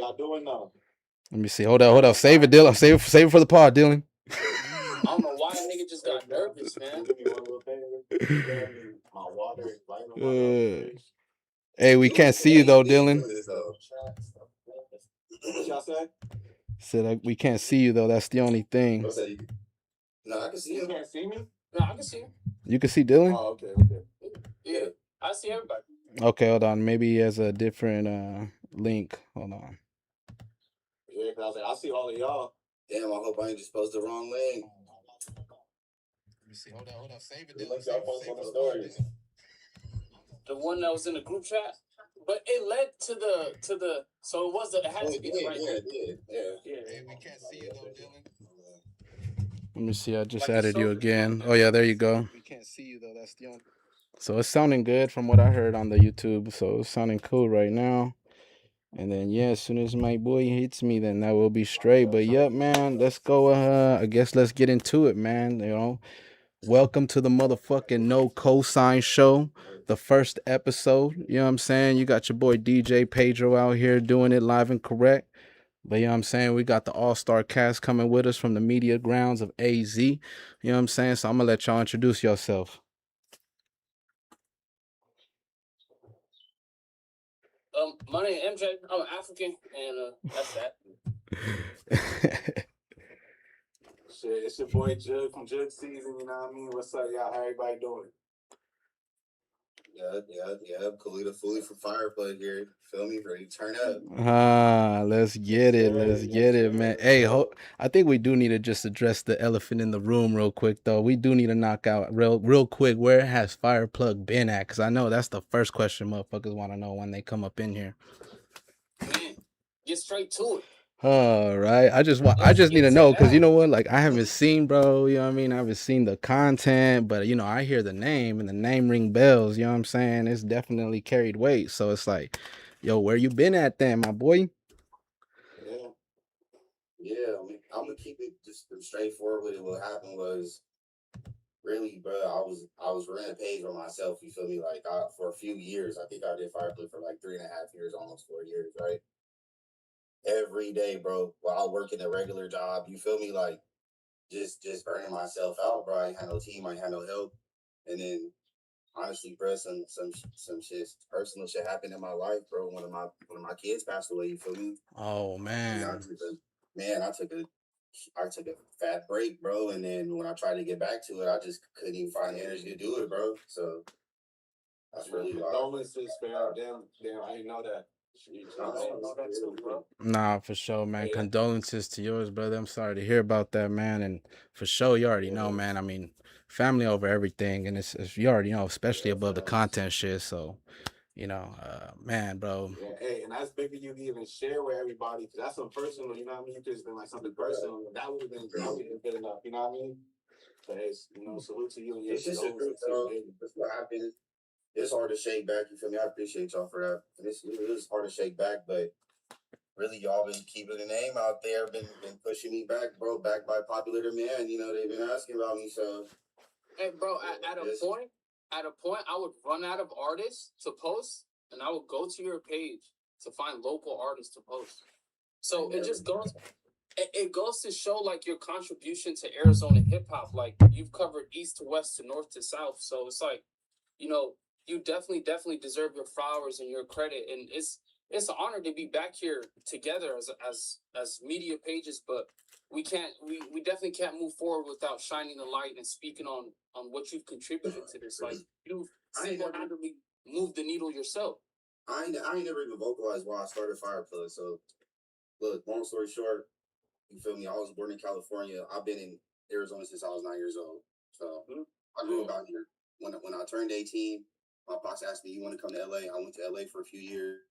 y'all doing now? Let me see. Hold up. Save it, Dylan. Save it for the pod, Dylan. I don't know why a nigga just got nervous, man. Give me one little favor. My water is right on my fridge. Hey, we can't see you though, Dylan. What y'all say? Said we can't see you though. That's the only thing. No, I can see you. You can't see me? No, I can see him. You can see Dylan? Oh, okay. Yeah, I see everybody. Okay, hold on. Maybe he has a different link. Hold on. Yeah, because I was like, I see all of y'all. Damn, I hope I ain't just post the wrong link. Let me see. Hold on. Save it, Dylan. Save the stories. The one that was in the group chat, but it led to the. So it had to be the right link. Yeah. Hey, we can't see you though, Dylan. Let me see. I just added you again. Oh yeah, there you go. We can't see you though. That's the only. So it's sounding good from what I heard on the YouTube. So it's sounding cool right now. And then yeah, as soon as my boy hits me, then that will be straight. But yep, man, let's go. I guess let's get into it, man. You know, welcome to the motherfucking No Cosign Show, the first episode. You know what I'm saying? You got your boy DJ Pedro out here doing it live and correct. But you know what I'm saying? We got the all-star cast coming with us from the media grounds of AZ. You know what I'm saying? So I'm gonna let y'all introduce yourself. My name is MJ. I'm African, and that's that. Shit, it's your boy Jugg from Jugg Season. You know what I mean? What's up, y'all? How everybody doing? Yeah. Khalida fully from Fireplug here. Feel me? Ready to turn up. Let's get it, man. Hey, I think we do need to just address the elephant in the room real quick, though. We do need to knock out real quick. Where has Fireplug been at? Because I know that's the first question motherfuckers want to know when they come up in here. Man, get straight to it. All right. I just need to know, because you know what? Like, I haven't seen, bro. You know what I mean? I haven't seen the content, but you know, I hear the name and the name ring bells. You know what I'm saying? It's definitely carried weight. So it's like, yo, where you been at then, my boy? Yeah. I mean, I'm gonna keep it just straightforward with it. What happened was, really, bro, I was running a page on myself. You feel me? Like, for a few years, I think I did Fireplug for like 3.5 years, almost 4 years, right? Every day, bro, while working a regular job, you feel me? Like, just burning myself out, bro. I ain't had no team, I ain't had no help, and then honestly, bro, some shit, personal shit happened in my life, bro. One of my kids passed away. You feel me? Oh man. I took a fat break, bro, and then when I tried to get back to it, I just couldn't even find the energy to do it, bro. So that's really why. Condolences, fam. Damn, I didn't know that. Nah, for sure, man. Condolences to yours, brother. I'm sorry to hear about that, man. And for sure, you already know, man. I mean, family over everything, and it's you already know, especially above the content shit. So, you know, man, bro. Yeah, hey, and that's big of you to even share with everybody, because that's some personal. You know what I mean? You could have been like something personal. That would have been good enough. You know what I mean? But hey, you know, salute to you and your. It's just a group, bro. That's what happened. It's hard to shake back. You feel me? I appreciate y'all for that. It is hard to shake back, but really, y'all been keeping the name out there, been pushing me back, bro. Back by popular demand. You know, they've been asking about me, so. Hey, bro, at a point, I would run out of artists to post, and I would go to your page to find local artists to post. So it just goes. It goes to show like your contribution to Arizona hip hop. Like, you've covered east to west to north to south. So it's like, you know, you definitely deserve your flowers and your credit, and it's an honor to be back here together as media pages. But we definitely can't move forward without shining the light and speaking on what you've contributed to this. Like, you've single-handedly moved the needle yourself. I ain't never even vocalized why I started Fireplug. So, look, long story short, you feel me? I was born in California. I've been in Arizona since I was 9 years old. So I grew up out here. When I turned 18, my pops asked me, "You want to come to LA?" I went to LA for a few years.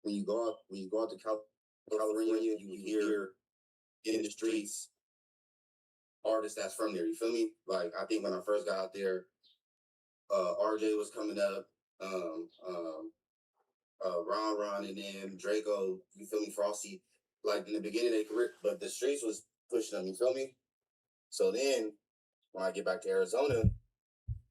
When you go out to California, you hear in the streets artists that's from there. You feel me? Like, I think when I first got out there, RJ was coming up, Ron and then Draco. You feel me? Frosty. Like, in the beginning of their career, but the streets was pushing them. You feel me? So then when I get back to Arizona,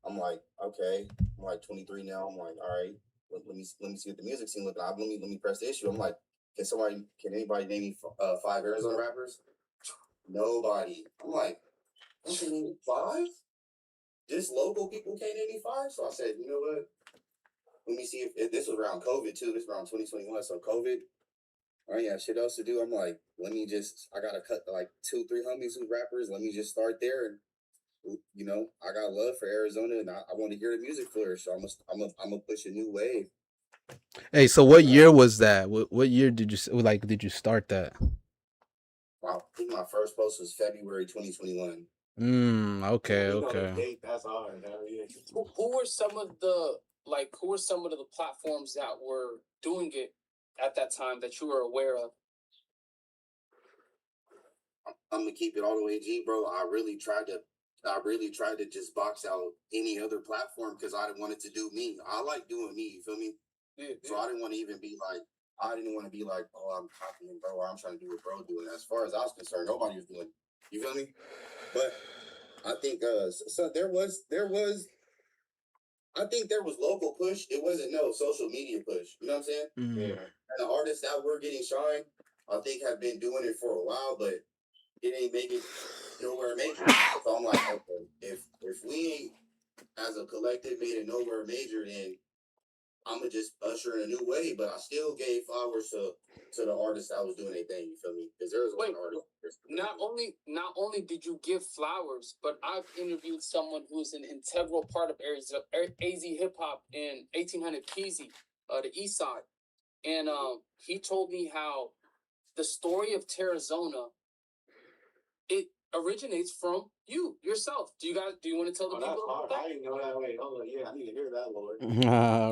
I'm like, okay, I'm like 23 now. I'm like, all right, let me see what the music scene look like. Let me press the issue. I'm like, can anybody name me 5 Arizona rappers? Nobody. I'm like, I can name 5? Just local people can't name me 5? So I said, you know what? Let me see if this was around COVID too. This was around 2021. So COVID, I ain't have shit else to do. I'm like, I gotta cut like 2-3 homies who rappers. Let me just start there. And you know, I got love for Arizona, and I want to hear the music flourish. So I'm gonna push a new wave. Hey, so what year was that? What year did you start that? I think my first post was February 2021. Okay. That's hard. Yeah. Who were some of the platforms that were doing it at that time that you were aware of? I'm gonna keep it all the way G, bro. I really tried to just box out any other platform because I didn't want it to do me. I like doing me, you feel me? Yeah. So I didn't want to even be like, oh, I'm copying bro, or I'm trying to do what bro doing. As far as I was concerned, nobody was doing it. You feel me? But I think so there was I think there was local push. It wasn't no social media push. You know what I'm saying? Mm-hmm. Yeah. And the artists that were getting shine, I think have been doing it for a while, but it ain't making nowhere major. So I'm like, okay, if we ain't as a collective made it nowhere major, then I'm gonna just usher in a new way. But I still gave flowers to the artists that was doing their thing. You feel me? Because there's a lot of artists. Not only did you give flowers, but I've interviewed someone who's an integral part of AZ hip hop in 1800 Peasy, the East Side, and he told me how the story of Terrazona, it originates from yourself. Do you want to tell the people about that? I didn't know that. Wait, hold on. Yeah, I need to hear that, Lord.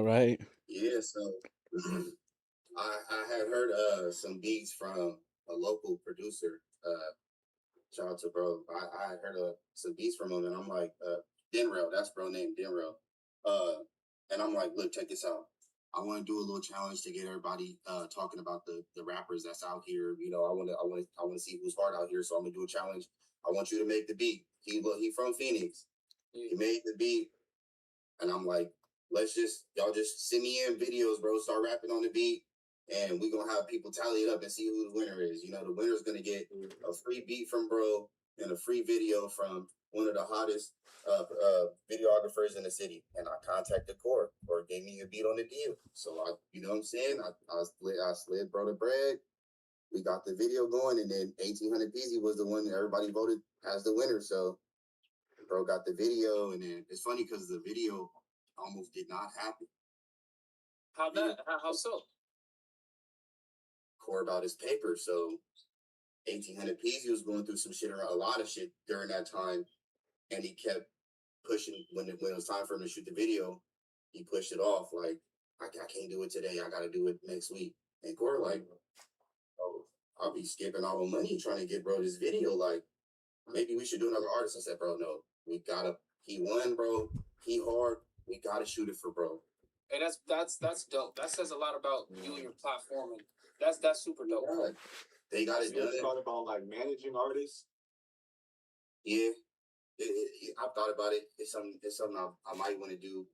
Right. Yeah, so I had heard some beats from a local producer. Shout out to bro. I had heard some beats from him, and I'm like, Denrell, that's bro name, Denrell. And I'm like, look, check this out. I want to do a little challenge to get everybody talking about the rappers that's out here. You know, I want to see who's hard out here. So I'm gonna do a challenge. I want you to make the beat. He from Phoenix. He made the beat, and I'm like, y'all just send me in videos, bro. Start rapping on the beat, and we gonna have people tally it up and see who the winner is. You know, the winner's gonna get a free beat from bro and a free video from one of the hottest videographers in the city. And I contacted Core gave me a beat on the deal. So you know what I'm saying? I slid bro the bread. We got the video going, and then 1800 Peasy was the one that everybody voted as the winner. So bro got the video, and then it's funny because the video almost did not happen. How so? Core about his paper. So 1800 Peasy was going through some shit, a lot of shit during that time, and he kept pushing when it was time for him to shoot the video. He pushed it off like, I can't do it today. I got to do it next week. And Core like, oh, I'll be skipping all the money trying to get bro this video. Like, maybe we should do another artist. I said, bro, no, he won, bro. He hard. We gotta shoot it for bro. Hey, that's dope. That says a lot about you and your platform, and that's super dope. Yeah, they got it done. You thought about like managing artists? Yeah, I've thought about it. It's something I might want to do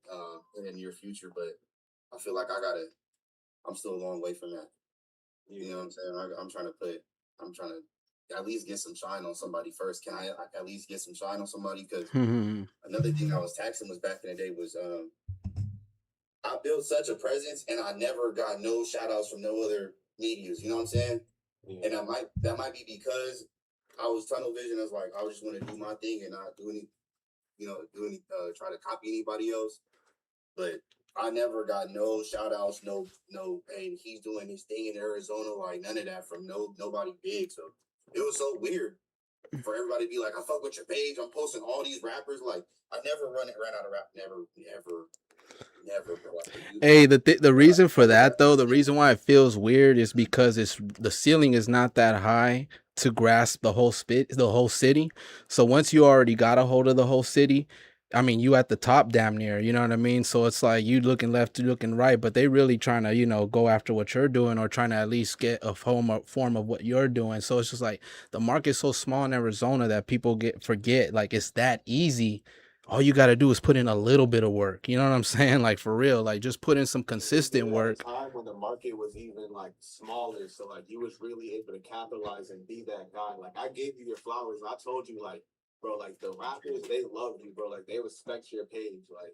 in the near future, but I feel like I'm still a long way from that. You know what I'm saying? I'm trying to at least get some shine on somebody first. Can I at least get some shine on somebody? Because another thing I was taxing was back in the day was I built such a presence, and I never got no shout outs from no other medias. You know what I'm saying? Yeah. And that might be because I was tunnel vision. I was like, I just want to do my thing and not do any, try to copy anybody else. But I never got no shout outs, no, hey, he's doing his thing in Arizona, like none of that from nobody big. So it was so weird for everybody to be like, I fuck with your page. I'm posting all these rappers. Like, I never ran out of rap. Never. Bro. Hey, the reason for that though, the reason why it feels weird is because the ceiling is not that high to grasp the whole city. So once you already got a hold of the whole city, I mean, you at the top damn near, you know what I mean? So it's like you looking left, you looking right, but they really trying to, go after what you're doing or trying to at least get a form of what you're doing. So it's just like the market's so small in Arizona that people forget like it's that easy all you got to do is put in a little bit of work. You know what I'm saying? Like for real, like just put in some consistent work. At a time when the market was even like smaller, so like you was really able to capitalize and be that guy. Like I gave you your flowers, and I told you like, bro, like the rappers, they love you, bro. Like they respect your page, like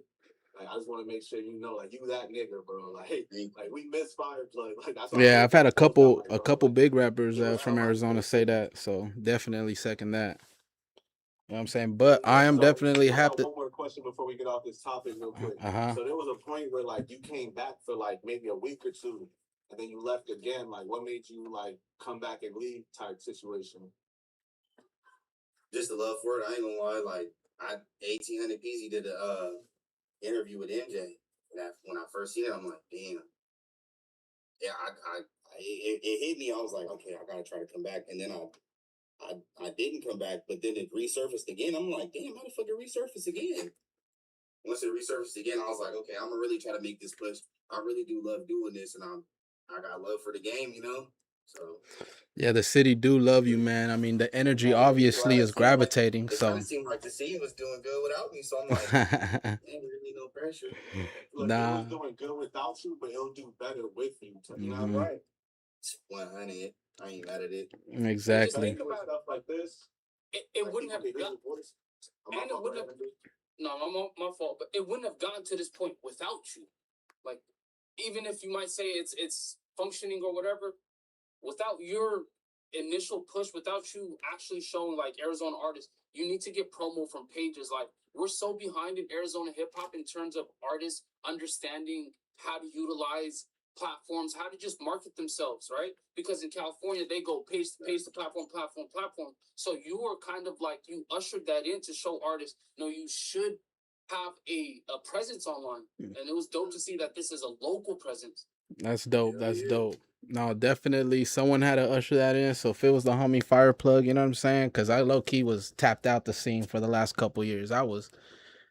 I just want to make sure you know, like you that nigga, bro. Like we miss Fireplug. Like that's Yeah, I've had a couple like, big rappers you from know, Arizona say that, so definitely second that. You know what I'm saying? But I am definitely I happy. got one more question before we get off this topic real quick. Uh-huh. So there was a point where like you came back for like maybe a week or two, and then you left again. Like what made you like come back and leave type situation? Just the love for it. I ain't gonna lie. Like 1800 Peasy did a interview with MJ. When I first seen it, I'm like, damn. Yeah, it hit me. I was like, okay, I gotta try to come back, and then I didn't come back, but then it resurfaced again. I'm like, damn, how the fuck it resurfaced again? Once it resurfaced again, I was like, okay, I'm gonna really try to make this push. I really do love doing this, and I got love for the game, you know. So yeah, the city do love you, man. I mean, the energy obviously is gravitating. It kind of seemed like the scene was doing good without me, so I'm like, ain't really no pressure. Look, it was doing good without you, but it'll do better with you. You know, right? 100. I ain't mad at it. Exactly. Think about stuff like this. It wouldn't have gotten. And it wouldn't have. No, my fault. But it wouldn't have gotten to this point without you. Like, even if you might say it's functioning or whatever, without your initial push, without you actually showing like Arizona artists, you need to get promo from pages. Like we're so behind in Arizona hip hop in terms of artists understanding how to utilize platforms, how to just market themselves, right? Because in California they go page to platform. So you were kind of like you ushered that in to show artists, no, you should have a presence online, and it was dope to see that this is a local presence. That's dope. That's dope. No, definitely someone had to usher that in. So if it was the homie Fireplug, you know what I'm saying? Because I low key was tapped out the scene for the last couple years. I was,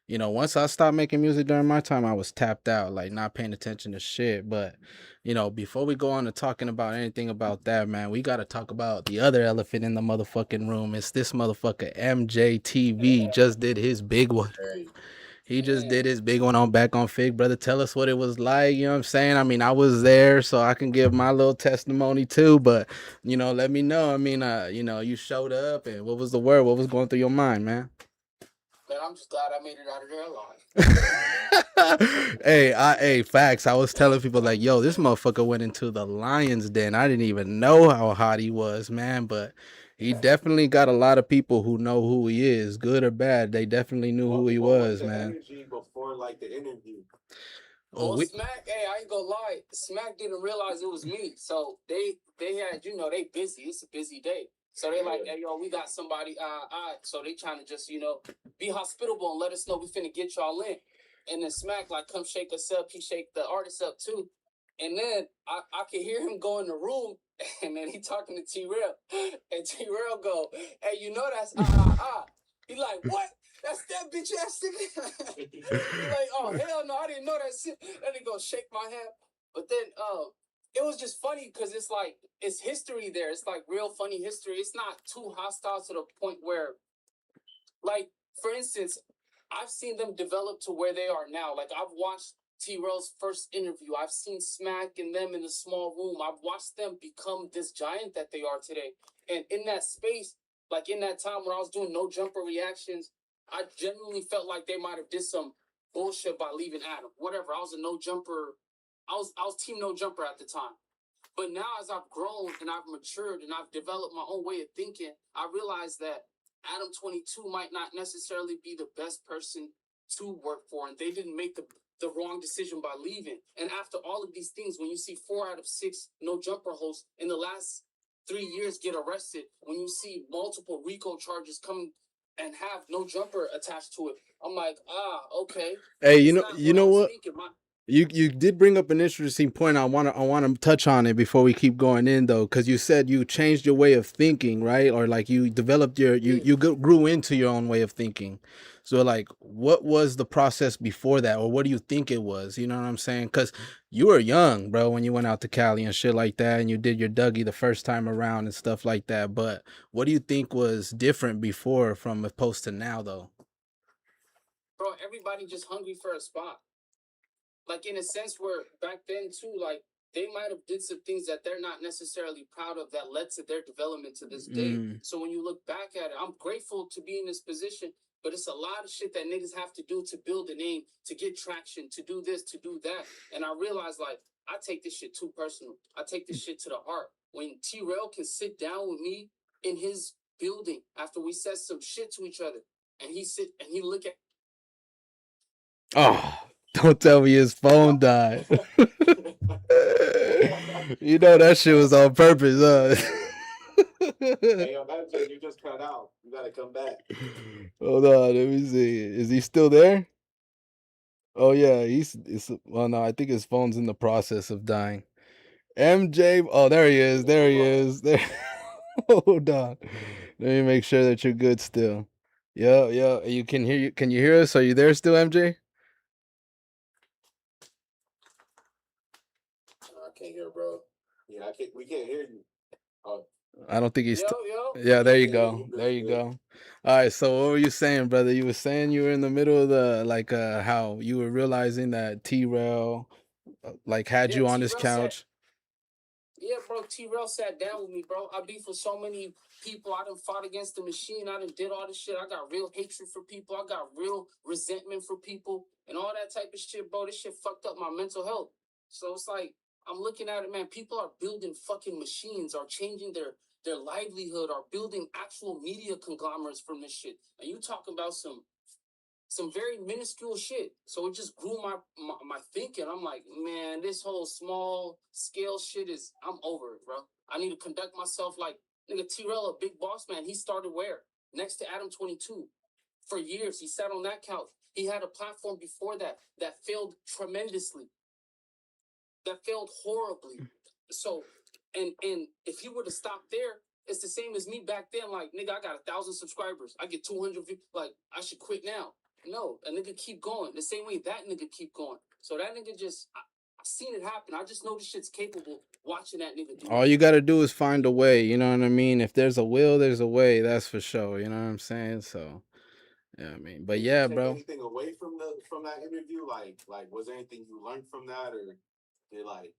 you know, once I stopped making music during my time, I was tapped out, like not paying attention to shit. But, you know, before we go on to talking about anything about that, man, we got to talk about the other elephant in the motherfucking room. It's this motherfucker MJTV just did his big one. He just did his big one on Backonfigg, brother. Tell us what it was like. You know what I'm saying? I mean, I was there, so I can give my little testimony too. But, you know, let me know. I mean, you know, you showed up, and what was the word? What was going through your mind, man? Man, I'm just glad I made it out of there alive. Hey, facts. I was telling people like, yo, this motherfucker went into the lion's den. I didn't even know how hot he was, man. But he definitely got a lot of people who know who he is, good or bad. They definitely knew who he was, man. Energy before like the interview. Well, Smack, hey, I ain't gonna lie. Smack didn't realize it was me. So they had, you know, they busy. It's a busy day. So they like, hey, yo, we got somebody. So they trying to just, you know, be hospitable and let us know we finna get y'all in. And then Smack like, come shake us up. He shake the artist up too. And then I could hear him go in the room, and then he talking to T-Rail, and T-Rail go, hey, you know that's He like, what? That's that bitch ass nigga. He like, oh hell no, I didn't know that shit. Then he go shake my hand. But then it was just funny because it's like it's history there. It's like real funny history. It's not too hostile to the point where, like, for instance, I've seen them develop to where they are now. Like I've watched T-Rail's first interview. I've seen Smack and them in the small room. I've watched them become this giant that they are today. And in that space, like in that time when I was doing no jumper reactions, I genuinely felt like they might have did some bullshit by leaving Adam. Whatever. I was a no jumper. I was team no jumper at the time. But now as I've grown and I've matured and I've developed my own way of thinking, I realized that Adam 22 might not necessarily be the best person to work for. And they didn't make the wrong decision by leaving. And after all of these things, when you see 4 out of 6 no jumper hosts in the last 3 years get arrested, when you see multiple RICO charges come and have no jumper attached to it, I'm like, okay. Hey, you know what? You did bring up an interesting point. I want to touch on it before we keep going in though, because you said you changed your way of thinking, right? Or like you developed you grew into your own way of thinking. So like, what was the process before that, or what do you think it was? You know what I'm saying? Because you were young, bro, when you went out to Cali and shit like that, and you did your Dougie the first time around and stuff like that. But what do you think was different before from opposed to now, though? bro, everybody just hungry for a spot. Like in a sense where back then too, like they might have did some things that they're not necessarily proud of that led to their development to this day. So when you look back at it, I'm grateful to be in this position, but it's a lot of shit that niggas have to do to build a name, to get traction, to do this, to do that. And I realized like I take this shit too personal. I take this shit to the heart. When T-Rail can sit down with me in his building after we said some shit to each other, and he look at. Oh, don't tell me his phone died. You know that shit was on purpose, huh? Hey, yo, Mjtv, you just cut out. You gotta come back. Hold on, let me see. Is he still there? Oh yeah, well no, I think his phone's in the process of dying. MJ, oh there he is, there he is. There. Hold on. Let me make sure that you're good still. Yeah, you can hear you. Can you hear us? Are you there still, MJ? I can't hear, bro. Yeah, we can't hear you. Oh, I don't think he's. Yo. Yeah, there you yeah, go. There you go. All right. So what were you saying, brother? You were saying you were in the middle of the like how you were realizing that T-Rail like had Yeah, you on his T-Rail said, couch. yeah, bro, T-Rail sat down with me, bro. I beef with so many people. I done fought against the machine. I done did all this shit. I got real hatred for people. I got real resentment for people and all that type of shit, bro. This shit fucked up my mental health. So it's like, I'm looking at it, man. People are building fucking machines, are changing their livelihood, are building actual media conglomerates from this shit. And you talking about some very minuscule shit. So it just grew my thinking. I'm like, man, this whole small scale shit I'm over it, bro. I need to conduct myself like nigga T-Rail, a big boss man. He started where? Next to Adam 22. For years, he sat on that couch. He had a platform before that failed tremendously. That failed horribly. So, and if he were to stop there, it's the same as me back then. Like, nigga, I got 1,000 subscribers. I get 200. Like, I should quit now. No, a nigga keep going. The same way that nigga keep going. So that nigga just, I seen it happen. I just know this shit's capable watching that nigga do All it. you got to do is find a way. You know what I mean? If there's a will, there's a way. That's for sure. You know what I'm saying? So, yeah, I mean, but Did yeah, you take bro. anything away from that interview? Like was there anything you learned from that, or did like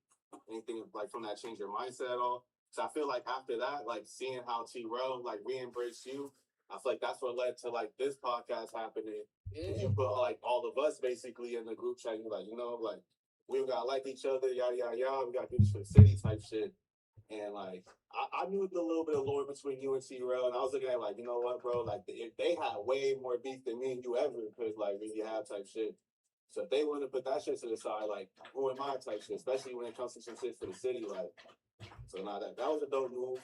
anything like from that change your mindset at all? So I feel like after that, like seeing how T-Rail like re-embraced you, I feel like that's what led to like this podcast happening. Because you put like all of us basically in the group chat. You're like, like we gotta like each other, yada yada yada. We gotta do this for the city type shit. And like I knew a little bit of lore between you and T-Rail, and I was looking at like, you know what, bro? Like if they had way more beef than me and you ever could like really have type shit. So if they want to put that shit to the side, like who am I type shit, especially when it comes to some shit for the city, like so now that was a dope move.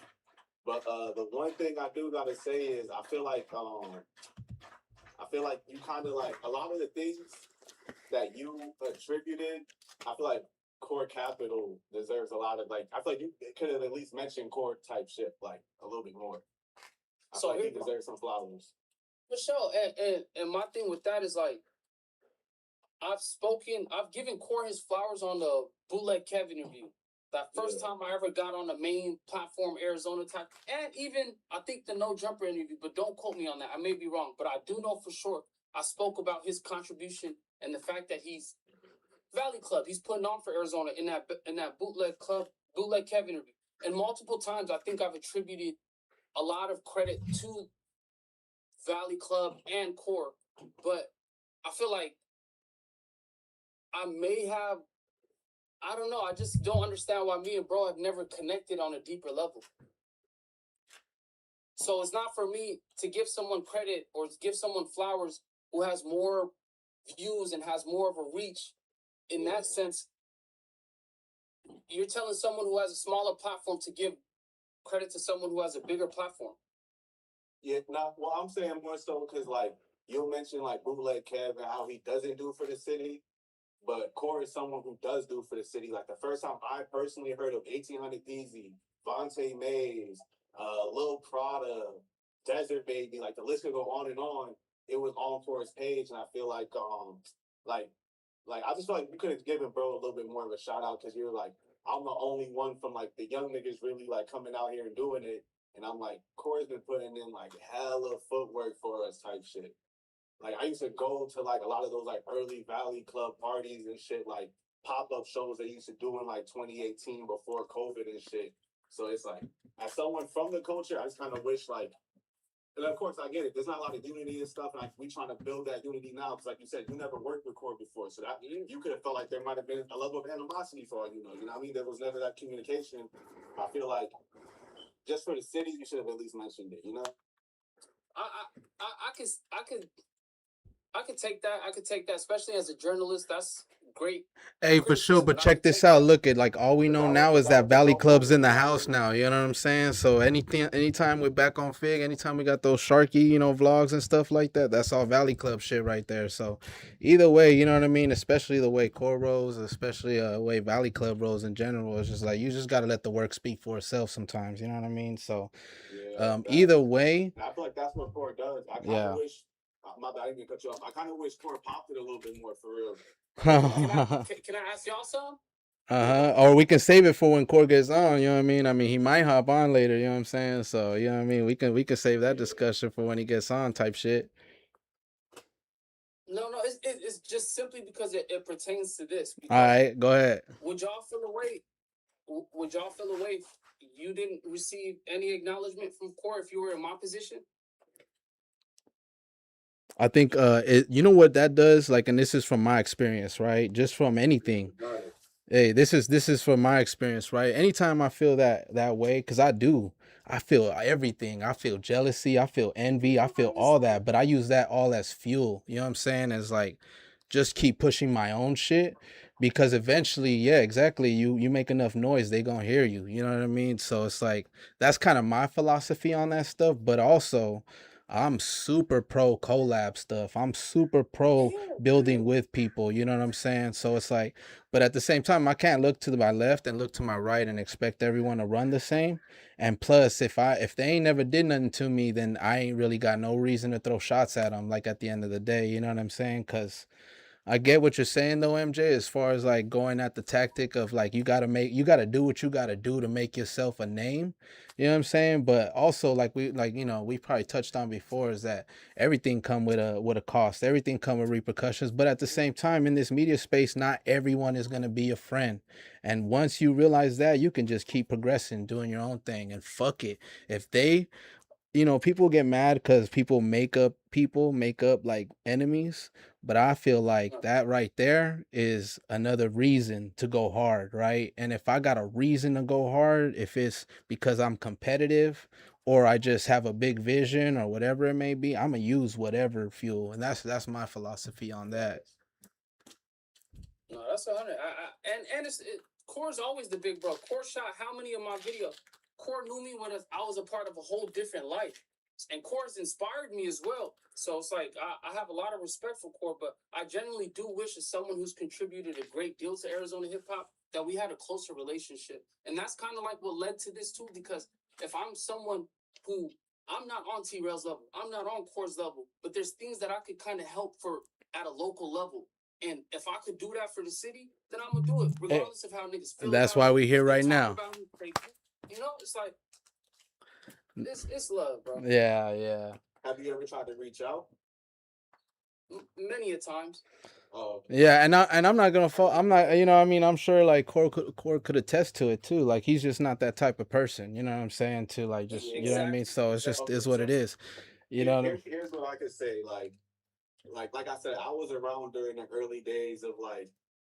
But the one thing I do gotta say is I feel like you kind of like a lot of the things that you attributed. I feel like Core Capital deserves a lot of like. I feel like you could have at least mentioned Core type shit like a little bit more. I feel like he deserves some flowers. For sure. And my thing with that is like, I've given Core his flowers on the Bootleg Kev interview. That first time I ever got on the main platform, Arizona type, and even I think the No Jumper interview, but don't quote me on that. I may be wrong, but I do know for sure I spoke about his contribution and the fact that he's Valley Club. He's putting on for Arizona in that bootleg club, bootleg Kev interview. And multiple times I think I've attributed a lot of credit to Valley Club and Core, but I feel like I may have, I don't know. I just don't understand why me and bro have never connected on a deeper level. So it's not for me to give someone credit or give someone flowers who has more views and has more of a reach. In that sense, you're telling someone who has a smaller platform to give credit to someone who has a bigger platform. Yeah, no, well, I'm saying more so because like you mentioned like Bootleg Kev and how he doesn't do for the city. But Core is someone who does do for the city. Like the first time I personally heard of 1800 Easy, Vontae Mays, Lil Prada, Desert Baby, like the list could go on and on. It was on Core's page, and I feel like I just feel like you could have given bro a little bit more of a shout out because you're like, I'm the only one from like the young niggas really like coming out here and doing it, and I'm like, Core's been putting in like hella footwork for us type shit. Like I used to go to like a lot of those like early Valley Club parties and shit, like pop-up shows they used to do in like 2018 before COVID and shit. So it's like, as someone from the culture, I just kind of wish like, and of course I get it. There's not a lot of unity and stuff, and like we trying to build that unity now. Because like you said, you never worked with Core before, so that you could have felt like there might have been a level of animosity for all you know. You know what I mean? There was never that communication. I feel like just for the city, you should have at least mentioned it. You know? I could take that. I could take that, especially as a journalist. That's great. Hey, for sure. But check this out. Look at like all we know now is that Valley Club's in the house now. You know what I'm saying? So anytime we're back on Fig, anytime we got those Sharkey, you know, vlogs and stuff like that, that's all Valley Club shit right there. So either way, you know what I mean? Especially the way Core rolls, especially the way Valley Club rolls in general. It's just like you just gotta let the work speak for itself sometimes. You know what I mean? So either way, I feel like that's what Core does. I kind of wish. My bad, I didn't cut you off. I kind of wish Core popped it a little bit more for real. Can I ask y'all something? Or we can save it for when Core gets on, you know what I mean? I mean, he might hop on later, you know what I'm saying? So, you know what I mean? We can save that discussion for when he gets on type shit. No, it's just simply because it pertains to this. All right, go ahead. Would y'all feel away if you didn't receive any acknowledgement from Core if you were in my position? I think you know what that does, like, and this is from my experience, right? Just from anything. Hey, this is from my experience, right? Anytime I feel that way, because I feel everything. I feel jealousy, I feel envy, I feel all that, but I use that all as fuel. You know what I'm saying? As like, just keep pushing my own shit, because eventually, yeah, exactly. You make enough noise, they gonna hear you. You know what I mean? So it's like that's kind of my philosophy on that stuff, but also I'm super pro collab stuff. I'm super pro building with people. You know what I'm saying? So it's like, but at the same time, I can't look to my left and look to my right and expect everyone to run the same. And plus, if they ain't never did nothing to me, then I ain't really got no reason to throw shots at them. Like at the end of the day, you know what I'm saying? Because I get what you're saying though, MJ, as far as like going at the tactic of like you gotta do what you gotta do to make yourself a name. You know what I'm saying? But also like we probably touched on before, is that everything come with a cost. Everything come with repercussions. But at the same time, in this media space, not everyone is gonna be a friend. And once you realize that, you can just keep progressing, doing your own thing, and fuck it. If they, people get mad because people make up like enemies, but I feel like that right there is another reason to go hard, right? And if I got a reason to go hard, if it's because I'm competitive or I just have a big vision or whatever it may be, I'm gonna use whatever fuel, and that's my philosophy on that. No, that's 100. And Core's always the big bro. Core shot how many of my videos? Core knew me when I was a part of a whole different life, and Core's inspired me as well. So it's like I have a lot of respect for Core, but I genuinely do wish, as someone who's contributed a great deal to Arizona hip hop, that we had a closer relationship. And that's kind of like what led to this too, because if I'm someone who, I'm not on T-Rail's level, I'm not on Core's level, but there's things that I could kind of help for at a local level. And if I could do that for the city, then I'm gonna do it, regardless of how niggas feel. That's why we're here right now. You know, it's like it's love, bro. Yeah. Have you ever tried to reach out? Many a times. Oh. Yeah, and I'm not gonna fall. I'm not. You know, I mean, I'm sure like Core could attest to it too. Like he's just not that type of person. You know what I'm saying? To like just Exactly. You know what I mean. So it's just is what it is. You know. Here's what I could say. Like I said, I was around during the early days of like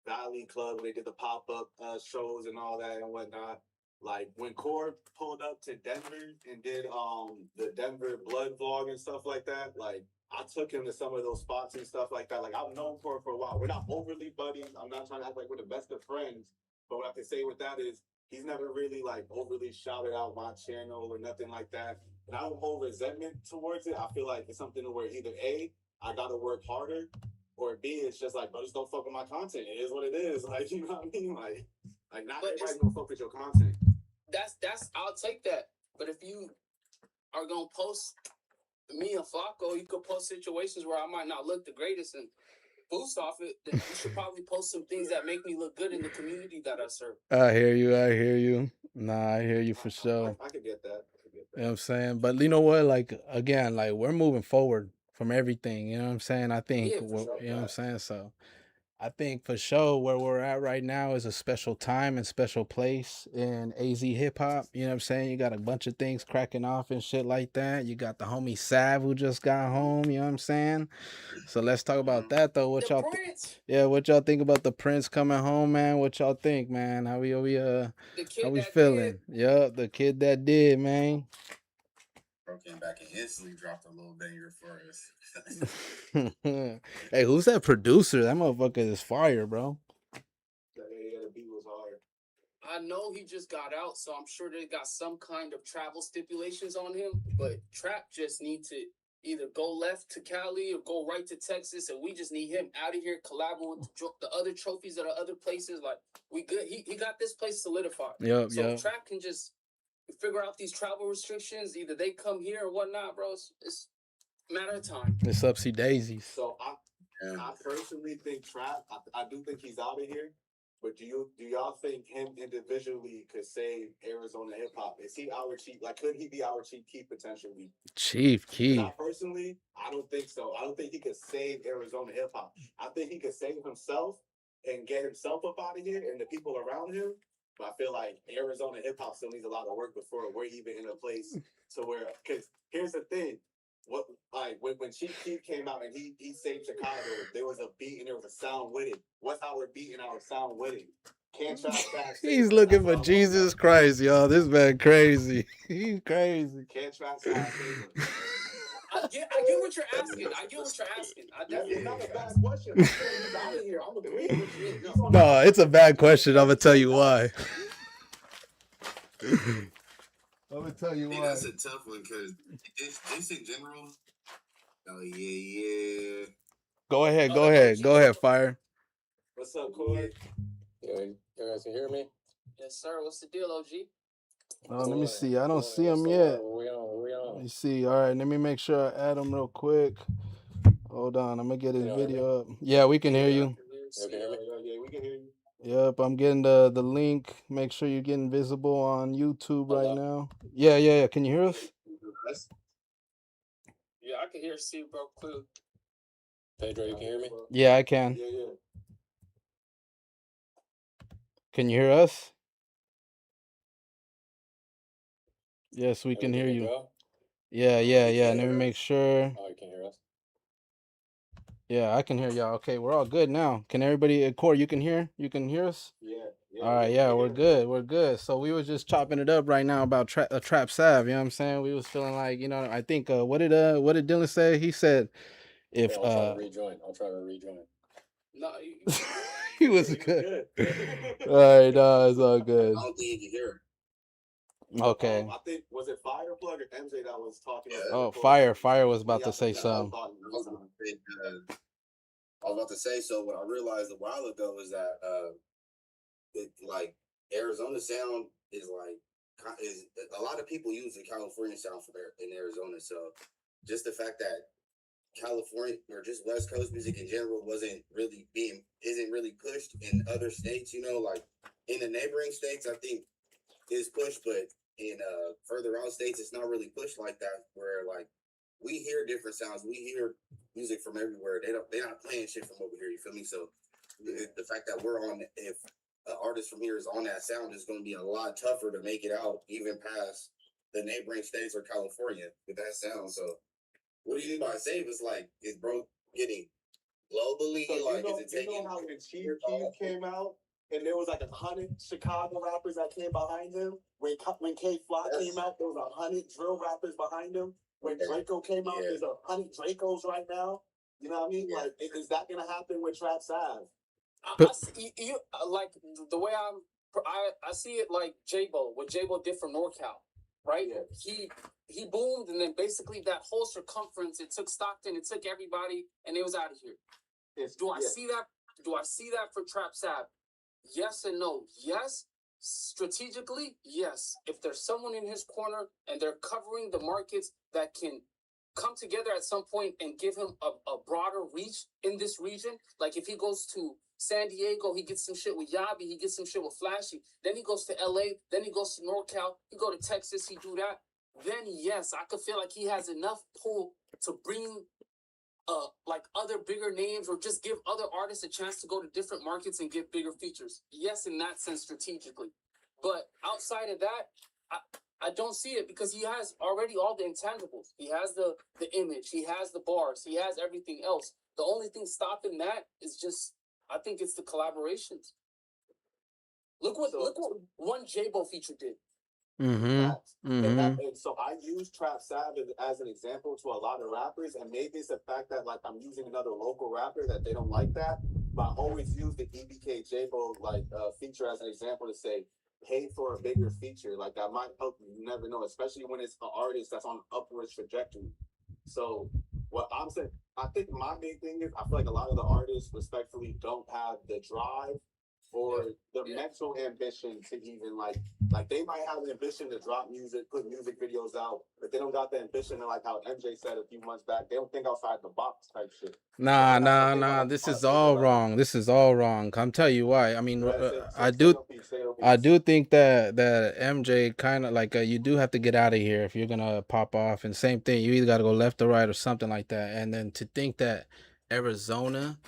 Valley Club when they did the pop-up shows and all that and whatnot. Like when Core pulled up to Denver and did the Denver Blood vlog and stuff like that, like I took him to some of those spots and stuff like that. Like I've known Core for a while. We're not overly buddies. I'm not trying to act like we're the best of friends. But what I can say with that is he's never really like overly shouted out my channel or nothing like that. And I don't hold resentment towards it. I feel like it's something where either A, I gotta work harder, or B, it's just like, bro, just don't fuck with my content. It is what it is. Like, you know what I mean? Like not everybody's gonna fuck with your content. That's I'll take that. But if you are gonna post me and Flacco, you could post situations where I might not look the greatest and boost off it. Then you should probably post some things that make me look good in the community that I serve. I hear you. Nah, I hear you for sure. I could get that. You know what I'm saying? But you know what? Like again, like we're moving forward. from everything. You know what I'm saying? I think Yeah, for sure. you know what I'm saying. So I think for sure where we're at right now is a special time and special place in AZ hip hop. You know what I'm saying? You got a bunch of things cracking off and shit like that. You got the homie Savv who just got home. You know what I'm saying? So let's talk about that though. What The y'all? Prince, Yeah, what y'all think about the Prince coming home, man? What y'all think, man? How we the how kid we that feeling? did. Yup, the kid that did, man. Bro came back and instantly dropped a little banger for us. Hey, who's that producer? That motherfucker is fire, bro. The beat was hard. I know he just got out, so I'm sure they got some kind of travel stipulations on him. But Trapp just need to either go left to Cali or go right to Texas, and we just need him out of here collabing with the other trophies at other places. Like we good. He got this place solidified. Yup, So yup. if Trapp can just figure out these travel restrictions, either they come here or whatnot, bro. It's a matter of time. It's upsy daisies. So I personally think Trapp. I do think he's out of here. But do y'all think him individually could save Arizona hip hop? Is he our chief? Like, could he be our chief key potentially? Chief Key. I personally, I don't think so. I don't think he could save Arizona hip hop. I think he could save himself and get himself up out of here and the people around him. But I feel like Arizona hip hop still needs a lot of work before we're even in a place to where. Because here's the thing. What like when Chief Keef came out and he saved Chicago, there was a beat and there was a sound with it. What's our beat and our sound with it? Can't try to He's looking for Jesus Christ, y'all. This man crazy. He's crazy. Can't try to I get what you're asking. I get what you're asking. I definitely. It's not a bad question. I'm saying he's out of here. I'm agreeing with you. No, it's a bad question. I'm gonna tell you why. I'm gonna tell you why. That's a tough one because this in general. Oh yeah. Go ahead, Fire. What's up, Corey? Yeah, you guys can hear me? Yes, sir. What's the deal, OG? Oh, let me see. I don't see him yet. We on. Let me see. All right, let me make sure I add him real quick. Hold on, I'm gonna get his video up. Yeah, we can hear you. Yeah, we can hear you. Yep, I'm getting the link. Make sure you're getting visible on YouTube right now. Yeah. Can you hear us? Yeah, I can hear Steve, bro, clearly. Pedro, you can hear me? Yeah, I can. Yeah. Can you hear us? Yes, we can hear you. Go? Yeah. Let me make sure. Oh, you can hear us? Yeah, I can hear y'all. Okay, we're all good now. Can everybody, Corey, you can hear? You can hear us? Yeah. All right, yeah, we're good. So we was just chopping it up right now about Trapp Savv, you know what I'm saying? We was feeling like, I think what did Dylan say? He said if I'll try to rejoin. No, he was good. All right, no, it's all good. I don't think you can hear it. Okay. I think was it Fireplug or MJ that was talking? Oh, Fire was about to say something. I was about to say, so what I realized a while ago is that like Arizona sound is a lot of people use the California sound in Arizona. So just the fact that California or just West Coast music in general isn't really pushed in other states, like in the neighboring states, I think is pushed, but in further out states, it's not really pushed like that, where like we hear different sounds, we hear music from everywhere. They're not playing shit from over here, you feel me? So the fact that if an artist from here is on that sound, is going to be a lot tougher to make it out even past the neighboring states or California with that sound. So what do you mean by save? It's like, is bro getting globally? So like, is it taking? How when Chief Keef came out and there was like 100 Chicago rappers that came behind him. When K Fly came out, there was 100 drill rappers behind him. When Draco came out, there's 100 Dracos right now. You know what I mean? Yeah. Like, is that gonna happen with Trapp Savv? I see you like the way I see it like J-Bo, what J-Bo did for NorCal, right? Yeah. He boomed, and then basically that whole circumference, it took Stockton, it took everybody, and it was out of here. Do I see that? Do I see that for Trapp Savv? Yes and no. Yes, strategically, yes. If there's someone in his corner and they're covering the markets that can come together at some point and give him a broader reach in this region, like if he goes to San Diego, he gets some shit with Yabi, he gets some shit with Flashy, then he goes to LA, then he goes to NorCal, he go to Texas, he do that, then yes, I could feel like he has enough pull to bring like other bigger names, or just give other artists a chance to go to different markets and get bigger features. Yes, in that sense, strategically. But outside of that, I don't see it, because he has already all the intangibles. He has the image, he has the bars, he has everything else. The only thing stopping that is just, I think it's the collaborations. Look what one J-Bo feature did. And so I use Trapp Savv as an example to a lot of rappers, and maybe it's the fact that like I'm using another local rapper that they don't like that, but I always use the EBK J-Bo feature as an example to say, pay for a bigger feature. Like that might help you. You never know, especially when it's an artist that's on an upward trajectory. So what I'm saying, I think my main thing is I feel like a lot of the artists respectfully don't have the drive or the mental ambition to even like they might have an ambition to drop music, put music videos out, but they don't got the ambition to, like how MJ said a few months back, they don't think outside the box type shit. Nah. This is all wrong. This is all wrong. I'm tell you why. I mean, I do think that MJ kind of like you do have to get out of here if you're gonna pop off. And same thing, you either got to go left or right or something like that. And then to think that Arizona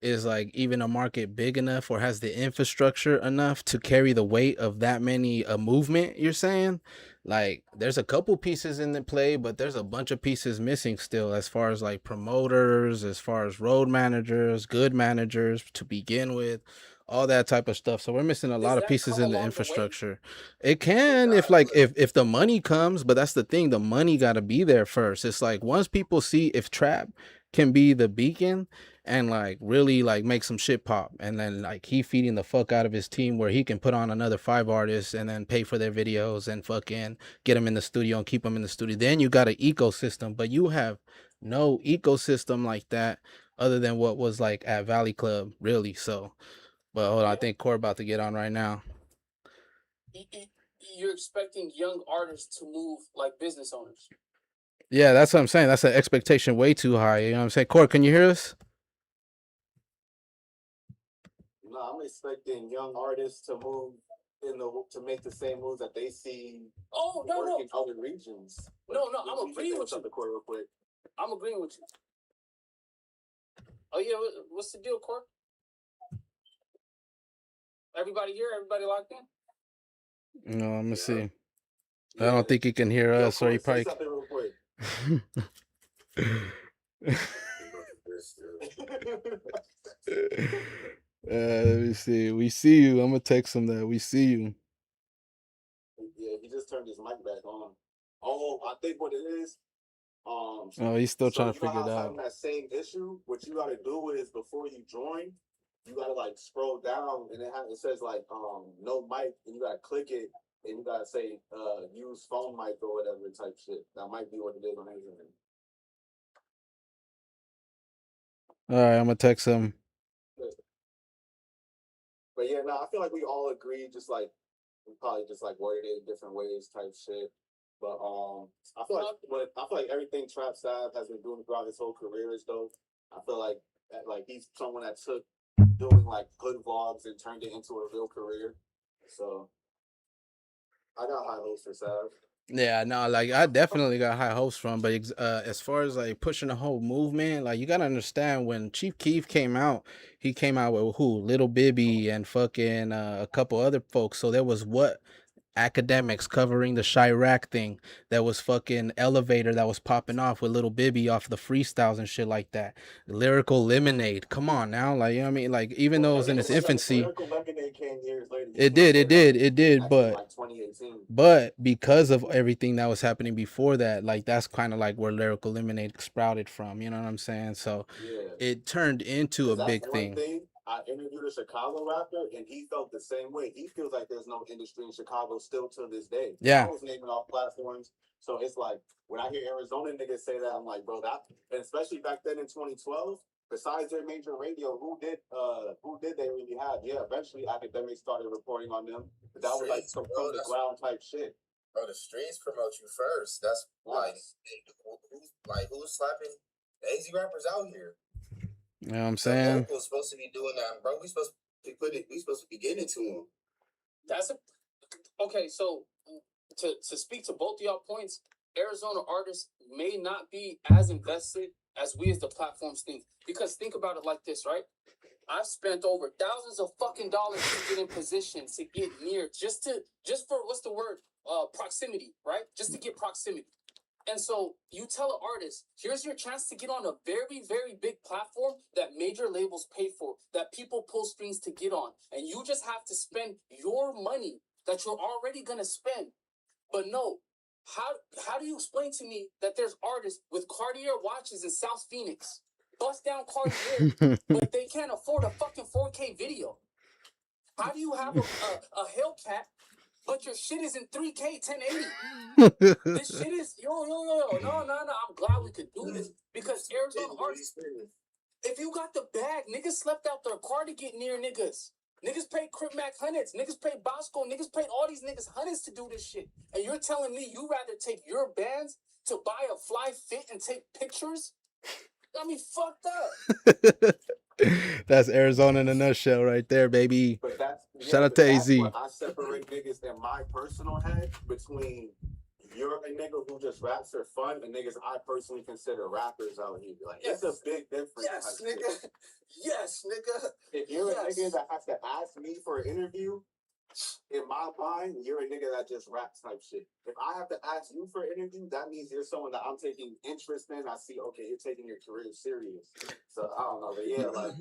is like even a market big enough or has the infrastructure enough to carry the weight of that many movement, you're saying, like there's a couple pieces in the play, but there's a bunch of pieces missing still, as far as like promoters, as far as road managers, good managers to begin with, all that type of stuff. So we're missing a lot of pieces in the infrastructure. It can, if the money comes, but that's the thing, the money got to be there first. It's like once people see if Trapp can be the beacon and like really like make some shit pop, and then like he feeding the fuck out of his team where he can put on another 5 artists and then pay for their videos and fucking get them in the studio and keep them in the studio, then you got an ecosystem. But you have no ecosystem like that other than what was like at Valley Club, really. So but hold on, I think Core about to get on right now. You're expecting young artists to move like business owners. Yeah, that's what I'm saying. That's an expectation way too high. You know what I'm saying? Core, can you hear us? No, I'm expecting young artists to move to make the same moves that they see. In other regions. No, I'm agreeing with you. Core, real quick. I'm agreeing with you. Oh yeah, what's the deal, Core? Everybody here? Everybody locked in? No, I'm gonna see. I don't think he can hear us, or he probably. Real quick. Let me see. We see you. I'm gonna text him that we see you. Yeah, he just turned his mic back on. Oh, I think what it is. Oh, he's still trying to figure it out. That same issue. What you gotta do is before you join, you gotta like scroll down and it says like no mic, and you gotta click it and you gotta say use phone mic or whatever type shit. That might be what it is on Instagram. All right, I'm gonna text him. But yeah, no, I feel like we all agree, just like we probably just like worded it in different ways type shit. But I feel like everything Trapp Savv has been doing throughout his whole career is dope. I feel like he's someone that took doing like hood vlogs and turned it into a real career. So I got high hopes for Savv. Yeah, no, like I definitely got high hopes from, but as far as like pushing the whole movement, like you gotta understand when Chief Keef came out, he came out with who? Little Bibby and fucking a couple other folks. So there was academics covering the Chirac thing. That was fucking Elevator that was popping off with Little Bibby off the freestyles and shit like that. Lyrical Lemonade, come on now, like you know what I mean, like even though it was in its infancy. Lyrical Lemonade came years later. It did, but like 2018. But because of everything that was happening before that, like that's kind of like where Lyrical Lemonade sprouted from, you know what I'm saying? So it turned into a big thing. I interviewed a Chicago rapper, and he felt the same way. He feels like there's no industry in Chicago still to this day. Yeah. I was naming off platforms. So it's like, when I hear Arizona niggas say that, I'm like, bro, and especially back then in 2012, besides their major radio, who did they really have? Yeah, eventually academics started reporting on them. But that was like some from the ground type shit. Bro, the streets promote you first. That's who's slapping AZ rappers out here? You know what I'm saying? Locals supposed to be doing that, bro. We supposed to be getting to them. Okay. So to speak to both of y'all points, Arizona artists may not be as invested as we as the platforms think. Because think about it like this, right? I've spent over thousands of fucking dollars to get in position to get near, just for what's the word? Proximity, right? Just to get proximity. And so you tell an artist, here's your chance to get on a very, very big platform that major labels pay for, that people pull strings to get on. And you just have to spend your money that you're already gonna spend. But no, how do you explain to me that there's artists with Cartier watches in South Phoenix, bust down Cartier, but they can't afford a fucking 4K video? How do you have a Hellcat, but your shit is in 3K 1080? This shit is yo. No. I'm glad we could do this because Arizona artists, if you got the bag, niggas slept out their car to get near niggas. Niggas paid Crip Mac hundreds. Niggas paid Bosco. Niggas paid all these niggas hundreds to do this shit. And you're telling me you rather take your bands to buy a fly fit and take pictures? I mean, fucked up. That's Arizona in a nutshell right there, baby. But Shout out to AZ. I separate niggas in my personal head between you're a nigga who just raps for fun and niggas I personally consider rappers out here. Like, Yes. it's a big difference. Yes, nigga. Yes, nigga. If you're a nigga that has to ask me for an interview, in my mind, you're a nigga that just raps type shit. If I have to ask you for an interview, that means you're someone that I'm taking interest in. I see, okay, you're taking your career serious. So I don't know, but yeah, like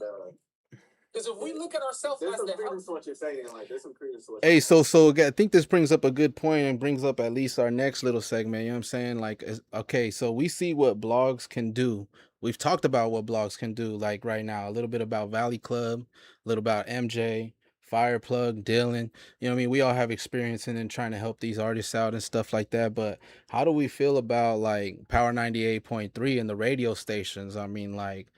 because if we look at ourselves there's as some the credence to what you're saying. Like, there's some credence to what Hey, you're so again, I think this brings up a good point and brings up at least our next little segment. You know what I'm saying? Like, okay, so we see what blogs can do. We've talked about what blogs can do, like right now, a little bit about Valley Club, a little about MJ, Fireplug, Dylan. You know what I mean? We all have experience in trying to help these artists out and stuff like that. But how do we feel about like Power 98.3 and the radio stations? I mean, like,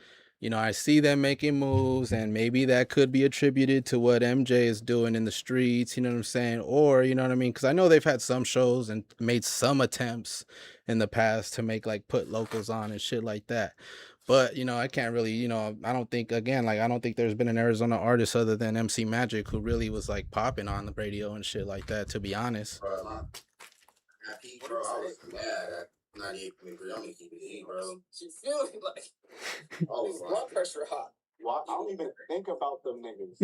you know, I see them making moves, and maybe that could be attributed to what MJ is doing in the streets, you know what I'm saying? Or, you know what I mean? Because I know they've had some shows and made some attempts in the past to make, like, put locals on and shit like that. But, you know, I can't really, you know, I don't think, again, like, I don't think there's been an Arizona artist other than MC Magic who really was, like, popping on the radio and shit like that, to be honest. Bro, bro, I was mad at 98.3. I'm gonna keep it heat, bro. you feel it, like I was blood like, pressure hot. Well, I don't even think about them niggas.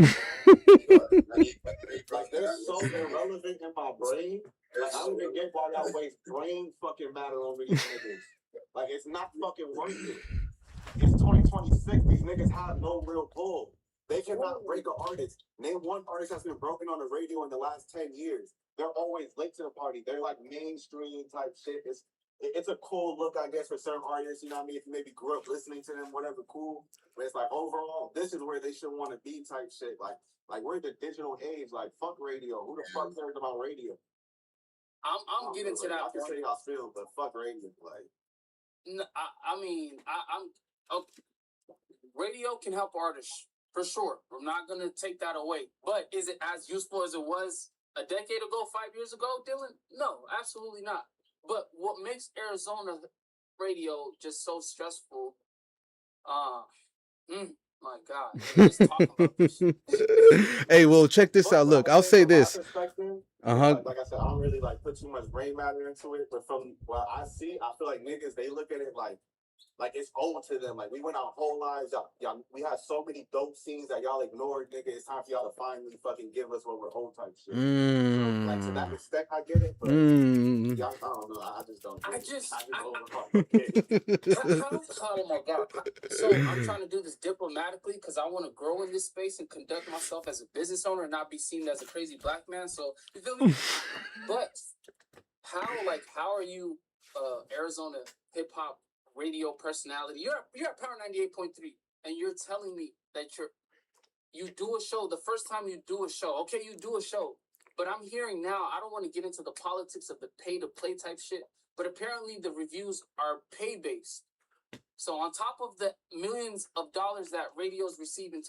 98.3, bro. Like, they're so irrelevant in my brain. Like, I don't even get why y'all waste brain fucking matter over these niggas. Like, it's not fucking worth it. It's 2026. These niggas have no real pull. They cannot break an artist. Name one artist that's been broken on the radio in the last 10 years. They're always late to the party. They're like mainstream type shit. It's a cool look, I guess, for certain artists. You know what I mean? If you maybe grew up listening to them, whatever, cool. But it's like, overall, this is where they should want to be type shit. Like we're the digital age. Like, fuck radio. Who the fuck cares about radio? I'm getting to that I can point. say y'all feel, but fuck radio. Like, No, I'm radio can help artists for sure. I'm not gonna take that away. But is it as useful as it was a decade ago, 5 years ago, Dylan? No, absolutely not. But what makes Arizona radio just so stressful? My God, just talking about this shit. Hey, well, check this out. Look, I'll say this. Like I said, I don't really like put too much brain matter into it, but from what I see, I feel like niggas, they look at it like it's old to them. Like, we went our whole lives, y'all, we had so many dope scenes that y'all ignored, nigga. It's time for y'all to finally fucking give us what we're old type shit. So, like, to that respect, I get it, but y'all, I don't know. I just don't. Oh my God. So I'm trying to do this diplomatically because I want to grow in this space and conduct myself as a business owner and not be seen as a crazy black man. So you feel me? But how are you Arizona hip hop radio personality? You're at Power 98.3 and you're telling me that you do a show. The first time you do a show, okay, you do a show. But I'm hearing now, I don't want to get into the politics of the pay to play type shit, but apparently the reviews are pay based. So on top of the millions of dollars that radios receive in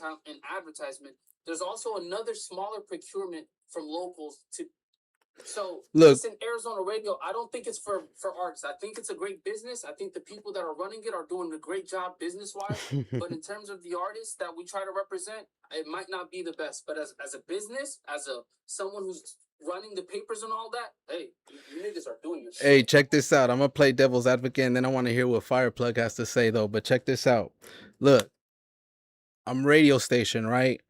advertisement, there's also another smaller procurement from locals to. So look, listen, Arizona radio, I don't think it's for artists. I think it's a great business. I think the people that are running it are doing a great job business wise. But in terms of the artists that we try to represent, it might not be the best. But as a business, as someone who's running the papers and all that, hey, you niggas are doing your shit. Hey, check this out. I'm gonna play devil's advocate, and then I want to hear what Fireplug has to say, though. But check this out. Look, I'm radio station, right?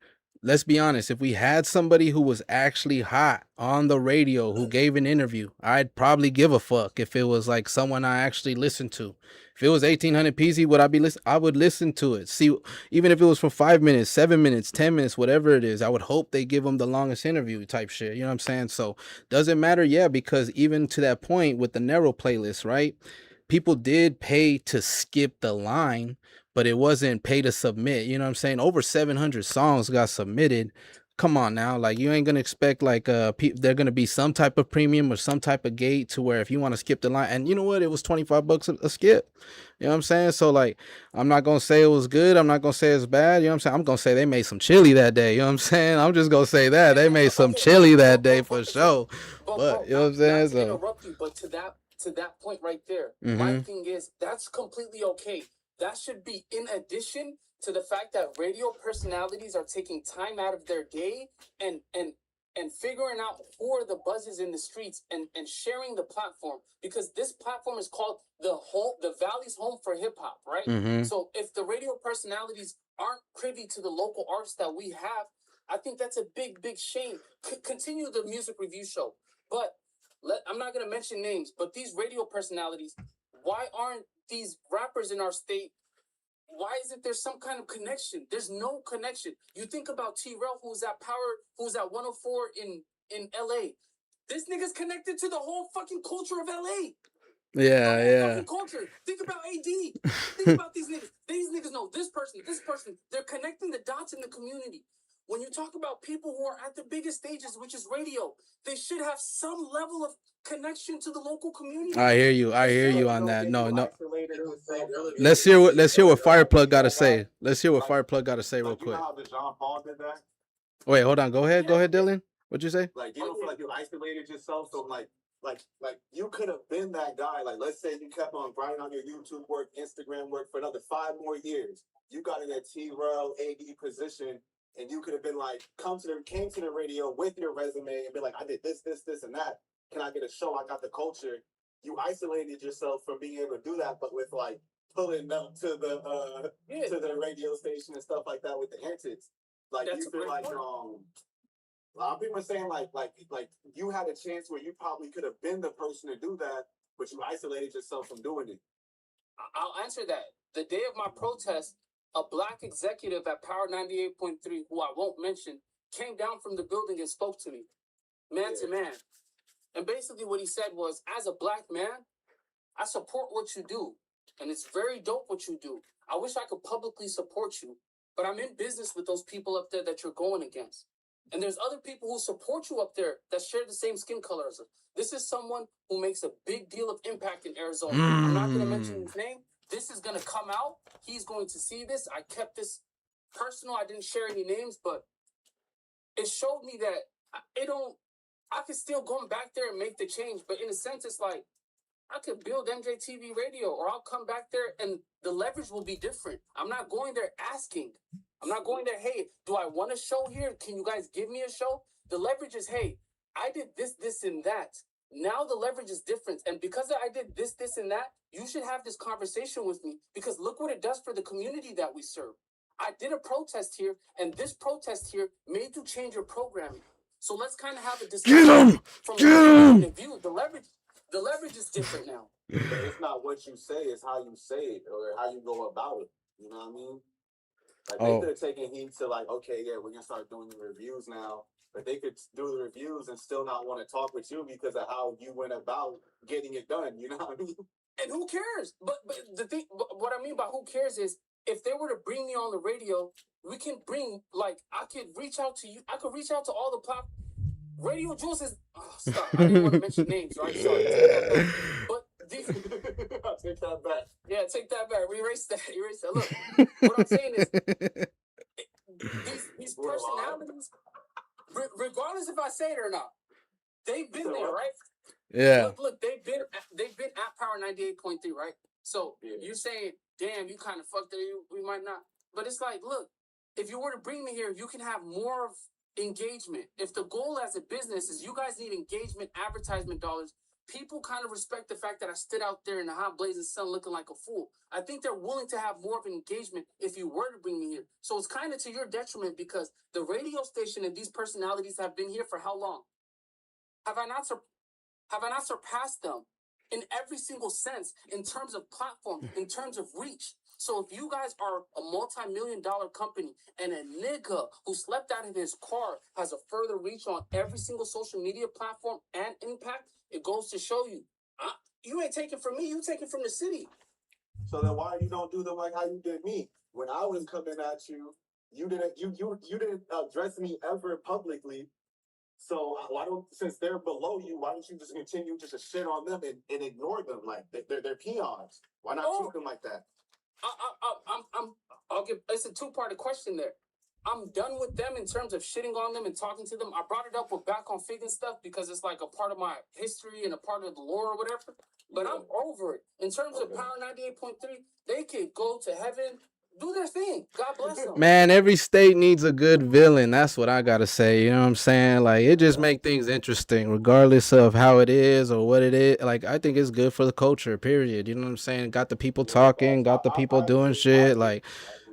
Let's be honest. If we had somebody who was actually hot on the radio who gave an interview, I'd probably give a fuck if it was like someone I actually listened to. If it was 1800 PZ, would I be listen? I would listen to it. See, even if it was for 5 minutes, 7 minutes, 10 minutes, whatever it is, I would hope they give them the longest interview type shit. You know what I'm saying? So does it matter? Yeah, because even to that point with the narrow playlist, right? People did pay to skip the line, but it wasn't pay to submit. You know what I'm saying? Over 700 songs got submitted. Come on now, like you ain't gonna expect like they're gonna be some type of premium or some type of gate to where if you want to skip the line, and you know what, it was $25 a skip. You know what I'm saying? So like, I'm not gonna say it was good. I'm not gonna say it's bad. You know what I'm saying? I'm gonna say they made some chili that day. You know what I'm saying? I'm just gonna say that they made some chili that day for sure. But you know what I'm saying? Not to So interrupt you, but to that point right there, my thing is that's completely okay. That should be in addition to the fact that radio personalities are taking time out of their day and figuring out who are the buzzes in the streets and sharing the platform, because this platform is called the Valley's home for hip hop, right? So if the radio personalities aren't privy to the local artists that we have, I think that's a big shame. Continue the music review show, but I'm not gonna mention names, but these radio personalities, why aren't these rappers in our state? Why isn't there some kind of connection? There's no connection. You think about T-Rel, who's at 104 in LA. This nigga's connected to the whole fucking culture of LA. yeah. Fucking culture. Think about AD. Think about these niggas. These niggas know this person. They're connecting the dots in the community. When you talk about people who are at the biggest stages, which is radio, they should have some level of connection to the local community. I hear you on that. No. Let's hear what Fireplug got to say. Let's hear what Fireplug got to say real quick. You know how the John Paul did that? Wait, hold on. Go ahead, Dylan. What'd you say? Like, you don't feel like you isolated yourself from like you could have been that guy. Like, let's say you kept on grinding on your YouTube work, Instagram work for another 5 more years. You got in that T-Rel AD position, and you could have been like, came to the radio with your resume and be like, I did this, and that. Can I get a show? I got the culture. You isolated yourself from being able to do that, but with like pulling up to the radio station and stuff like that with the antics. Like, you feel like a lot of people are saying like you had a chance where you probably could have been the person to do that, but you isolated yourself from doing it. I'll answer that. The day of my protest, a black executive at Power 98.3, who I won't mention, came down from the building and spoke to me, man to man. And basically what he said was, as a black man, I support what you do. And it's very dope what you do. I wish I could publicly support you, but I'm in business with those people up there that you're going against. And there's other people who support you up there that share the same skin color as us. This is someone who makes a big deal of impact in Arizona. I'm not going to mention his name. This is going to come out. He's going to see this. I kept this personal. I didn't share any names, but it showed me that I could still go back there and make the change. But in a sense, it's like, I could build Mjtv Radio, or I'll come back there and the leverage will be different. I'm not going there asking. I'm not going there, hey, do I want a show here? Can you guys give me a show? The leverage is, hey, I did this, and that. Now the leverage is different. And because I did this, and that, you should have this conversation with me, because look what it does for the community that we serve. I did a protest here, and this protest here made you change your programming. So let's kind of have a discussion from the point of view. The leverage is different now. But it's not what you say, it's how you say it or how you go about it. You know what I mean? Like, they could have taken heed to like, okay, yeah, we're gonna start doing the reviews now. But they could do the reviews and still not want to talk with you because of how you went about getting it done. You know what I mean? And who cares? But the thing, what I mean by who cares is, if they were to bring me on the radio, we can bring, like, I could reach out to you. I could reach out to all the Radio Jules is, stop. I didn't want to mention names, right? Sorry, take that back. But these, I'll take that back. Yeah, take that back. Erase that. Look, what I'm saying is, these personalities, regardless if I say it or not, they've been there, right? Yeah. Look, they've been at Power 98.3, right? So you're saying, damn, you kind of fucked it. We might not. But it's like, look, if you were to bring me here, you can have more of engagement. If the goal as a business is you guys need engagement, advertisement dollars, people kind of respect the fact that I stood out there in the hot blazing sun looking like a fool. I think they're willing to have more of an engagement if you were to bring me here. So it's kind of to your detriment because the radio station and these personalities have been here for how long? Have I not surpassed them in every single sense in terms of platform, in terms of reach? So if you guys are a multi-million-dollar company and a nigga who slept out of his car has a further reach on every single social media platform and impact, it goes to show you, you ain't taking from me, you taking from the city. So then why you don't do them like how you did me? When I was coming at you, you didn't address me ever publicly. So why don't, since they're below you, why don't you just continue just to shit on them and ignore them like they're peons? Why not treat them like that? It's a two-part question there. I'm done with them in terms of shitting on them and talking to them. I brought it up with Backonfigg and stuff because it's like a part of my history and a part of the lore or whatever. But I'm over it. In terms of Power 98.3, they could go to heaven, do their thing. God bless them. Man, every state needs a good villain. That's what I gotta say. You know what I'm saying? Like, it just make things interesting, regardless of how it is or what it is. Like, I think it's good for the culture, period. You know what I'm saying? Got the people talking, got the people doing shit. Like,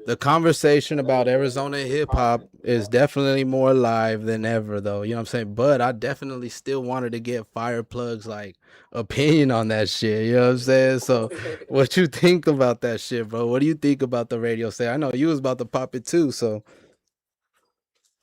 the conversation about Arizona hip hop is definitely more live than ever, though. You know what I'm saying? But I definitely still wanted to get Fireplug's like opinion on that shit. You know what I'm saying? So, what you think about that shit, bro? What do you think about the radio station? I know you was about to pop it too. So,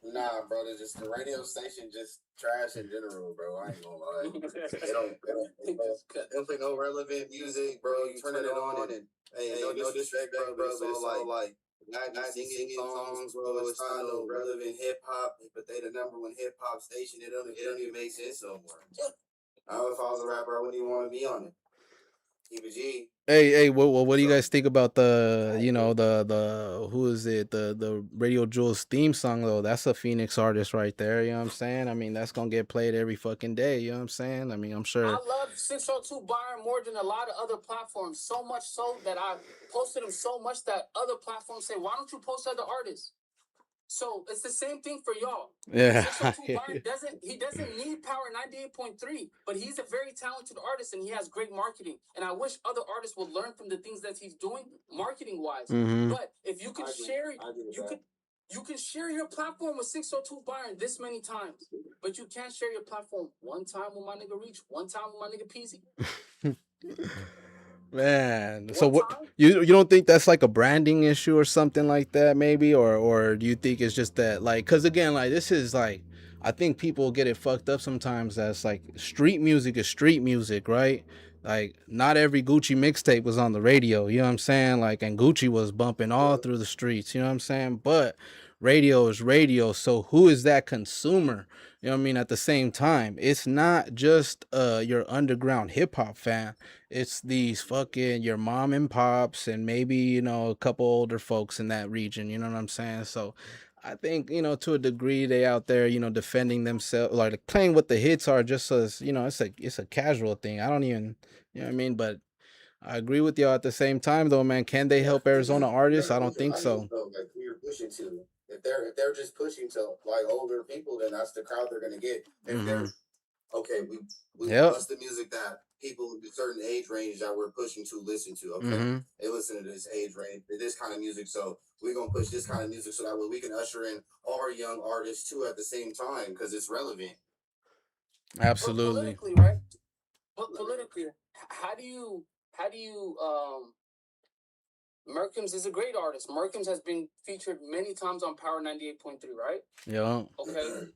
Nah, brother, just the radio station just trash in general, bro. I ain't gonna lie. They don't play no relevant music, bro. You turn it on and hey, no disrespect, bro. It's all like not singing songs, bro. It's not no relevant hip hop, but they the #1 hip hop station. It don't even make sense no more. I if I was a rapper, I wouldn't even want to be on it. Keep it G. hey, what do you guys think about the, you know, the who is it, the Radio Jules theme song though? That's a Phoenix artist right there. You know what I'm saying? I mean, that's gonna get played every fucking day. You know what I'm saying? I mean, I'm sure. I love 602 Byron more than a lot of other platforms. So much so that I posted him so much that other platforms say, why don't you post other artists? So it's the same thing for y'all. Yeah. 602 Byron doesn't need Power 98.3, but he's a very talented artist and he has great marketing. And I wish other artists would learn from the things that he's doing marketing wise. Mhm. But if you could you can share your platform with 602 Byron this many times, but you can't share your platform one time with my nigga Reach, one time with my nigga Peasy. Man, so what you don't think that's like a branding issue or something like that maybe, or do you think it's just that, like, because again, like, this is like, I think people get it fucked up sometimes as like street music is street music, right? Like, not every Gucci mixtape was on the radio, you know what I'm saying? Like, and Gucci was bumping all through the streets, you know what I'm saying? But radio is radio, so who is that consumer? You know what I mean? At the same time, it's not just your underground hip hop fan. It's these fucking your mom and pops and maybe, you know, a couple older folks in that region, you know what I'm saying? So I think, you know, to a degree they out there, you know, defending themselves, like playing what the hits are, just as, you know, it's a casual thing. I don't even, you know what I mean? But I agree with y'all at the same time though, man. Can they help Arizona artists? I don't think so. Like who you're pushing to. If they're just pushing to like older people, then that's the crowd they're gonna get. If they're okay, we bust the music that people with a certain age range that we're pushing to listen to. Okay, they listen to this age range, this kind of music, so we're gonna push this kind of music so that way we can usher in our young artists too at the same time because it's relevant. Absolutely. But politically, right? But politically, how do you Merkins is a great artist. Merkins has been featured many times on Power 98.3, right? Yeah. Okay.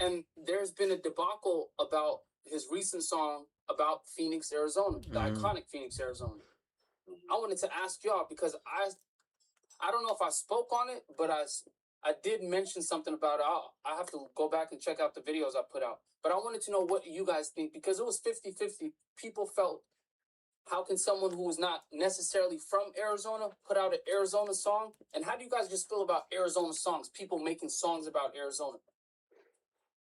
And there's been a debacle about his recent song about Phoenix, Arizona, the iconic Phoenix, Arizona. I wanted to ask y'all because I don't know if I spoke on it, but I did mention something about it. I have to go back and check out the videos I put out. But I wanted to know what you guys think because it was 50-50. People felt, how can someone who is not necessarily from Arizona put out an Arizona song? And how do you guys just feel about Arizona songs? People making songs about Arizona.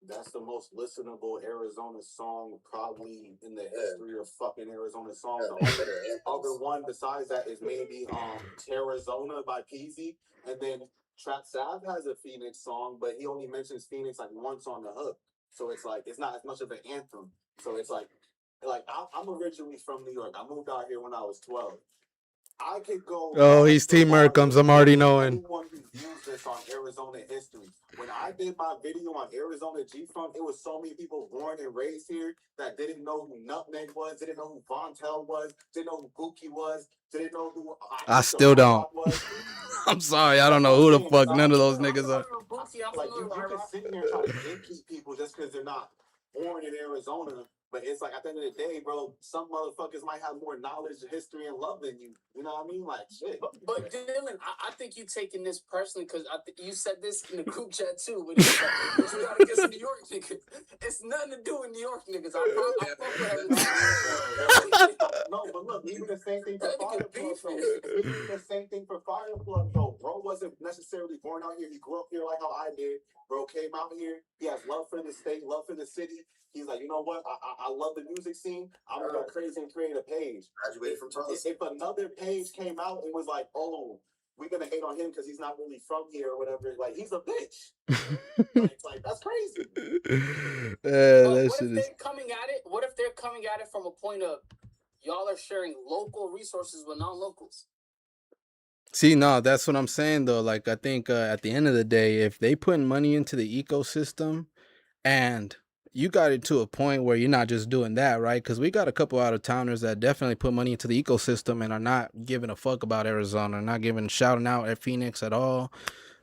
That's the most listenable Arizona song probably in the history of fucking Arizona songs. The other one besides that is maybe Terrazona by Peasy. And then Savv has a Phoenix song, but he only mentions Phoenix like once on the hook. So it's like it's not as much of an anthem. So it's like I'm originally from New York. I moved out here when I was 12. I could go. Oh, he's Team Merkums. I'm already knowing. Anyone who views this on Arizona history. When I did my video on Arizona G-Funk, it was so many people born and raised here that didn't know who Nutmeg was, didn't know who Vontel was, didn't know who Buki was, didn't know who I still don't. was. I'm sorry, I don't know who the fuck none of those niggas are. Like you can sit here and try to gatekeep people just because they're not born in Arizona. But it's like at the end of the day, bro, some motherfuckers might have more knowledge, history, and love than you. You know what I mean? Like shit. But Dylan, I think you taking this personally because you said this in the group chat too. But you got against New York niggas. It's nothing to do with New York niggas. I No, but look, even the same thing for Fire Plug, though. Even the same thing for Fire Plug, though. Bro wasn't necessarily born out here. He grew up here like how I did. Bro came out here. He has love for the state, love for the city. He's like, you know what? I love the music scene. I'm gonna go crazy and create a page. Graduated from Tulsa. If another page came out and was like, oh, we're gonna hate on him because he's not really from here or whatever, like he's a bitch. like that's crazy. What if they're coming at it? What if they're coming at it from a point of y'all are sharing local resources with non-locals? See, no, that's what I'm saying though. Like I think at the end of the day, if they put money into the ecosystem and you got it to a point where you're not just doing that, right? Because we got a couple out of towners that definitely put money into the ecosystem and are not giving a fuck about Arizona, not shouting out at Phoenix at all.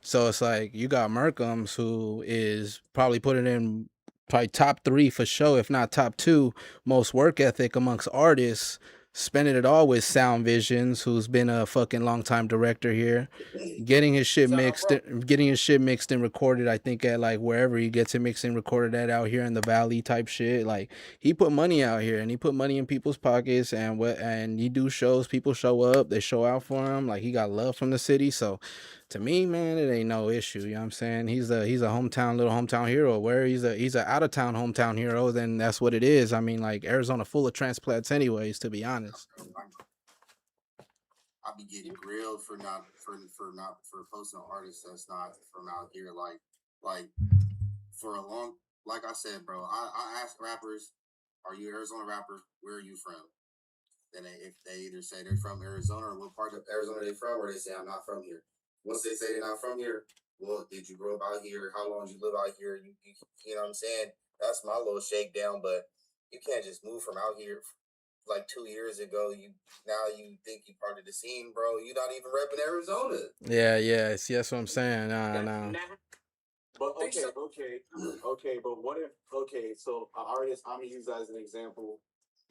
So it's like you got Merkums, who is probably putting in probably top 3 for sure, if not top 2 most work ethic amongst artists, spending it all with Sound Visions, who's been a fucking long time director here, getting his shit mixed and recorded. I think at like wherever he gets it mixed and recorded at out here in the valley type shit. Like he put money out here and he put money in people's pockets, and he do shows. People show up, they show out for him. Like he got love from the city. So to me, man, it ain't no issue. You know what I'm saying? He's a little hometown hero. Where he's a out of town hometown hero, then that's what it is. I mean, like Arizona full of transplants anyways, to be honest. I'll be getting grilled for posting an artist that's not from out here. Like for a long, like I said, bro, I ask rappers, are you Arizona rappers? Where are you from? Then if they either say they're from Arizona or what part of Arizona they from, or they say I'm not from here. Once they say they're not from here, well, did you grow up out here? How long did you live out here? You know what I'm saying? That's my little shakedown, but you can't just move from out here like 2 years ago. You think you part of the scene, bro. You're not even repping Arizona. Yeah. See, that's what I'm saying. No. But okay. But what if so an artist, I'm gonna use that as an example.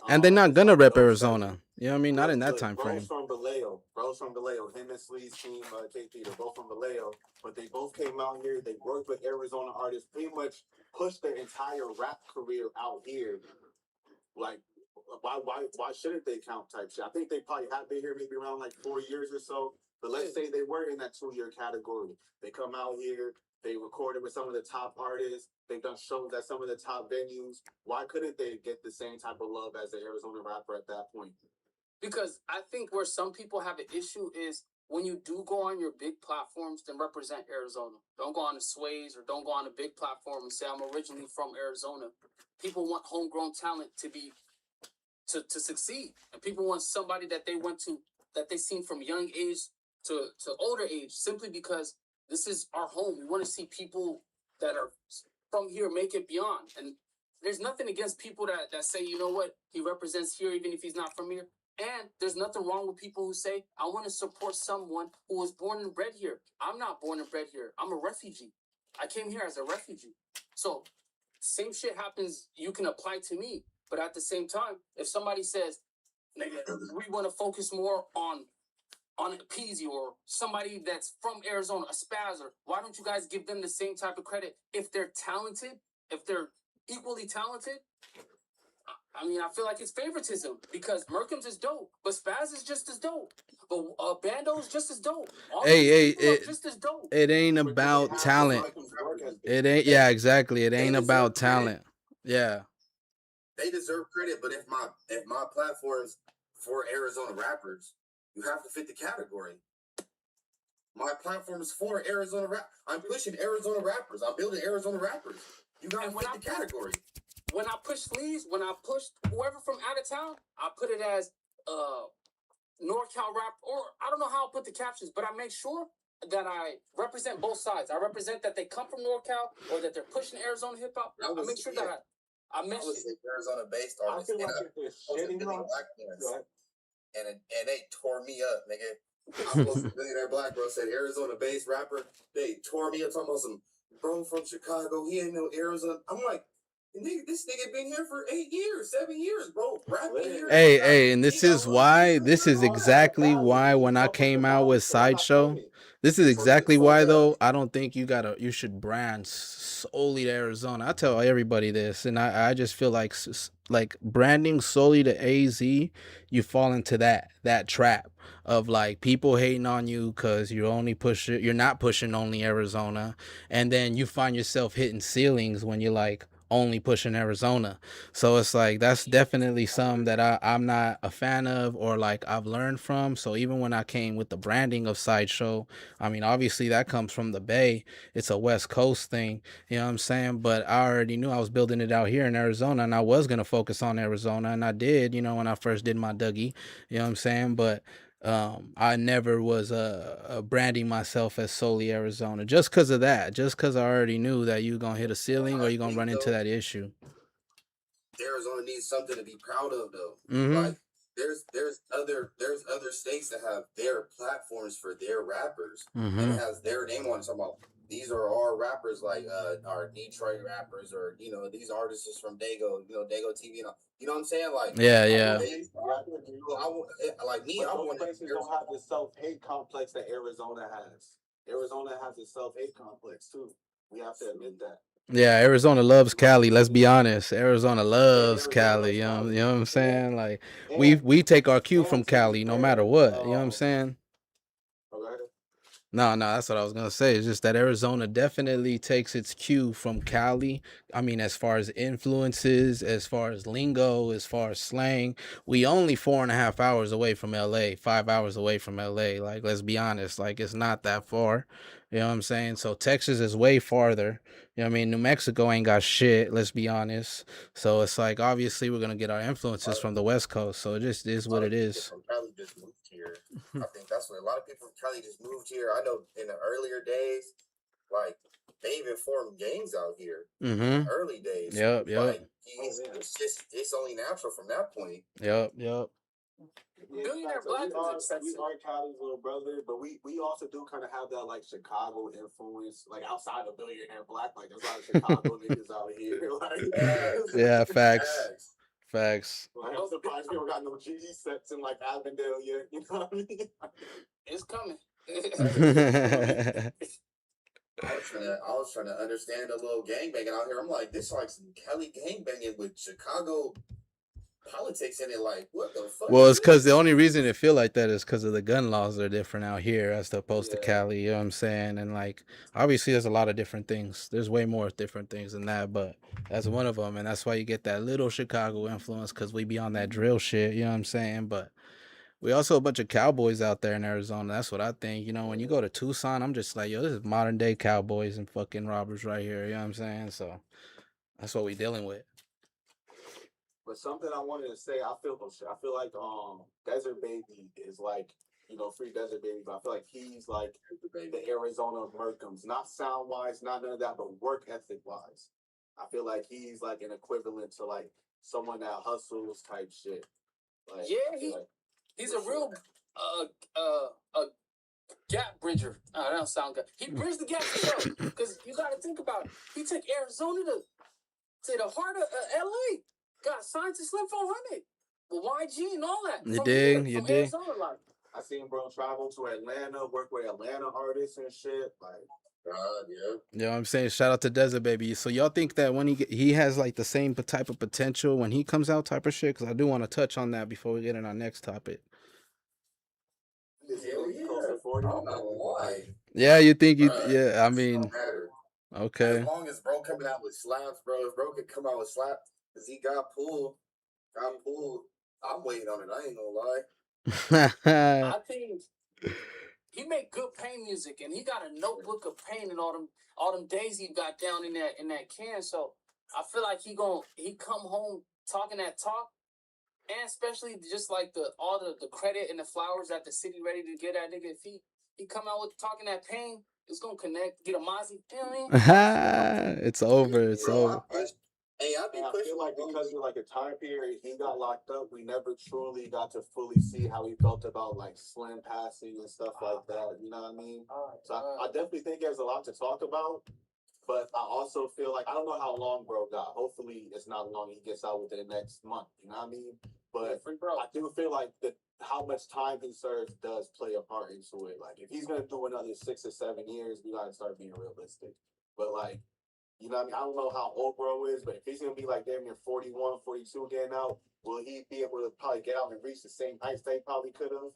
And they're not gonna rep Arizona. You know what I mean? Not in that time frame. Bro's from Vallejo. Him and Slee's team, KP, they're both from Vallejo. But they both came out here. They worked with Arizona artists, pretty much pushed their entire rap career out here. Like, why shouldn't they count type shit? I think they probably have been here maybe around like 4 years or so. But let's say they were in that 2-year category. They come out here. They recorded with some of the top artists. They've done shows at some of the top venues. Why couldn't they get the same type of love as the Arizona rapper at that point? Because I think where some people have an issue is when you do go on your big platforms, then represent Arizona. Don't go on the sways or don't go on a big platform and say, I'm originally from Arizona. People want homegrown talent to succeed. And people want somebody that they seen from young age to older age, simply because this is our home. We want to see people that are from here make it beyond. And there's nothing against people that say, you know what, he represents here even if he's not from here. And there's nothing wrong with people who say, I want to support someone who was born and bred here. I'm not born and bred here. I'm a refugee. I came here as a refugee. So same shit happens, you can apply to me. But at the same time, if somebody says, we want to focus more on a Peasy or somebody that's from Arizona, a Spazzer, why don't you guys give them the same type of credit if they're talented, if they're equally talented? I mean, I feel like it's favoritism because Merkums is dope, but Spaz is just as dope. But Bando is just as dope. Just as dope. It ain't about talent. It ain't. Yeah, exactly. It ain't about talent. Yeah. They deserve credit, but if my platform's for Arizona rappers, you have to fit the category. My platform is for Arizona rap. I'm pushing Arizona rappers. I'm building Arizona rappers. You gotta And when fit the category. When I push sleeves, when I push whoever from out of town, I put it as NorCal rap, or I don't know how I put the captions, but I make sure that I represent both sides. I represent that they come from NorCal or that they're pushing Arizona hip hop. I make sure that I mention Arizona based artists. I feel like if they're shitting on and they tore me up, nigga. I posted Billionaire Black Bro said Arizona based rapper. They tore me up talking about some bro from Chicago. He ain't no Arizona. I'm like, nigga, this nigga been here for 8 years, 7 years, bro. Rapping here. Hey, and this is exactly why when I came out with Sideshow, this is exactly why though I don't think you should brand solely to Arizona. I tell everybody this, and I just feel like branding solely to AZ, you fall into that trap of like people hating on you because you're not pushing only Arizona, and then you find yourself hitting ceilings when you're like only pushing Arizona. So it's like that's definitely some that I'm not a fan of or like I've learned from. So even when I came with the branding of Sideshow, I mean obviously that comes from the Bay. It's a West Coast thing, you know what I'm saying? But I already knew I was building it out here in Arizona, and I was gonna focus on Arizona, and I did, you know, when I first did my Dougie, you know what I'm saying? But I never was branding myself as solely Arizona just because of that. Just because I already knew that you're gonna hit a ceiling or you're gonna run into that issue. Arizona needs something to be proud of, though. Mm-hmm. Like there's other states that have their platforms for their rappers, and it has their name on it. So about these are our rappers, like our Detroit rappers, or you know these artists is from Dago, you know Dago TV, you know what I'm saying? Like yeah. Like me, I want places don't have the self-hate complex that Arizona has. Arizona has a self-hate complex too. We have to admit that. Yeah, Arizona loves Cali. Let's be honest. Arizona loves Cali. You know what I'm saying? Like we take our cue from Cali no matter what. You know what I'm saying? No, that's what I was gonna say. It's just that Arizona definitely takes its cue from Cali. I mean, as far as influences, as far as lingo, as far as slang, we only 4.5 hours away from LA, 5 hours away from LA. Like, let's be honest, like it's not that far. You know what I'm saying? So Texas is way farther. You know what I mean? New Mexico ain't got shit, let's be honest. So it's like obviously we're gonna get our influences from the West Coast. So it just is what it is. From Cali just moved here. I think that's what a lot of people from Cali just moved here. I know in the earlier days, like they even formed gangs out here. In the early days. Yep. Like it's only natural from that point. Yep. Billionaire Black is excessive. We are Cali's little brother, but we also do kind of have that like Chicago influence, like outside of Billionaire Black. Like there's a lot of Chicago niggas out here. Like, yeah, facts. Like, I'm surprised we don't got no GD sets in like Avondale yet. You know what I mean? It's coming. I was trying to understand a little gangbanging out here. I'm like, this like some Cali gangbanging with Chicago politics in it. Like, what the fuck? Well, it's because the only reason it feel like that is because of the gun laws are different out here as opposed to Cali. You know what I'm saying? And like, obviously, there's a lot of different things. There's way more different things than that, but that's one of them. And that's why you get that little Chicago influence because we be on that drill shit. You know what I'm saying? But we also a bunch of cowboys out there in Arizona. That's what I think. You know, when you go to Tucson, I'm just like, yo, this is modern day cowboys and fucking robbers right here. You know what I'm saying? So that's what we dealing with. But something I wanted to say, I feel like Desert Baby is like, you know, Free Desert Baby, but I feel like he's like the Arizona Merkums, not sound wise, not none of that, but work ethic wise. I feel like he's like an equivalent to like someone that hustles type shit. Like, yeah, he's a real gap bridger. Oh, that don't sound good. He bridged the gap for sure. Because you got to think about it. He took Arizona to the heart of LA. Got signed to Slim 400 with YG and all that. You dig? Arizona, like. I seen bro travel to Atlanta, work with Atlanta artists and shit. Like, yeah. You know what I'm saying? Shout out to Desert Baby. So y'all think that when he has like the same type of potential when he comes out type of shit? Because I do want to touch on that before we get in our next topic. Yeah, you think yeah, I mean, okay. As long as bro coming out with slaps, bro. If bro could come out with slaps, because he got pulled. I'm waiting on it. I ain't gonna lie. I think he make good pain music, and he got a notebook of pain and all them days he got down in that can. So I feel like he come home talking that talk, and especially just like all the credit and the flowers that the city ready to get at nigga. If he come out with talking that pain, it's gonna connect, get a Mozzie. You know what I mean? It's over. It's Bro, over. I be And I pushing feel like bro. because of like a time period he got locked up, we never truly got to fully see how he felt about like slim passing and stuff like that. You know what I mean? So I definitely think there's a lot to talk about. But I also feel like I don't know how long bro got. Hopefully it's not long. He gets out within the next month. You know what I mean? But Free bro. I do feel like that how much time he serves does play a part into it. Like if he's gonna do another 6 or 7 years, we gotta start being realistic. But like, you know what I mean? I don't know how old bro is, but if he's gonna be like damn near 41, 42 getting out, will he be able to probably get out and reach the same heights they probably could have?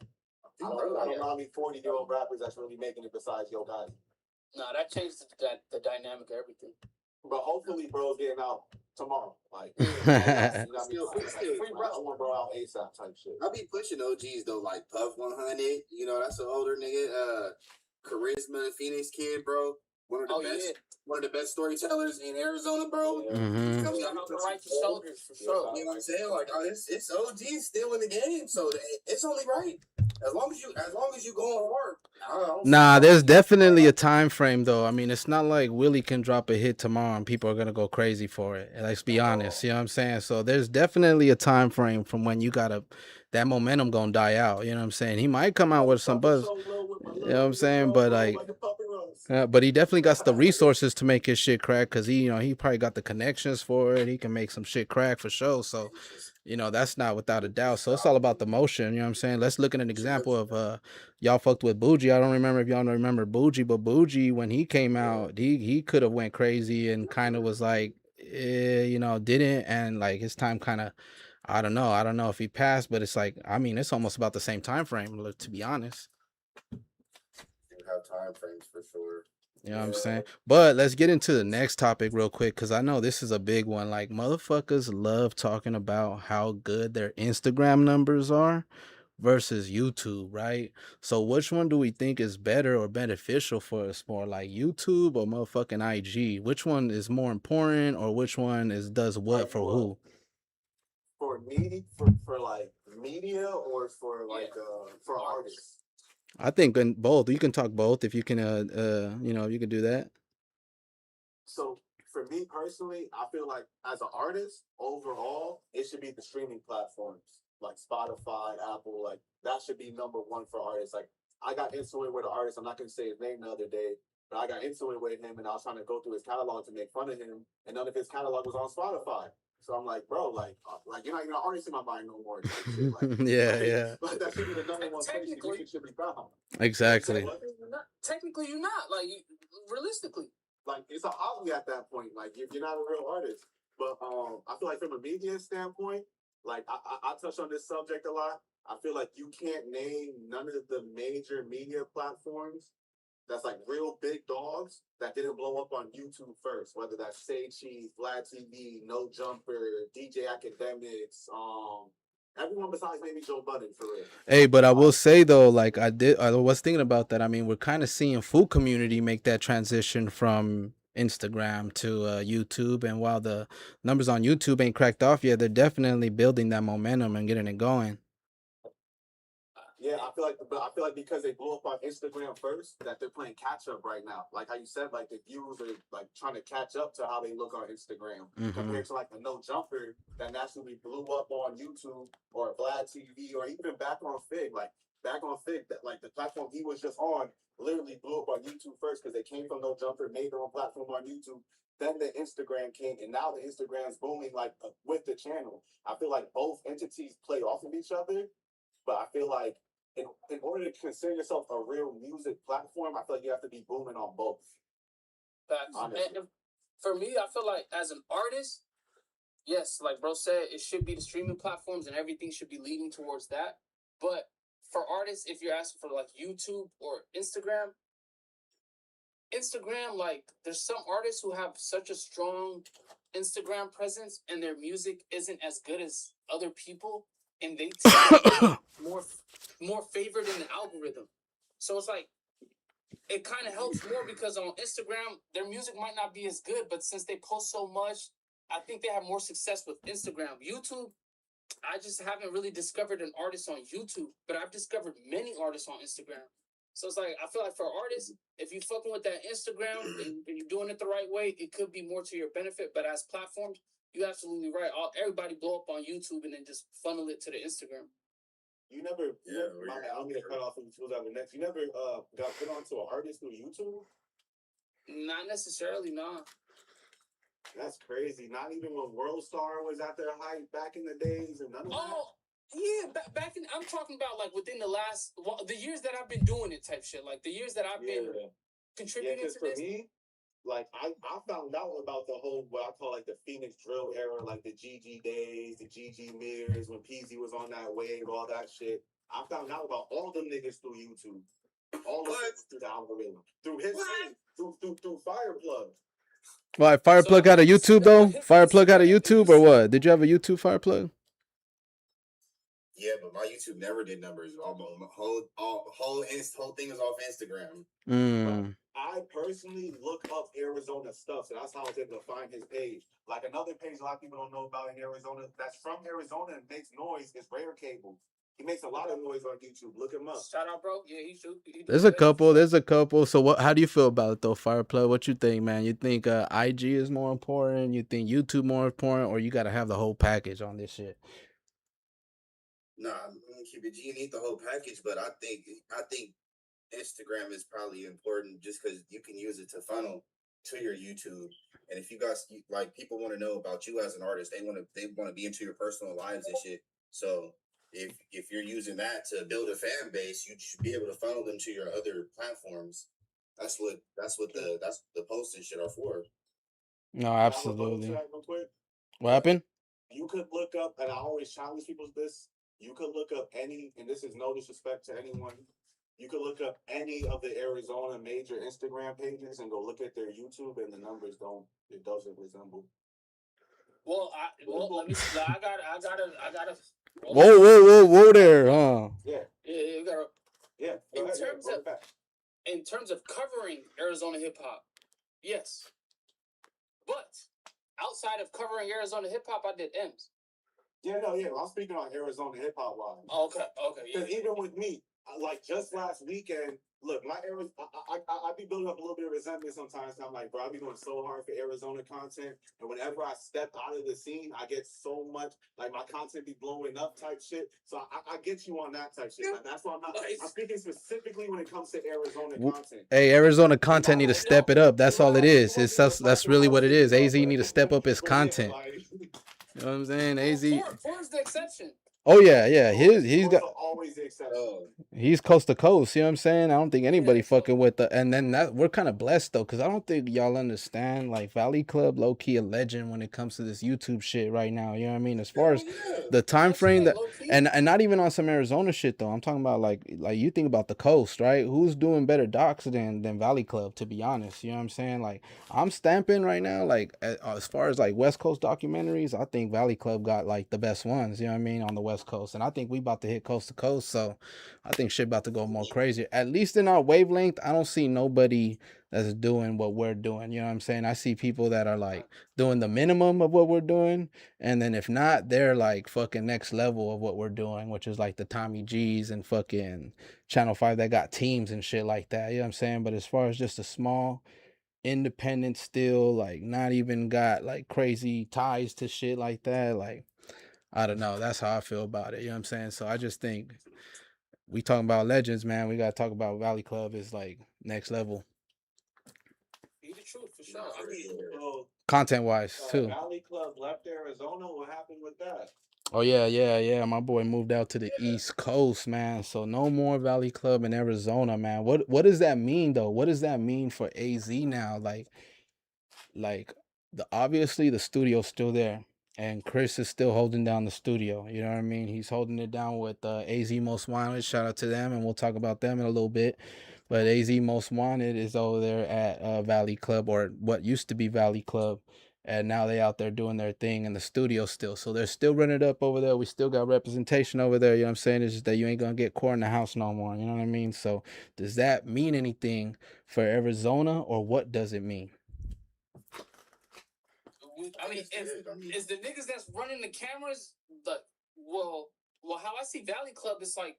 I don't know how many 40-year-old rappers that's really making it besides Yo guys. No, that changed the dynamic of everything. But hopefully, bro's getting out tomorrow. Like, you know what I mean? I want bro out ASAP type shit. I be pushing OGs though, like Puff 100. You know, that's an older nigga. Charisma, Phoenix kid, bro. One of the best storytellers in Arizona, bro. Mhm. Coming out the right shoulders for sure. You know what I'm saying? Like, it's OGs still in the game, so it's only right. As long as you going hard. Nah, there's definitely a time frame though. I mean, it's not like Willie can drop a hit tomorrow and people are gonna go crazy for it. Let's be honest, you know what I'm saying? So there's definitely a time frame from when that momentum gonna die out. You know what I'm saying? He might come out with some buzz. You know what I'm saying? But like, but he definitely got the resources to make his shit crack because he probably got the connections for it. He can make some shit crack for sure. So, that's not without a doubt. So it's all about the motion. You know what I'm saying? Let's look at an example of y'all fucked with Bougie. I don't remember if y'all remember Bougie, but Bougie when he came out, he could have went crazy and kind of was like, didn't, and like his time kind of. I don't know if he passed, but it's like, I mean, it's almost about the same time frame, to be honest. Have time frames for sure. You know what I'm saying? But let's get into the next topic real quick because I know this is a big one. Like, motherfuckers love talking about how good their Instagram numbers are versus YouTube, right? So which one do we think is better or beneficial for us more, like YouTube or motherfucking IG? Which one is more important or which one does what for who? For me, for like media or for like for artists? I think in both. You can talk both if you can you can do that. So for me personally, I feel like as an artist, overall, it should be the streaming platforms like Spotify, Apple, like that should be number one for artists. Like I got into it with an artist, I'm not gonna say his name the other day, but I got into it with him and I was trying to go through his catalog to make fun of him, and none of his catalog was on Spotify. So I'm like, bro, like you're not even an artist in my mind no more. Shit. Like, yeah. Like that should be the number one place you should be found. Exactly. Technically, you're not. Like, realistically. Like, it's a hobby at that point. Like, you're not a real artist. But I feel like from a media standpoint, like, I touch on this subject a lot. I feel like you can't name none of the major media platforms that's like real big dogs that didn't blow up on YouTube first, whether that's Say Cheese, Vlad TV, No Jumper, DJ Academics, everyone besides maybe Joe Budden for real. Hey, but I will say though, like I was thinking about that. I mean, we're kind of seeing Food Community make that transition from Instagram to YouTube, and while the numbers on YouTube ain't cracked off yet, they're definitely building that momentum and getting it going. Yeah, I feel like because they blew up on Instagram first, that they're playing catch up right now. Like how you said, like the views are like trying to catch up to how they look on Instagram compared to like the No Jumper that naturally blew up on YouTube or Vlad TV or even Backonfigg. Like Backonfigg, that like the platform he was just on literally blew up on YouTube first because they came from No Jumper, made their own platform on YouTube. Then the Instagram came, and now the Instagram's booming like with the channel. I feel like both entities play off of each other, but I feel like in order to consider yourself a real music platform, I feel like you have to be booming on both. And for me, I feel like as an artist, yes, like bro said, it should be the streaming platforms and everything should be leading towards that. But for artists, if you're asking for like YouTube or Instagram, like there's some artists who have such a strong Instagram presence and their music isn't as good as other people, and they tend to be more favored in the algorithm. So it's like it kind of helps more because on Instagram their music might not be as good, but since they post so much, I think they have more success with Instagram. YouTube, I just haven't really discovered an artist on YouTube, but I've discovered many artists on Instagram. So it's like I feel like for artists, if you fucking with that Instagram and you're doing it the right way, it could be more to your benefit. But as platforms, you're absolutely right. Everybody blow up on YouTube and then just funnel it to the Instagram. You never, Yeah, I'm gonna cut off and choose out the next. You never got put onto an artist through YouTube? Not necessarily, nah. That's crazy. Not even when World Star was at their height back in the days and none of that. Oh, yeah, back in, I'm talking about like within the last, the years that I've been doing it type shit. Like the years that I've been contributing because to for this. me, like I found out about the whole what I call like the Phoenix drill era, like the GG days, the GG mirrors, when Peasy was on that wave, all that shit. I found out about all them niggas through YouTube. All of it through the algorithm. Through his through Fireplug. Why Fireplug got a YouTube though? Fireplug got a YouTube or what? Did you have a YouTube Fireplug? Yeah, but my YouTube never did numbers. Whole thing is off Instagram. I personally look up Arizona stuff, so that's how I was able to find his page. Like another page a lot of people don't know about in Arizona that's from Arizona and makes noise is Rare Cable. He makes a lot of noise on YouTube. Look him up. Shout out, bro. Yeah, he should. There's a couple. So what? How do you feel about it though, Fireplug? What you think, man? You think IG is more important? You think YouTube more important, or you got to have the whole package on this shit? Nah, I'm gonna keep it G. You need the whole package, but I think Instagram is probably important just because you can use it to funnel to your YouTube. And if you guys like people want to know about you as an artist, they want to be into your personal lives and shit. So if you're using that to build a fan base, you should be able to funnel them to your other platforms. That's what the posts and shit are for. No, absolutely. What happened? You could look up, and I always challenge people with this. You could look up any, and this is no disrespect to anyone. You could look up any of the Arizona major Instagram pages and go look at their YouTube, and the numbers doesn't resemble. Well, let me see. I gotta. Whoa there, huh? Yeah. You gotta. Yeah. In terms of covering Arizona hip hop, yes. But outside of covering Arizona hip hop, I did M's. Yeah. I'm speaking on Arizona hip hop wise. Okay. Because even with me, like just last weekend, look, my Arizona, I be building up a little bit of resentment sometimes. I'm like, bro, I be going so hard for Arizona content, and whenever I step out of the scene, I get so much like my content be blowing up type shit. So I get you on that type shit. Like, that's why I'm not. Nice. I'm speaking specifically when it comes to Arizona content. Hey, Arizona content need to step it up. That's all it is. That's really what it is. AZ need to step up his content. You know what I'm saying? AZ. Four's the exception. Oh yeah. He's got always the exception. He's coast to coast. You know what I'm saying? I don't think anybody fucking with the. And then we're kind of blessed though, because I don't think y'all understand. Like Valley Club, low key a legend when it comes to this YouTube shit right now. You know what I mean? As far as the time frame that, and not even on some Arizona shit though. I'm talking about like you think about the coast, right? Who's doing better docs than Valley Club? To be honest, you know what I'm saying? Like I'm stamping right now. Like as far as like West Coast documentaries, I think Valley Club got like the best ones. You know what I mean? On the West Coast, and I think we about to hit coast to coast. So I think shit about to go more crazy. At least in our wavelength, I don't see nobody that's doing what we're doing. You know what I'm saying? I see people that are like doing the minimum of what we're doing. And then if not, they're like fucking next level of what we're doing, which is like the Tommy G's and fucking Channel 5 that got teams and shit like that. You know what I'm saying? But as far as just a small independent still, like not even got like crazy ties to shit like that, like I don't know. That's how I feel about it. You know what I'm saying? So I just think we talking about legends, man. We gotta talk about Valley Club is like next level. Be the truth for sure. I mean, content wise too. Valley Club left Arizona. What happened with that? Oh yeah. My boy moved out to the East Coast, man. So no more Valley Club in Arizona, man. What does that mean though? What does that mean for AZ now? Like obviously the studio's still there. And Chris is still holding down the studio. You know what I mean? He's holding it down with AZ Most Wanted. Shout out to them, and we'll talk about them in a little bit. But AZ Most Wanted is over there at Valley Club, or what used to be Valley Club. and now they out there doing their thing in the studio still. So they're still running it up over there. We still got representation over there. You know what I'm saying? It's just that you ain't gonna get caught in the house no more. You know what I mean? So does that mean anything for Arizona, or what does it mean? I mean, is the niggas that's running the cameras the well, how I see Valley Club is like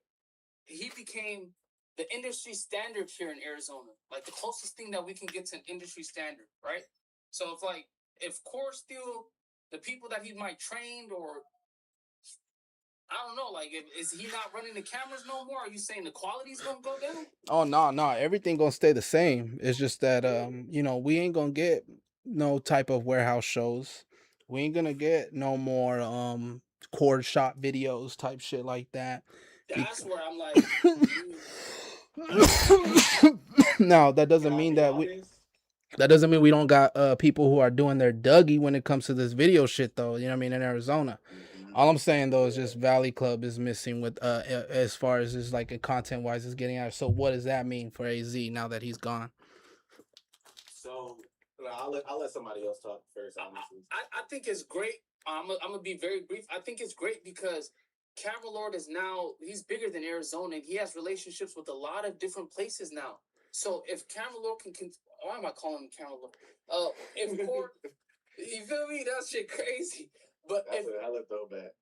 he became the industry standard here in Arizona, like the closest thing that we can get to an industry standard, right? So if Core still the people that he might trained, or I don't know, like is he not running the cameras no more? Are you saying the quality's gonna go down? Oh no, everything gonna stay the same. It's just that you know, we ain't gonna get no type of warehouse shows. We ain't gonna get no more cord shot videos type shit like that. That's where I'm like, No, that doesn't mean that we don't got people who are doing their Dougie when it comes to this video shit though. You know what I mean, in Arizona. All I'm saying though is just Valley Club is missing with as far as just like content wise is getting out. So what does that mean for AZ now that he's gone? So I'll let somebody else talk first. Honestly, I think it's great. I'm gonna be very brief. I think it's great because Camera Lord is now he's bigger than Arizona, and he has relationships with a lot of different places now. So if Camera Lord can why am I calling him Camera Lord? If Core, you feel me? That shit crazy. But that's a hella throwback.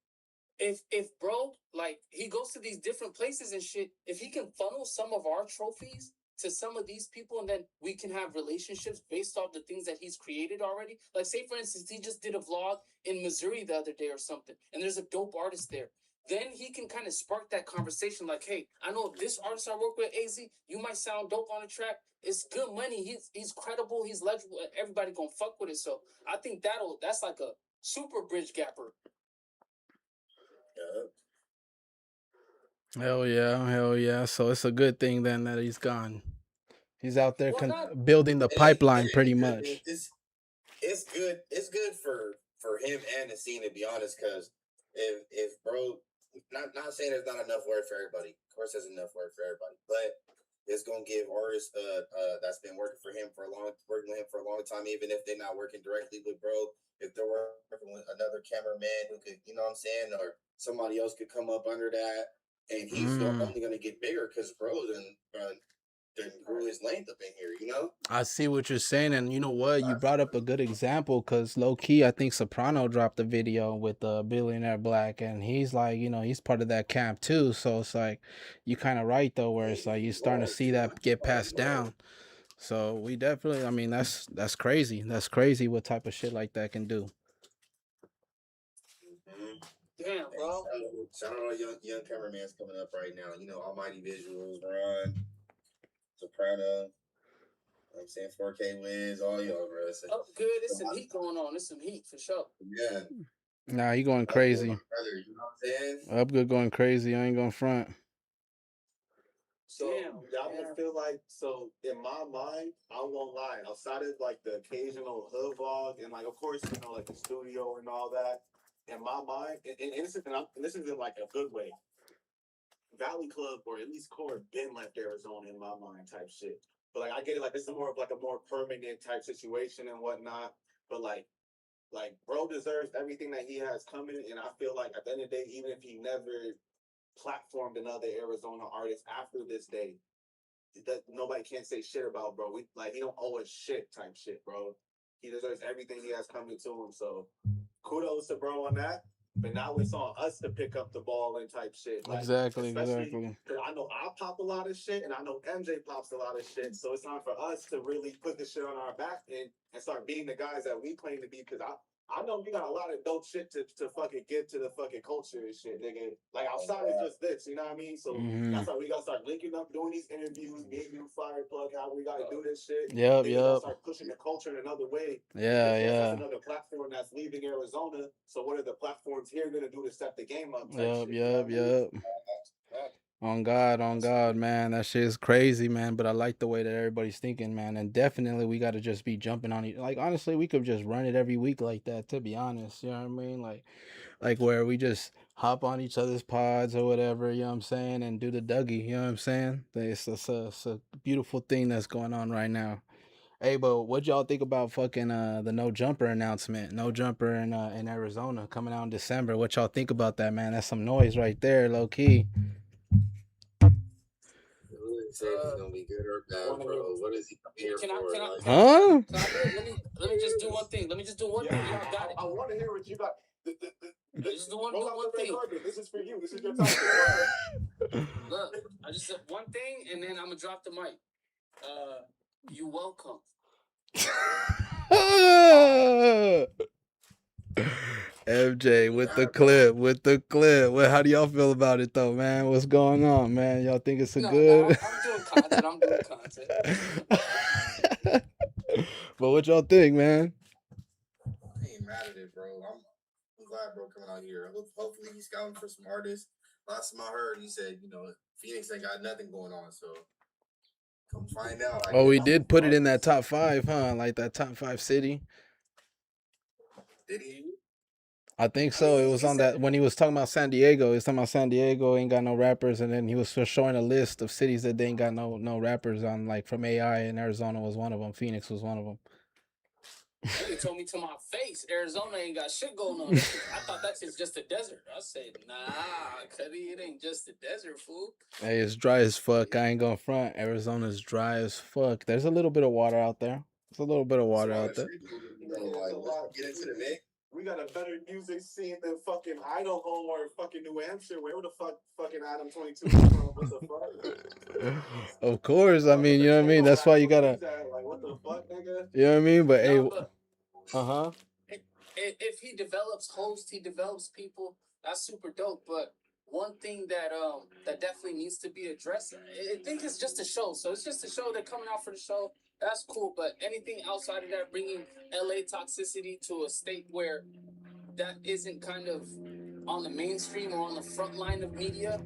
If bro, like he goes to these different places and shit, if he can funnel some of our trophies to some of these people, and then we can have relationships based off the things that he's created already. Like say for instance, he just did a vlog in Missouri the other day or something, and there's a dope artist there. Then he can kind of spark that conversation, like, hey, I know this artist I work with, AZ, you might sound dope on the track. It's good money. He's credible. He's legible. Everybody gonna fuck with it. So I think that's like a super bridge gapper. Hell yeah. So it's a good thing then that he's gone. He's out there building the pipeline pretty much. It's good. It's good for him and the scene, to be honest. Because if bro, not saying there's not enough work for everybody. Of course, there's enough work for everybody, but it's gonna give artists that's been working with him for a long time, even if they're not working directly with bro. If they're working with another cameraman who could, you know what I'm saying, or somebody else could come up under that, and he's only gonna get bigger because bro then grew his length up in here, you know? I see what you're saying, and you know what? You brought up a good example because low key, I think Soprano dropped a video with Billionaire Black, and he's like, you know, he's part of that camp too. So it's like, you kind of right though, where it's like you're starting to see that get passed down. So we definitely, I mean, that's crazy. That's crazy what type of shit like that can do. Damn, bro. Shout out all young cameramans coming up right now. You know, Almighty Visuals, Ron, Soprano. I'm saying 4K Wiz, all y'all, bro. Oh, good. There's some heat going on. There's some heat for sure. Yeah. Nah, he going crazy. You know what I'm saying? Upgood going crazy. I ain't going front. So y'all gonna feel like, so in my mind, I won't lie, outside of like the occasional hood vlog and like of course, you know, like the studio and all that, in my mind, and this is in like a good way. Valley Club or at least Core been left Arizona in my mind type shit. But like I get it, like this is more of like a more permanent type situation and whatnot. But like bro deserves everything that he has coming, and I feel like at the end of the day, even if he never platformed another Arizona artist after this day, that nobody can't say shit about, bro. We like he don't owe us shit type shit, bro. He deserves everything he has coming to him. So kudos to bro on that. But now it's on us to pick up the ball and type shit. Like, Exactly. Because I know I pop a lot of shit, and I know MJ pops a lot of shit. So it's time for us to really put the shit on our back and start being the guys that we claim to be. Because I know we got a lot of dope shit to fucking get to the fucking culture and shit, nigga. Like outside of just this, you know what I mean? So that's why we gotta start linking up, doing these interviews, getting you fire plug, how we gotta do this shit. Yep. Start pushing the culture in another way. Yeah. That's another platform that's leaving Arizona. So what are the platforms here gonna do to step the game up? Yep. On God, man. That shit is crazy, man. But I like the way that everybody's thinking, man. And definitely we got to just be jumping on it. Like, honestly, we could just run it every week like that, to be honest. You know what I mean? Like where we just hop on each other's pods or whatever, you know what I'm saying? And do the Dougie, you know what I'm saying? It's a beautiful thing that's going on right now. Hey, but what y'all think about fucking the no jumper announcement? No jumper in Arizona coming out in December. What y'all think about that, man? That's some noise right there, low key. Who didn't say if he's gonna be good or bad, bro? What is he here Can I, for? can I, Like, can I, Huh? can I do it? Let me just do one thing. Let me just do one thing. Y'all got it. I want to hear what you got. Just do one Roll out the red thing. carpet. This is for you. This is your topic. Look, I just said one thing, and then I'm gonna drop the mic. You welcome. MJ with the clip, Well, how do y'all feel about it though, man? What's going on, man? Y'all think it's a No, good? I'm doing content. I'm doing content. But what y'all think, man? I ain't mad at it, bro. I'm glad, bro, coming out here. Hopefully he's scouting for some artists. Last time I heard, he said, Phoenix ain't got nothing going on, so come find out. Oh, we did put it in that top 5, huh? Like that top 5 city. Did he? I think so. It was on that when he was talking about San Diego. He was talking about San Diego ain't got no rappers, and then he was just showing a list of cities that they ain't got no rappers on. Like from AI, and Arizona was one of them. Phoenix was one of them. Nigga told me to my face, Arizona ain't got shit going on. I thought that's just a desert. I said, nah, Cuddy, it ain't just a desert, fool. Hey, it's dry as fuck. I ain't gonna front. Arizona's dry as fuck. There's a little bit of water out there. There's a little bit of water out there. Get into the mix. We got a better music scene than fucking Idaho or fucking New Hampshire. Where the fuck fucking Adam 22 is from? What the fuck? Of course. I mean, you know what I mean? That's why you gotta. Like, what the fuck, nigga? You know what I mean? But hey, Nah, but uh-huh. if he develops hosts, he develops people, that's super dope. But one thing that definitely needs to be addressed, I think it's just a show. So it's just a show. They're coming out for the show. That's cool. But anything outside of that, bringing LA toxicity to a state where that isn't kind of on the mainstream or on the front line of media,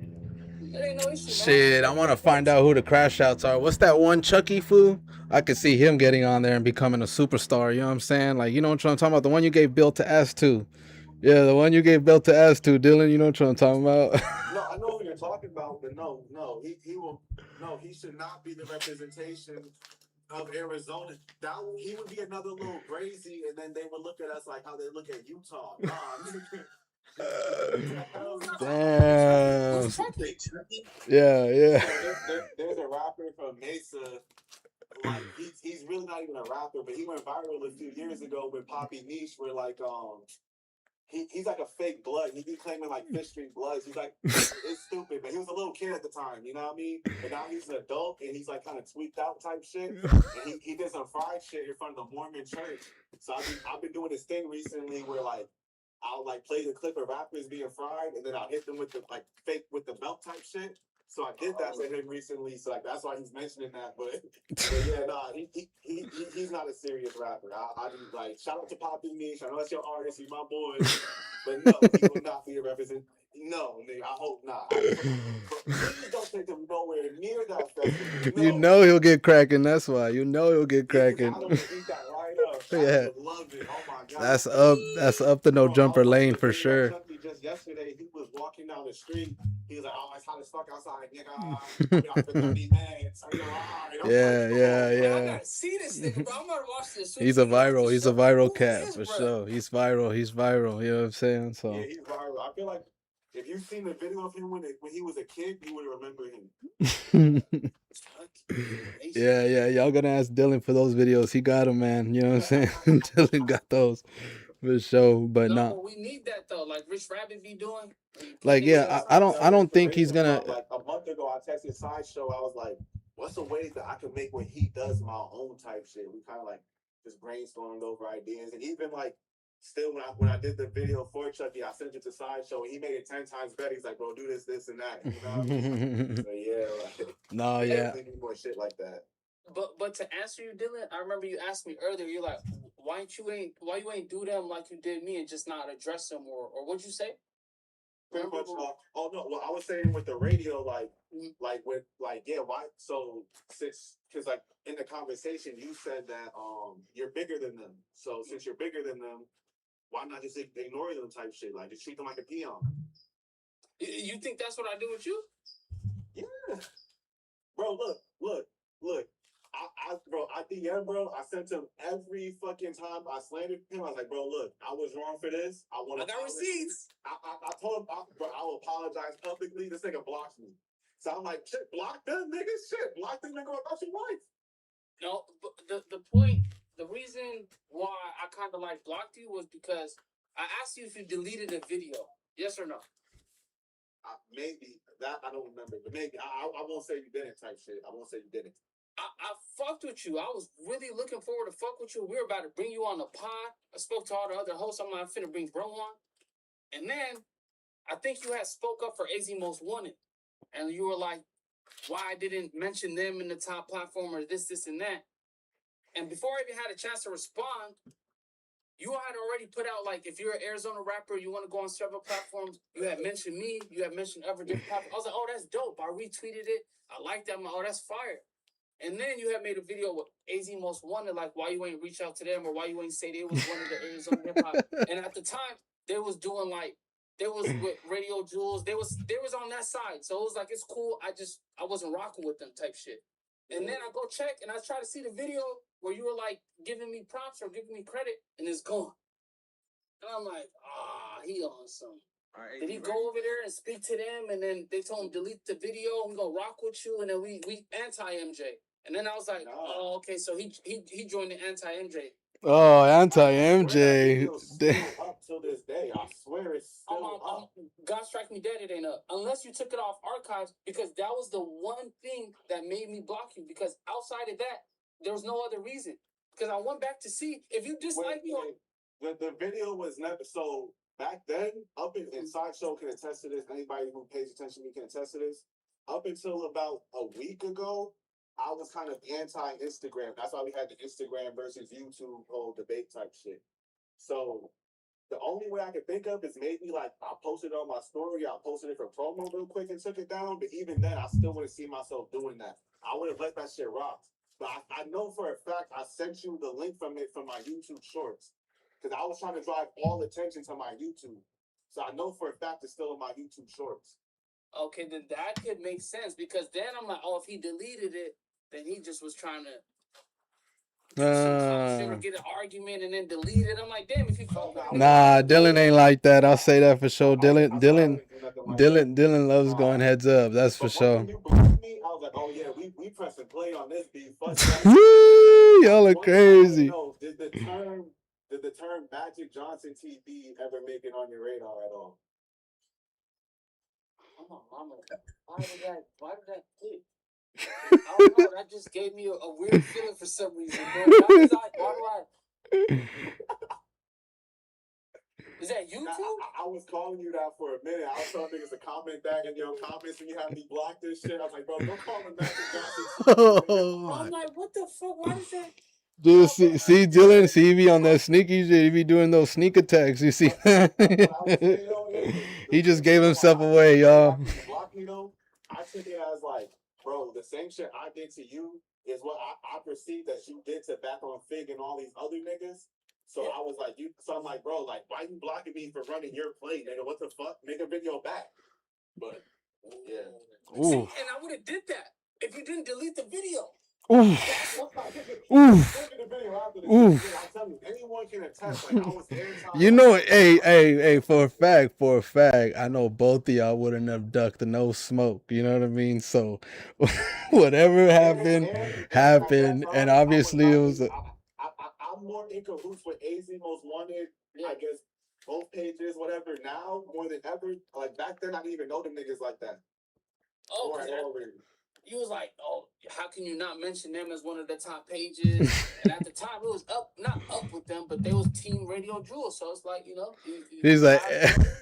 it ain't no issue, man. Shit, I want to find out who the crash outs are. What's that one Chucky fool? I could see him getting on there and becoming a superstar. You know what I'm saying? Like, you know what I'm talking about? The one you gave Bill to ask to. Yeah, the one you gave Bill to ask to, Dylan. You know what I'm talking about? No, I know who you're talking about, but he should not be the representation of Arizona. He would be another little crazy, and then they would look at us like how they look at Utah. Damn. Yeah. So there's a rapper from Mesa. Like he's really not even a rapper, but he went viral a few years ago with Poppy Niche, where like he's like a fake blood. He be claiming like Fish Street Bloods. He's like it's stupid, but he was a little kid at the time, you know what I mean? But now he's an adult and he's like kind of tweaked out type shit. And he did some fried shit in front of the Mormon church. So I've been doing this thing recently where like I'll like play the clip of rappers being fried and then I'll hit them with the like fake with the belt type shit. So I did that to him recently. So like that's why he's mentioning that. But yeah, nah, he's not a serious rapper. I do like shout out to Poppy Niche. I know that's your artist, he's my boy. But no, he will not be a representative. No, nigga, I hope not. Please don't take him nowhere near that festival. No. You know he'll get cracking. That's why. You know he'll get cracking. I would eat that right up. Yeah. I would love it. Oh my god. That's up the no jumper lane for sure. Just yesterday, he was walking down the street. He was like, "Oh, it's hot as fuck outside, nigga." Yeah. I gotta see this nigga, bro. I'm gonna watch this. He's a viral cat for sure. He's viral. You know what I'm saying? So yeah, he's viral. I feel like if you've seen the video of him when he was a kid, you would remember him. yeah. Y'all gonna ask Dylan for those videos. He got them, man. You know what I'm saying? Dylan got those for sure. But no, we need that though. Like Rich Rabbit be doing. Like, yeah, I don't think he's gonna. Like a month ago, I texted Sideshow. I was like, "What's the ways that I can make what he does my own type shit?" We kind of like just brainstormed over ideas, and even like still when I did the video for Chucky, I sent it to Sideshow, and he made it 10 times better. He's like, "Bro, do this, and that." You know what I mean? So yeah, like, no, yeah. More shit like that. But to answer you, Dylan, I remember you asked me earlier. You're like, why you ain't do them like you did me and just not address them or what'd you say? Pretty much. Oh no. Well, I was saying with the radio, like with yeah. Why? So because like in the conversation, you said that you're bigger than them. So since you're bigger than them, why not just ignore them type shit? Like just treat them like a peon. You think that's what I do with you? Yeah. Bro, look. Bro, I think DM, bro. I sent him every fucking time I slandered him. I was like, bro, look, I was wrong for this. I got receipts. I told him, bro, I will apologize publicly. This nigga blocked me. So I'm like, shit, block them niggas. Shit, block them nigga about your wife. No, but the point, the reason why I kind of like blocked you was because I asked you if you deleted a video. Yes or no? Maybe that I don't remember, but maybe I won't say you didn't type shit. I won't say you didn't. I fucked with you. I was really looking forward to fuck with you. We were about to bring you on the pod. I spoke to all the other hosts. I'm like, finna bring bro on. And then I think you had spoke up for AZ Most Wanted. And you were like, why I didn't mention them in the top platform or this, and that. And before I even had a chance to respond, you had already put out, like, if you're an Arizona rapper, you want to go on several platforms, you had mentioned me, you had mentioned other different platforms. I was like, oh, that's dope. I retweeted it. I like that. I'm like, oh, that's fire. And then you had made a video with AZ Most Wanted, like, why you ain't reach out to them or why you ain't say they was one of the Arizona hip hop. And at the time, they was doing, like, they was with Radio Jules. They was on that side. So it was like, it's cool. I wasn't rocking with them type shit. And then I go check and I try to see the video where you were like giving me props or giving me credit and it's gone. And I'm like, he on some. Right, did he go over there and speak to them and then they told him delete the video, we're gonna rock with you, and then we anti-MJ. And then I was like, oh, okay, so he joined the anti-MJ. Oh, anti-MJ. Up till this day, I swear it's still up. God strike me dead, it ain't up. Unless you took it off archives, because that was the one thing that made me block you. Because outside of that, there was no other reason. Because I went back to see if you dislike me. The video was never so. Back then, up in Sideshow can attest to this. Anybody who pays attention to me can attest to this. Up until about a week ago, I was kind of anti-Instagram. That's why we had the Instagram versus YouTube whole debate type shit. So the only way I could think of is maybe like I posted it on my story. I posted it for promo real quick and took it down. But even then, I still wouldn't see myself doing that. I would have let that shit rock. But I know for a fact I sent you the link from it from my YouTube shorts. Because I was trying to drive all attention to my YouTube. So I know for a fact it's still in my YouTube shorts. Okay, then that could make sense. Because then I'm like, oh, if he deleted it, then he just was trying to get an argument and then delete it. I'm like, damn, if you fuck with him. Nah, Dylan ain't like that. I'll say that for sure. Dylan loves going heads up. That's for sure. When you blocked me, I was like, oh yeah, we pressing play on this beat. Woo, y'all are crazy. Did the term Magic Johnson TV ever make it on your radar at all? Come on, mama. Why did that click? I don't know. That just gave me a weird feeling for some reason, bro. Why do I? Is that YouTube? I was calling you that for a minute. I was telling niggas to comment that in your comments when you had me block this shit. I was like, bro, don't call him Magic Johnson. I'm like, what the fuck? Why is that? Dude, see Dylan, he be on that sneaky shit. He be doing those sneak attacks. You see that? He just gave himself away, y'all. Block me though. I took it as like, bro, the same shit I did to you is what I perceived that you did to Backonfigg and all these other niggas. So I was like, I'm like, bro, like, why you blocking me for running your play, nigga? What the fuck? Make a video back. But yeah. See, and I would have did that if you didn't delete the video. Anyone can attest. Like, I was you know, hey, for a fact, I know both of y'all wouldn't have ducked no smoke. You know what I mean? So whatever happened, and obviously it was. I'm more in cahoots with AZ Most Wanted. I guess both pages, whatever. Now more than ever. Like back then, I didn't even know them niggas like that. Oh, you was like, oh, how can you not mention them as one of the top pages? And at the time, it was not up with them, but they was Team Radio Jewel. So it's like, you know. He's like,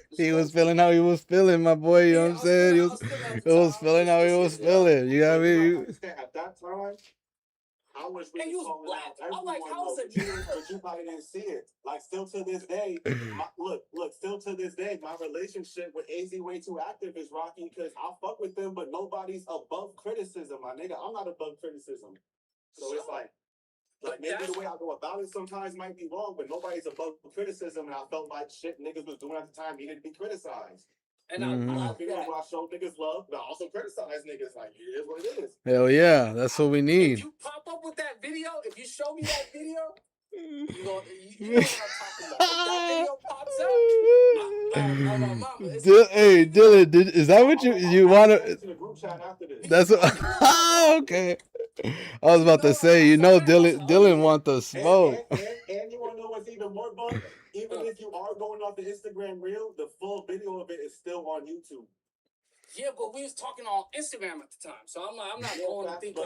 he was feeling how he was feeling, my boy. You know what I'm saying? He was feeling how he was feeling. You know what I mean? At that time, I was really calling out I'm like, how is it? But you probably didn't see it. Like, still to this day, still to this day, my relationship with AZ Way Too Active is rocky because I fuck with them, but nobody's above criticism, my nigga. I'm not above criticism. So it's like maybe the way I go about it sometimes might be wrong, but nobody's above criticism, and I felt like shit niggas was doing at the time needed to be criticized. And I showed niggas love, but I also criticize niggas. Like, it is what it is. Hell yeah, that's what we need. If you pop up with that video, if you show me that video, you know what I'm talking about. If that video pops up, on my mama. Hey, Dylan, is that what you want to? The group chat after this. That's what. Okay. I was about to say, Dylan want the smoke. And you want to know what's even more fun? Even if you are going off the Instagram reel, the full video of it is still on YouTube. Yeah, but we was talking on Instagram at the time, so I'm not going to think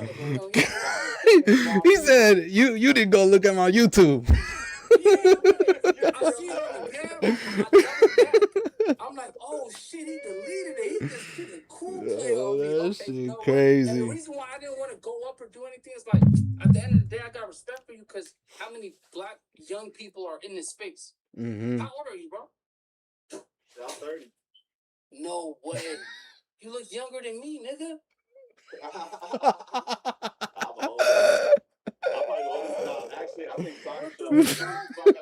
He said, you didn't go look at my YouTube. Yeah, I see it on the camera. I'm like, oh shit, he deleted it. He just did a cool play on me. That Okay, shit what? crazy. And the reason why I didn't want to go up or do anything is like, at the end of the day, I got respect for you because how many black young people are in this space? Mm-hmm. How old are you, bro? I'm 30. No way. You look younger than me, nigga. I'm old. I'm probably old now. Actually, I think Sonic got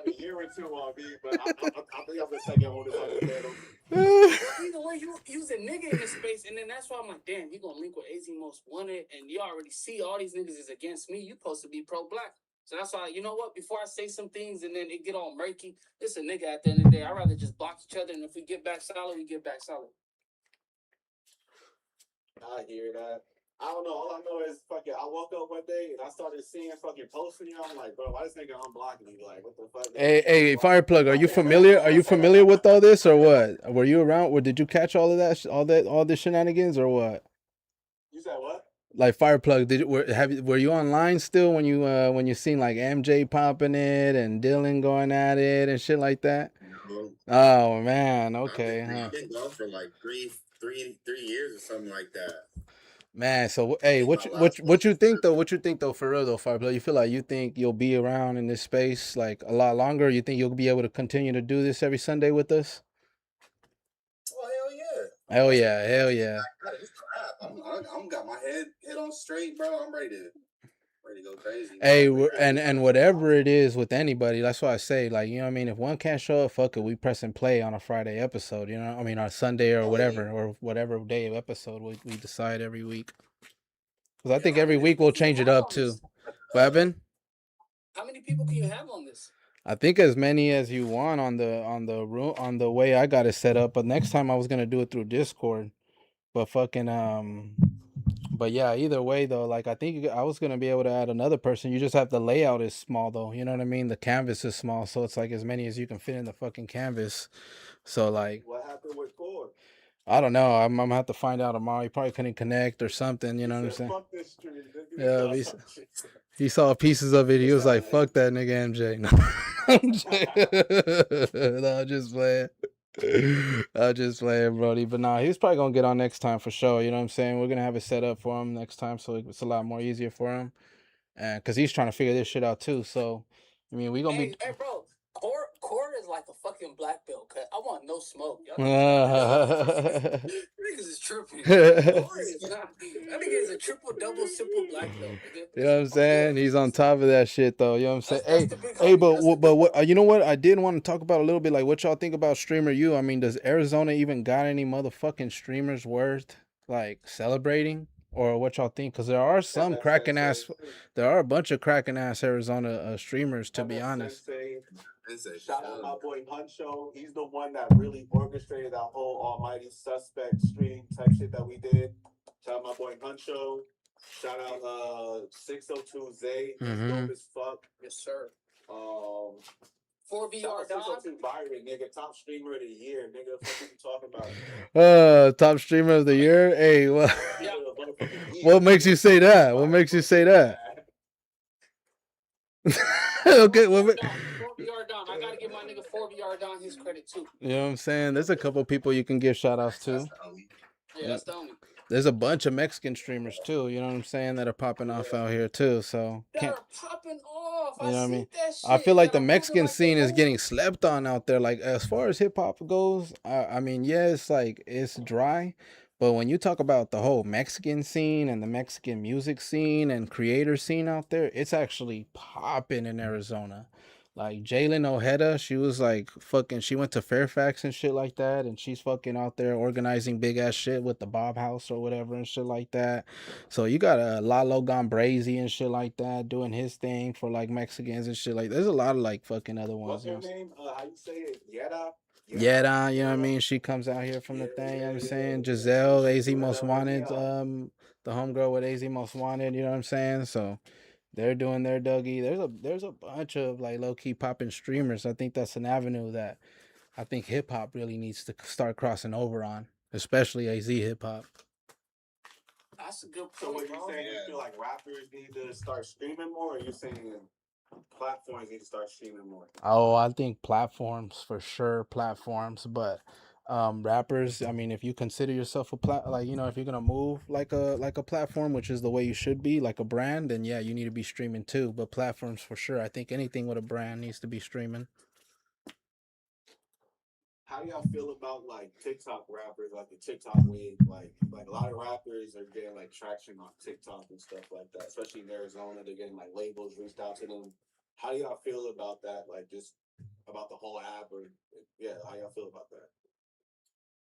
a year or two on me, but I think I'm the second oldest on the panel. Either way, you's a nigga in this space, and then that's why I'm like, damn, you gonna link with AZ Most Wanted, and you already see all these niggas is against me. You supposed to be pro-black. So that's why, you know what? Before I say some things and then it get all murky, it's a nigga at the end of the day. I'd rather just block each other, and if we get back solid, we get back solid. I hear that. I don't know. All I know is fucking. I woke up one day and I started seeing fucking posts from you. I'm like, bro, why this nigga unblocking me? Like, what the fuck? Hey, Fireplug, are you familiar? Are you familiar with all this or what? Were you around? Or did you catch all of that? All this shenanigans or what? You said what? Like Fireplug, were you online still when you seen like MJ popping it and Dylan going at it and shit like that? No. Oh man, okay. I've been gone for like three years or something like that. Man, so hey, what you think though? What you think though, for real though, Fireplug? You think you'll be around in this space like a lot longer? You think you'll be able to continue to do this every Sunday with us? Oh hell yeah! Hell yeah! I'm got my head on straight, bro. I'm ready to go crazy. Hey, and whatever it is with anybody, that's why I say, like, you know what I mean? If one can't show up, fuck it, we press and play on a Friday episode, you know? I mean, on Sunday or whatever day of episode we decide every week. Because I think every week we'll change it up too. What happened? How many people can you have on this? I think as many as you want on the way I got it set up. But next time I was gonna do it through Discord. But But yeah, either way though, like I think I was gonna be able to add another person. You just have the layout is small though. You know what I mean? The canvas is small, so it's like as many as you can fit in the fucking canvas. So like, what happened with Cord? I don't know. I'm gonna have to find out tomorrow. He probably couldn't connect or something. You know what I'm saying? Fuck this stream. Yeah, he saw pieces of it. He was like, "Fuck that nigga MJ." No, I'm just playing. I'm just playing, Brody. But nah, he's probably gonna get on next time for sure. You know what I'm saying? We're gonna have it set up for him next time, so it's a lot more easier for him, and because he's trying to figure this shit out too. So, I mean, we gonna be. Hey, bro, Core is like a fucking black belt. Cause I want no smoke. Niggas is tripping. Core is not. That nigga is a triple double simple black belt. Nigga. You know what I'm saying? He's on top of that shit though. You know what I'm saying? But what you know what I did want to talk about a little bit, like what y'all think about Streamer U. I mean, does Arizona even got any motherfucking streamers worth like celebrating? Or what y'all think? Because there are some cracking ass, there are a bunch of cracking ass Arizona streamers, to be honest. Shout out my boy Huncho. He's the one that really orchestrated that whole Almighty Suspect stream type shit that we did. Shout out my boy Huncho. Shout out 602 Zay. He's dope as fuck. Yes, sir. 4VR Dog. 602 Byron, nigga, top streamer of the year, nigga. What are you talking about? Top streamer of the year. Hey, what makes you say that? What makes you say that? Okay, well, 4VR Don. I gotta give my nigga 4VR Don his credit too. You know what I'm saying? There's a couple people you can give shout outs to. Yeah, that's the only. There's a bunch of Mexican streamers too, you know what I'm saying, that are popping off out here too. So they're popping off. You know what I mean? I feel like the Mexican scene is getting slept on out there. Like as far as hip hop goes, I mean, yeah, it's like it's dry, but when you talk about the whole Mexican scene and the Mexican music scene and creator scene out there, it's actually popping in Arizona. Like Jalen Ojeda, she was like fucking. She went to Fairfax and shit like that, and she's fucking out there organizing big ass shit with the Bob House or whatever and shit like that. So you got a Lalo Gombrazy and shit like that doing his thing for like Mexicans and shit like. There's a lot of like fucking other ones. What's her name? How you say it? Yetta. Yeah, you know what I mean? She comes out here from the thing, you know what I'm saying? Giselle, AZ Most Wanted, the homegirl with AZ Most Wanted, you know what I'm saying? So they're doing their Dougie. There's a bunch of like low key popping streamers. I think that's an avenue that I think hip hop really needs to start crossing over on, especially AZ hip hop. That's a good point. So what you saying? Yeah. You feel like rappers need to start streaming more, or you saying platforms need to start streaming more? Oh, I think platforms for sure, platforms, but rappers, I mean, if you consider yourself like, you know, if you're gonna move like a platform, which is the way you should be, like a brand, then yeah, you need to be streaming too. But platforms for sure. I think anything with a brand needs to be streaming. How do y'all feel about like TikTok rappers, like the TikTok wave? Like a lot of rappers are getting like traction on TikTok and stuff like that, especially in Arizona. They're getting like labels reached out to them. How do y'all feel about that? Like just about the whole app, or yeah, how y'all feel about that?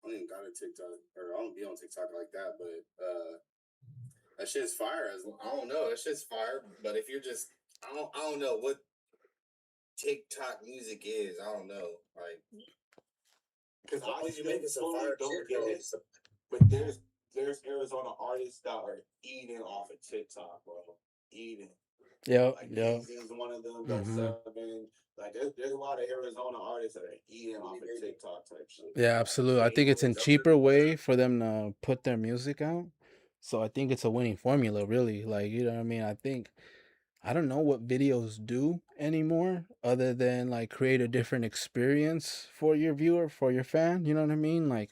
I ain't got a TikTok, or I don't be on TikTok like that, but that shit's fire. I don't know, that shit's fire. But if you're just, I don't know what TikTok music is. I don't know, like. Because I you make it some fire don't shit, get bro. it. But there's Arizona artists that are eating off of TikTok, bro. Eating. Yep, Like yep. Easy's one of them. Those seven. Like there's a lot of Arizona artists that are eating off of TikTok type shit. Yeah, absolutely. I think it's a cheaper way for them to put their music out. So I think it's a winning formula, really. Like, you know what I mean? I don't know what videos do anymore other than like create a different experience for your viewer, for your fan, you know what I mean? Like,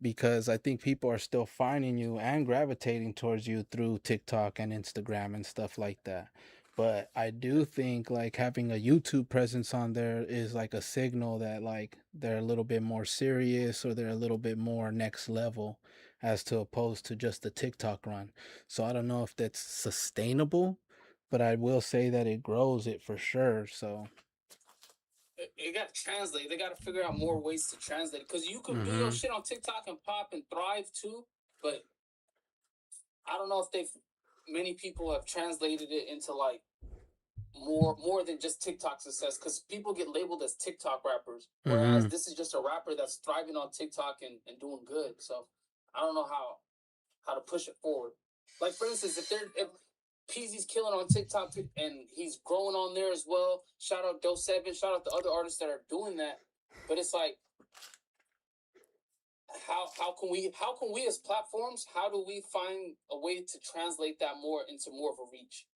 because I think people are still finding you and gravitating towards you through TikTok and Instagram and stuff like that. But I do think like having a YouTube presence on there is like a signal that like they're a little bit more serious or they're a little bit more next level as to opposed to just the TikTok run. So I don't know if that's sustainable, but I will say that it grows it for sure. So It got to translate. They got to figure out more ways to translate it. Because you could do your shit on TikTok and pop and thrive too. But I don't know if many people have translated it into like more than just TikTok success. Because people get labeled as TikTok rappers. Whereas this is just a rapper that's thriving on TikTok and doing good. So I don't know how to push it forward. Like for instance, if Peasy's killing on TikTok and he's growing on there as well. Shout out Do 7. Shout out to other artists that are doing that. But it's like, how can we as platforms, how do we find a way to translate that more into more of a reach?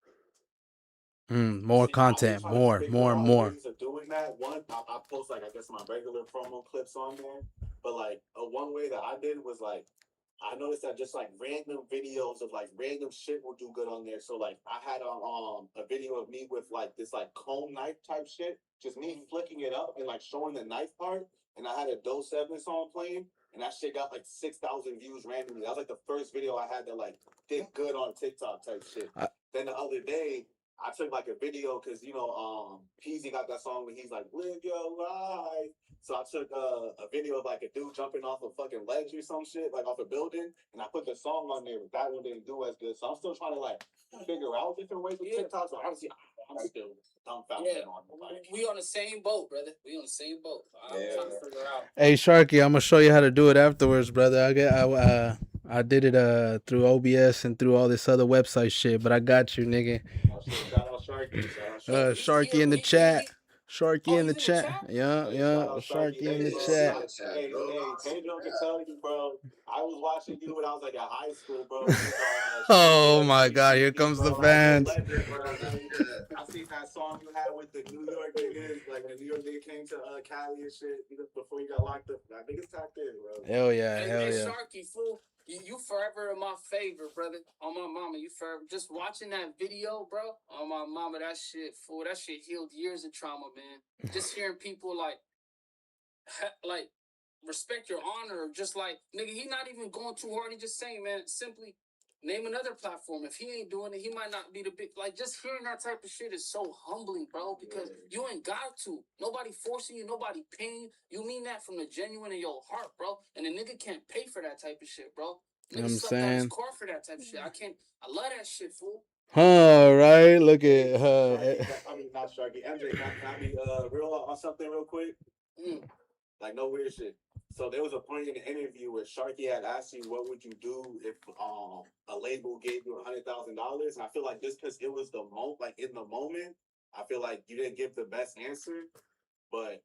More See, content, more. Ways of doing that. One, I post like I guess my regular promo clips on there, but like one way that I did was like I noticed that just like random videos of like random shit will do good on there. So like I had a video of me with like this like comb knife type shit, just me flicking it up and like showing the knife part, and I had a Do 7 song playing, and that shit got like 6,000 views randomly. That was like the first video I had that like did good on TikTok type shit. Then the other day I took like a video because Peasy got that song when he's like live your life. So I took a video of like a dude jumping off a fucking ledge or some shit, like off a building, and I put the song on there, but that one didn't do as good. So I'm still trying to like figure out different ways with TikTok. So honestly, I'm still dumbfounded on it. Like, we on the same boat, brother. We on the same boat. I'm trying to figure out. Hey Sharkey, I'm gonna show you how to do it afterwards, brother. I did it through OBS and through all this other website shit, but I got you, nigga. Shout out Sharkey. Shout out Sharky in the chat. Sharky in the he's in the chat. chat? Yeah. Sharky in the chat. Hey, Pedro can tell you, bro. I was watching you when I was like at high school, bro. You was on. Oh my God! Here comes the fans. Legend, bro. I seen that song you had with the New York niggas, like the New York nigga came to Cali and shit before you got locked up. I think it's tapped in, bro. Hell yeah, hey, Sharky, fool. You forever in my favor, brother. On my mama, you forever. Just watching that video, bro. On my mama, that shit, fool. That shit healed years of trauma, man. Just hearing people like respect your honor, just like nigga, he not even going too hard. He just saying, man, simply Name another platform. If he ain't doing it, he might not be the big. Like, just hearing that type of shit is so humbling, bro. Because you ain't got to. Nobody forcing you. Nobody paying. You mean that from the genuine of your heart, bro. And a nigga can't pay for that type of shit, bro. You know what Nigga I'm slept out his saying? car for that type of shit. I love that shit, fool. Huh, right? Look at Sharky, her. I mean, not Sharky. MJ, can I be real on something real quick? Like, no weird shit. So there was a point in the interview where Sharky had asked you, what would you do if a label gave you $100,000? And I feel like just because it was the in the moment, I feel like you didn't give the best answer, but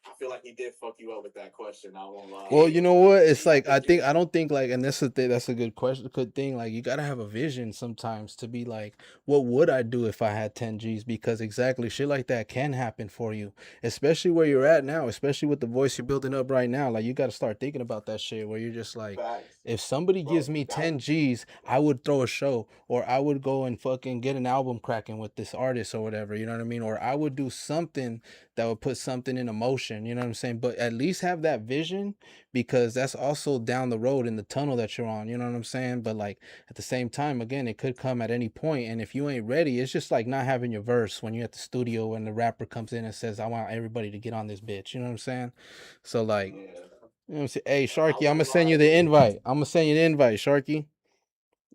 I feel like he did fuck you up with that question. I won't lie. Well, you know what? It's like I don't think like, and that's the thing. That's a good question. Good thing. Like you gotta have a vision sometimes to be like, what would I do if I had 10 G's? Because exactly shit like that can happen for you, especially where you're at now. Especially with the voice you're building up right now. Like you got to start thinking about that shit. Where you're just like, Facts. if somebody gives me 10 G's, I would throw a show, or I would go and fucking get an album cracking with this artist or whatever. You know what I mean? Or I would do something that would put something in motion. You know what I'm saying? But at least have that vision, because that's also down the road in the tunnel that you're on. You know what I'm saying? But like at the same time, again, it could come at any point. And if you ain't ready, it's just like not having your verse when you're at the studio and the rapper comes in and says, I want everybody to get on this bitch. You know what I'm saying? So like, you know what I'm saying? Hey, Sharky, I'm gonna send you the invite. I'm gonna send you the invite, Sharky.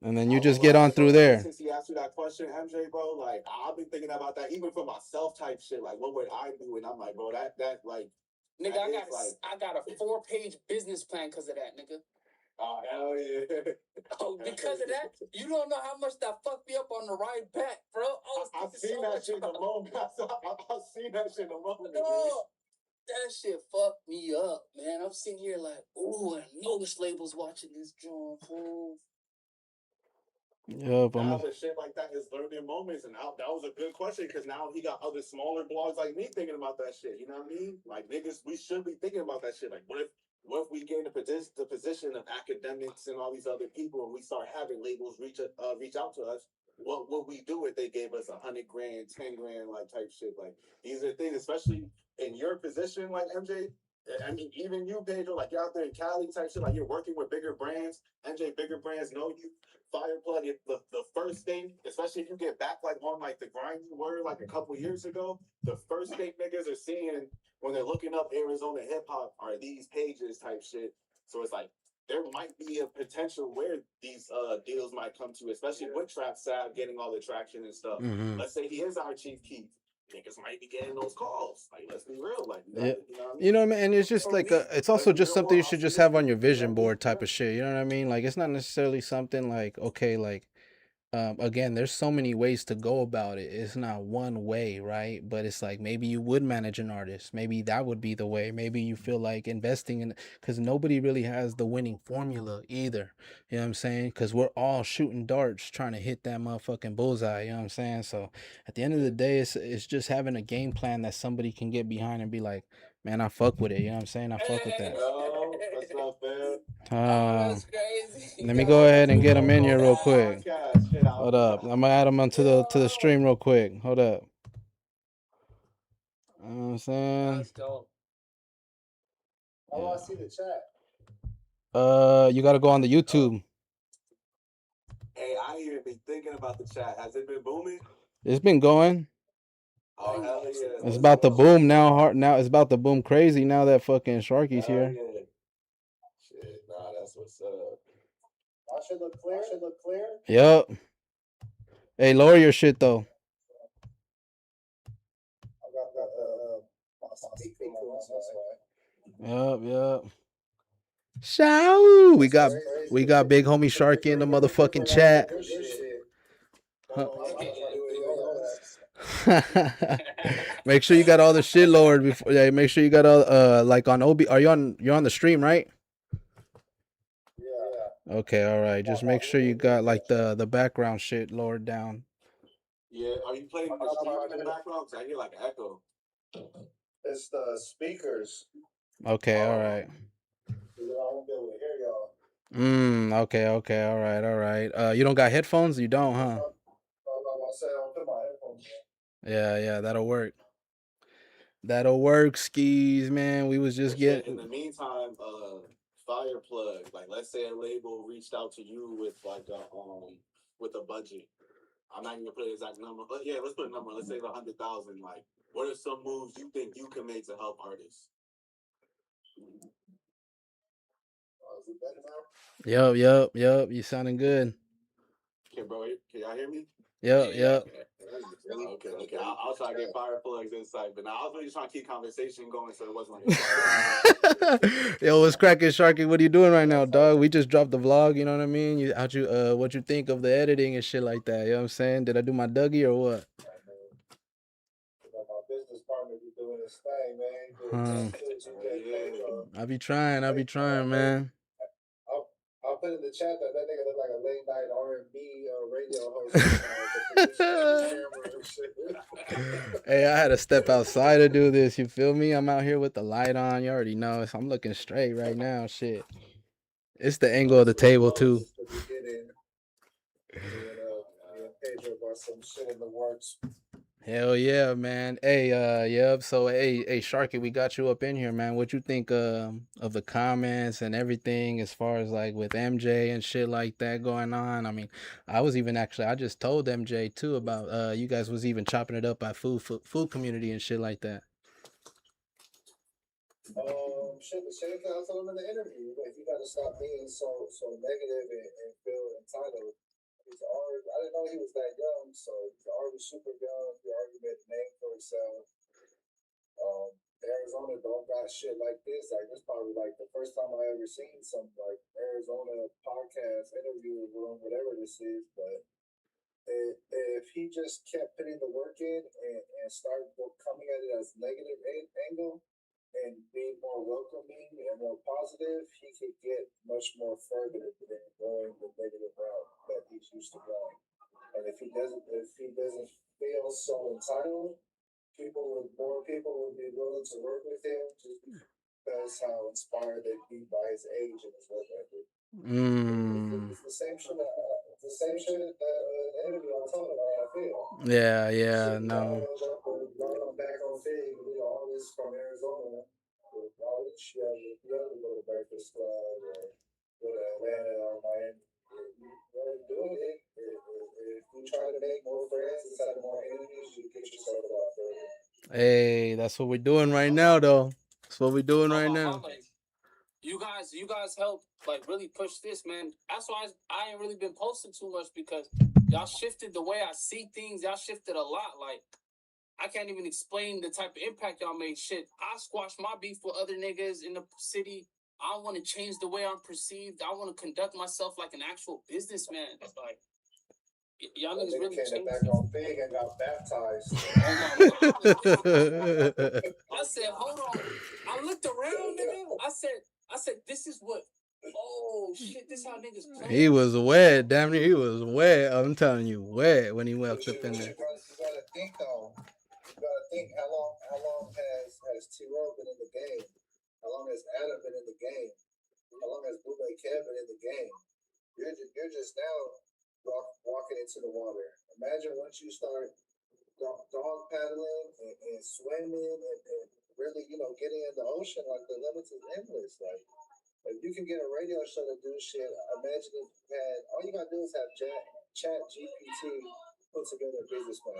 And then you just get on through there. Since he asked you that question, MJ, bro, like I've been thinking about that even for myself type shit. Like, what would I do? And I'm like, bro, that like, nigga, I got a 4-page business plan because of that, nigga. Oh hell yeah! Oh, because of that, you don't know how much that fucked me up on the ride back, bro. I've seen that shit in the moment. I've seen that shit in the moment. No, that shit fucked me up, man. I'm sitting here like, ooh, I know this label's watching this joint, fool. Yeah, now the shit like that is learning moments, and that was a good question because now he got other smaller blogs like me thinking about that shit. You know what I mean? Like niggas, we should be thinking about that shit. Like, what if we get in the position of academics and all these other people, and we start having labels reach out to us? What would we do if they gave us $100 grand, 10 grand, like type shit? Like these are things, especially in your position, like MJ. I mean, even you, Pedro, like you're out there in Cali type shit, like you're working with bigger brands. MJ, bigger brands know you. Fireplug, the first thing, especially if you get back like on like the grind you were like a couple years ago, the first thing niggas are seeing when they're looking up Arizona hip hop are these pages type shit. So it's like there might be a potential where these deals might come to, especially with Trapp Savv getting all the traction and stuff. Mm-hmm. Let's say he is our Chief Keef. Niggas might be getting those calls. Like, let's be real. Like, yeah. You know what I mean? You know what I mean? And it's just like it's also just something you should just have on your vision board type of shit. You know what I mean? Like it's not necessarily something like, okay, like again, there's so many ways to go about it. It's not one way, right? But it's like maybe you would manage an artist. Maybe that would be the way. Maybe you feel like investing in, because nobody really has the winning formula either. You know what I'm saying? Because we're all shooting darts trying to hit that motherfucking bullseye. You know what I'm saying? So at the end of the day, it's just having a game plan that somebody can get behind and be like, man, I fuck with it. You know what I'm saying? I fuck with that. Oh, that's not fair. That's crazy. Let me go ahead and get them in here real quick. Hold up. I'm gonna add them onto the stream real quick. Hold up. You know what I'm saying? Let's go. How do I see the chat? You gotta go on the YouTube. Hey, I ain't even been thinking about the chat. Has it been booming? It's been going. Oh hell yeah! It's about to boom now. Now it's about to boom crazy now that fucking Sharky's here. Yeah. Shit, nah, that's what's up. I should look clear. Yep. Hey, lower your shit though. Yep. Show. We got big homie Sharky in the motherfucking chat. Huh. Make sure you got all the shit lowered before. Yeah, make sure you got all like on OB. You're on the stream, right? Yeah. Okay, all right. Just make sure you got like the background shit lowered down. Yeah, are you playing the stream in the background? Cause I hear like an echo. It's the speakers. Okay, all right. I won't be able to hear y'all. Okay, all right. You don't got headphones? You don't, huh? I'll put my headphones in. Yeah, that'll work. That'll work, skis, man. We was just getting. In the meantime, fire plug. Like, let's say a label reached out to you with like a budget. I'm not gonna put an exact number, but yeah, let's put a number. Let's say 100,000. Like, what are some moves you think you can make to help artists? Is it better now? Yep. You sounding good. Can y'all hear me? Yep. Okay. I'll try to get fire plugs inside, but now I was really trying to keep conversation going, so it wasn't like. Yo, what's cracking, Sharkey? What are you doing right now, dog? We just dropped the vlog. You know what I mean? What you think of the editing and shit like that? You know what I'm saying? Did I do my Dougie or what? My business partner be doing his thing, man. I be trying, man. I'll put in the chat that nigga look like a late night R&B radio host. Hey, I had to step outside to do this. You feel me? I'm out here with the light on. You already know. So I'm looking straight right now. Shit. It's the angle of the table too. Pedro got some shit in the works. Hell yeah, man. Hey, yep. So, hey, Sharky, we got you up in here, man. What you think of the comments and everything as far as like with MJ and shit like that going on? I mean, I just told MJ too about you guys was even chopping it up by food community and shit like that. Shit, the same thing I told him in the interview. Like, you gotta stop being so negative and feel entitled. He's already, I didn't know he was that young, so he's already super young. He already made a name for himself. Arizona don't got shit like this. Like, this probably like the first time I ever seen some like Arizona podcast interview room, whatever this is. But if he just kept putting the work in and started coming at it as negative angle and being more welcoming and more positive, he could get much more further than going the negative route that he's used to going. And if he doesn't feel so entitled, more people would be willing to work with him just because how inspired they'd be by his age and his work ethic. It's the same shit. The same shit that the interview I told him how I feel. Yeah, no. Backonfigg, all this from Arizona. All this shit, if you ever go to Breakfast Club or go to Atlanta or Miami, you're doing it. If you try to make more friends instead of more enemies, you get yourself a lot further. Hey, that's what we're doing right now, though. That's what we're doing right now. You guys help like really push this, man. That's why I ain't really been posting too much because y'all shifted the way I see things. Y'all shifted a lot. Like, I can't even explain the type of impact y'all made. Shit, I squashed my beef with other niggas in the city. I want to change the way I'm perceived. I want to conduct myself like an actual businessman. It's like, y'all niggas really came back on big and got baptized. I said, hold on. I looked around, nigga. I said, this is what. Oh shit, this how niggas play. He was wet, damn near. He was wet. I'm telling you, wet when he walked up in there. You gotta think though. You gotta think how long has T-Row been in the game? How long has Adam been in the game? How long has Bootleg Kev been in the game? You're just now walking into the water. Imagine once you start dog paddling and swimming and really, getting in the ocean, like the limits is endless. Like, if you can get a radio show to do shit, imagine if you had, all you gotta do is have Chat GPT put together a business plan.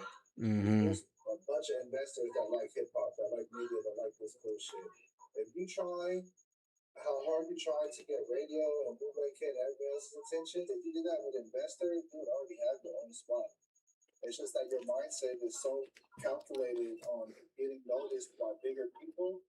There's a bunch of investors that like hip hop, that like media, that like this cool shit. If you try how hard you try to get radio and Bootleg Kid and everybody else's attention, if you do that with investors, you would already have your own spot. It's just that your mindset is so calculated on getting noticed by bigger people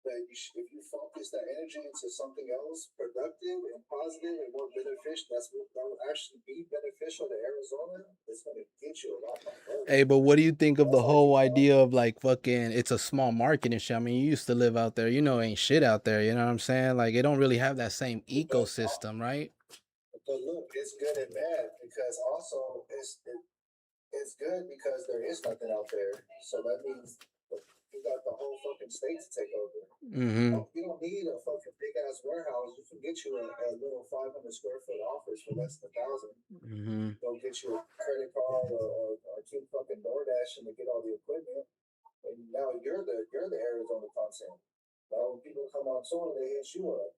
that if you focus that energy into something else productive and positive and more beneficial, that will actually be beneficial to Arizona. It's going to get you a lot more. Hey, but what do you think of the whole idea of like fucking, it's a small market and shit? I mean, you used to live out there, ain't shit out there, you know what I'm saying? Like, it don't really have that same ecosystem, right? But look, it's good and bad because also it's good because there is nothing out there. So that means you got the whole fucking state to take over. You don't need a fucking big ass warehouse. You can get you a little 500 square foot office for less than $1,000. They'll get you a credit card or keep fucking DoorDash and to get all the equipment. And now you're the Arizona content. Now when people come on tour, they hit you up.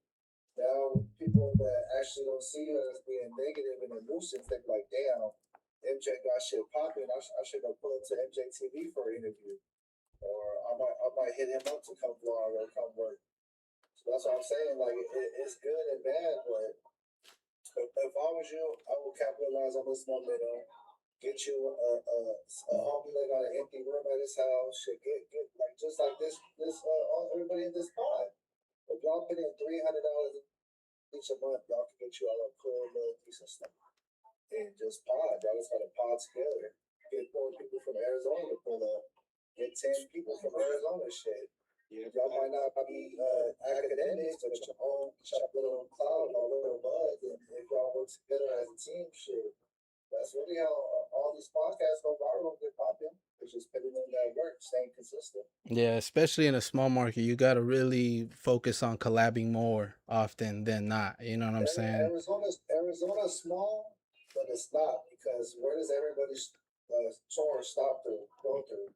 Now people that actually don't see it as being negative and elusive think like, damn, MJ got shit popping. I should go pull up to Mjtv for an interview, or I might hit him up to come vlog or come work. So that's what I'm saying. Like it's good and bad, but if I was you, I would capitalize on this momentum. Get you a homie that got an empty room at his house. Should get like just like this everybody in this pod. If y'all put in $300 each a month, y'all can get you all a cool little piece of stuff. And just pod. Y'all just gotta pod together. Get more people from Arizona to pull up. Get 10 people from Arizona shit. Yeah, Y'all might not be academics, but your own little cloud, your little buzz, and if y'all work together as a team, shit. That's really how all these podcasts go viral and get popping. It's just putting in that work, staying consistent. Yeah, especially in a small market, you got to really focus on collabing more often than not. You know what I'm saying? Arizona's small, but it's not, because where does everybody's tour stop to go through?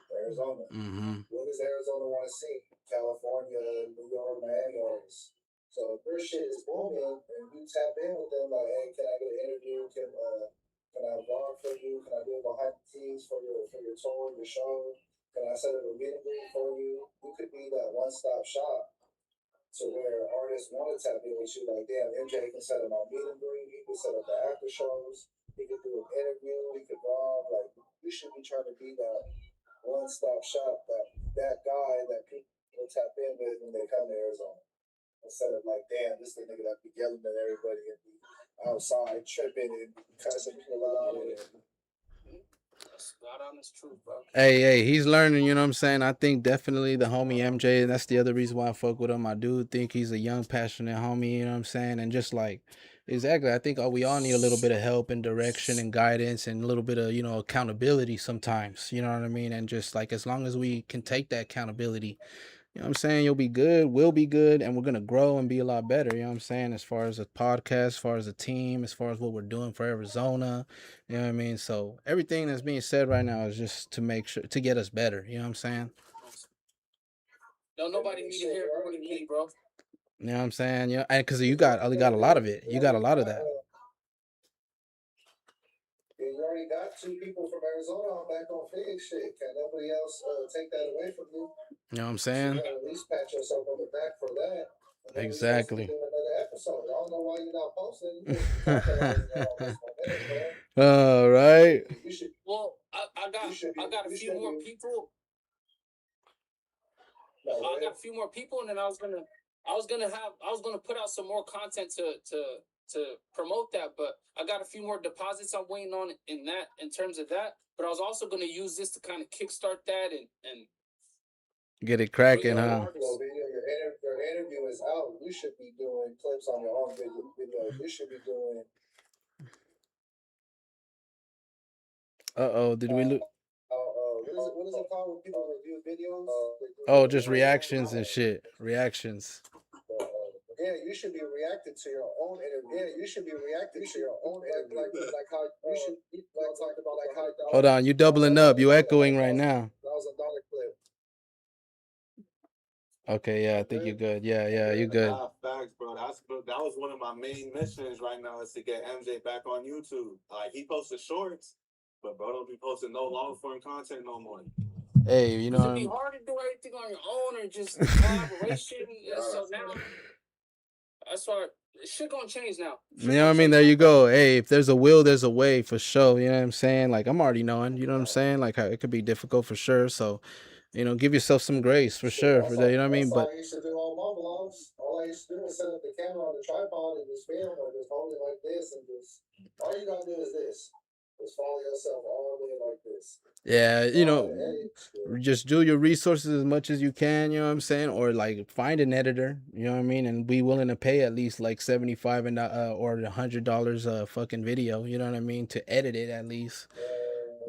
Arizona. Mm-hmm. What does Arizona want to see? California, New York, Miami artists. So if their shit is booming and you tap in with them, like, hey, can I get an interview? Can I vlog for you? Can I do behind the scenes for your tour, your show? Can I set up a meet and greet for you? You could be that one-stop shop to where artists want to tap in with you. Like, damn, MJ can set up my meet and greet. He can set up the after shows. He can do an interview. He can vlog. Like, you should be trying to be that one-stop shop, that guy that people tap in with when they come to Arizona. Instead of like, damn, this the nigga that be yelling at everybody and be outside tripping and cussing people out. That's God honest truth, bro. Hey, he's learning, you know what I'm saying? I think definitely the homie MJ, that's the other reason why I fuck with him. I do think he's a young, passionate homie, you know what I'm saying? And just like, exactly, I think we all need a little bit of help and direction and guidance and a little bit of, accountability sometimes, you know what I mean? And just like, as long as we can take that accountability, you know what I'm saying? You'll be good, we'll be good, and we're going to grow and be a lot better, you know what I'm saying? As far as a podcast, as far as a team, as far as what we're doing for Arizona, you know what I mean? So everything that's being said right now is just to make sure, to get us better, you know what I'm saying? No, nobody need to hear it more than me, bro. You know what I'm saying? Yeah, because you got a lot of it. You got a lot of that. You already got 2 people from Arizona on Backonfigg shit. Can nobody else take that away from you? You know what I'm saying? You gotta at least pat yourself on the back for that. Exactly. Another episode. I don't know why you're not posting. You capitalizing on all this momentum, man. All right. Well, I got a few more people. I got a few more people, and then I was gonna put out some more content to promote that, but I got a few more deposits I'm waiting on in terms of that. But I was also gonna use this to kind of kickstart that and get it cracking, huh? Your interview is out. You should be doing clips on your own videos. You should be doing. Did we lose? What is it called when people review videos? Just reactions and shit. Reactions. Yeah, you should be reacting to your own interview. Yeah, you should be reacting to your own interview. Like how you should talk about like how. Hold on, you doubling up. You echoing right now. That was a dollar clip. Okay, yeah, I think you're good. Yeah, you're good. Nah, facts, bro. That was one of my main missions right now, is to get MJ back on YouTube. Like, he posted shorts, but bro don't be posting no long form content no more. Hey, you know, it'd be hard to do everything on your own or just collaboration. So now that's why shit gonna change now. You know what I mean? There you go. Hey, if there's a will, there's a way for sure. You know what I'm saying? Like, I'm already knowing, you know what I'm saying? Like, it could be difficult for sure. So, give yourself some grace for sure for that. You know what I mean? But I used to do all my vlogs. All I used to do was set up the camera on the tripod and just film or just hold it like this and just all you gotta do is this. Just follow yourself all the way like this. Yeah, just do your resources as much as you can, you know what I'm saying? Or like find an editor, you know what I mean? And be willing to pay at least like $75 and or $100 a fucking video, you know what I mean? To edit it at least.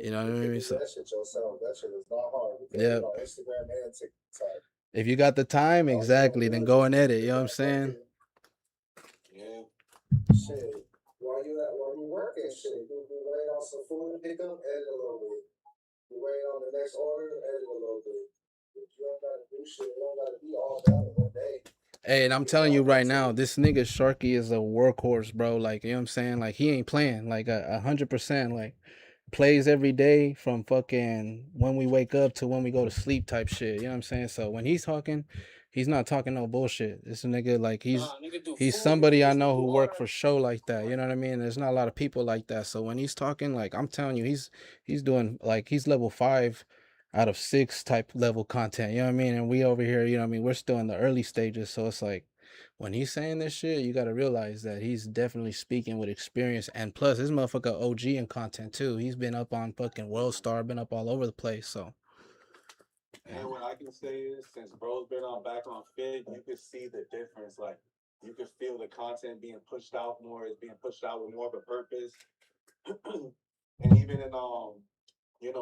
You know what I mean? So, that shit yourself. That shit is not hard. Yeah. On Instagram and TikTok. If you got the time, exactly, then go and edit, you know what I'm saying? Yeah. Shit. While you working, shit, you wait on some food to pick up, edit a little bit. You wait on the next order, edit a little bit. If you don't gotta do shit, you don't gotta be all done in one day. Hey, and I'm telling you right now, this nigga Sharkey is a workhorse, bro. Like, you know what I'm saying? Like, he ain't playing. Like, 100%. Like, plays every day from fucking when we wake up to when we go to sleep type shit. You know what I'm saying? So when he's talking, he's not talking no bullshit. This nigga, like, Nigga do he's food somebody I reviews, know do who all work that. for show like that. You know what I mean? There's not a lot of people like that. So when he's talking, like, I'm telling you, he's doing, like, he's level 5 out of 6 type level content. You know what I mean? And we over here, you know what I mean? We're still in the early stages. So it's like, when he's saying this shit, you gotta realize that he's definitely speaking with experience. And plus, this motherfucker OG in content too. He's been up on fucking World Star, been up all over the place. So, And what I can say is, since bro's been on Backonfigg, you can see the difference. Like, you can feel the content being pushed out more. It's being pushed out with more of a purpose. And even in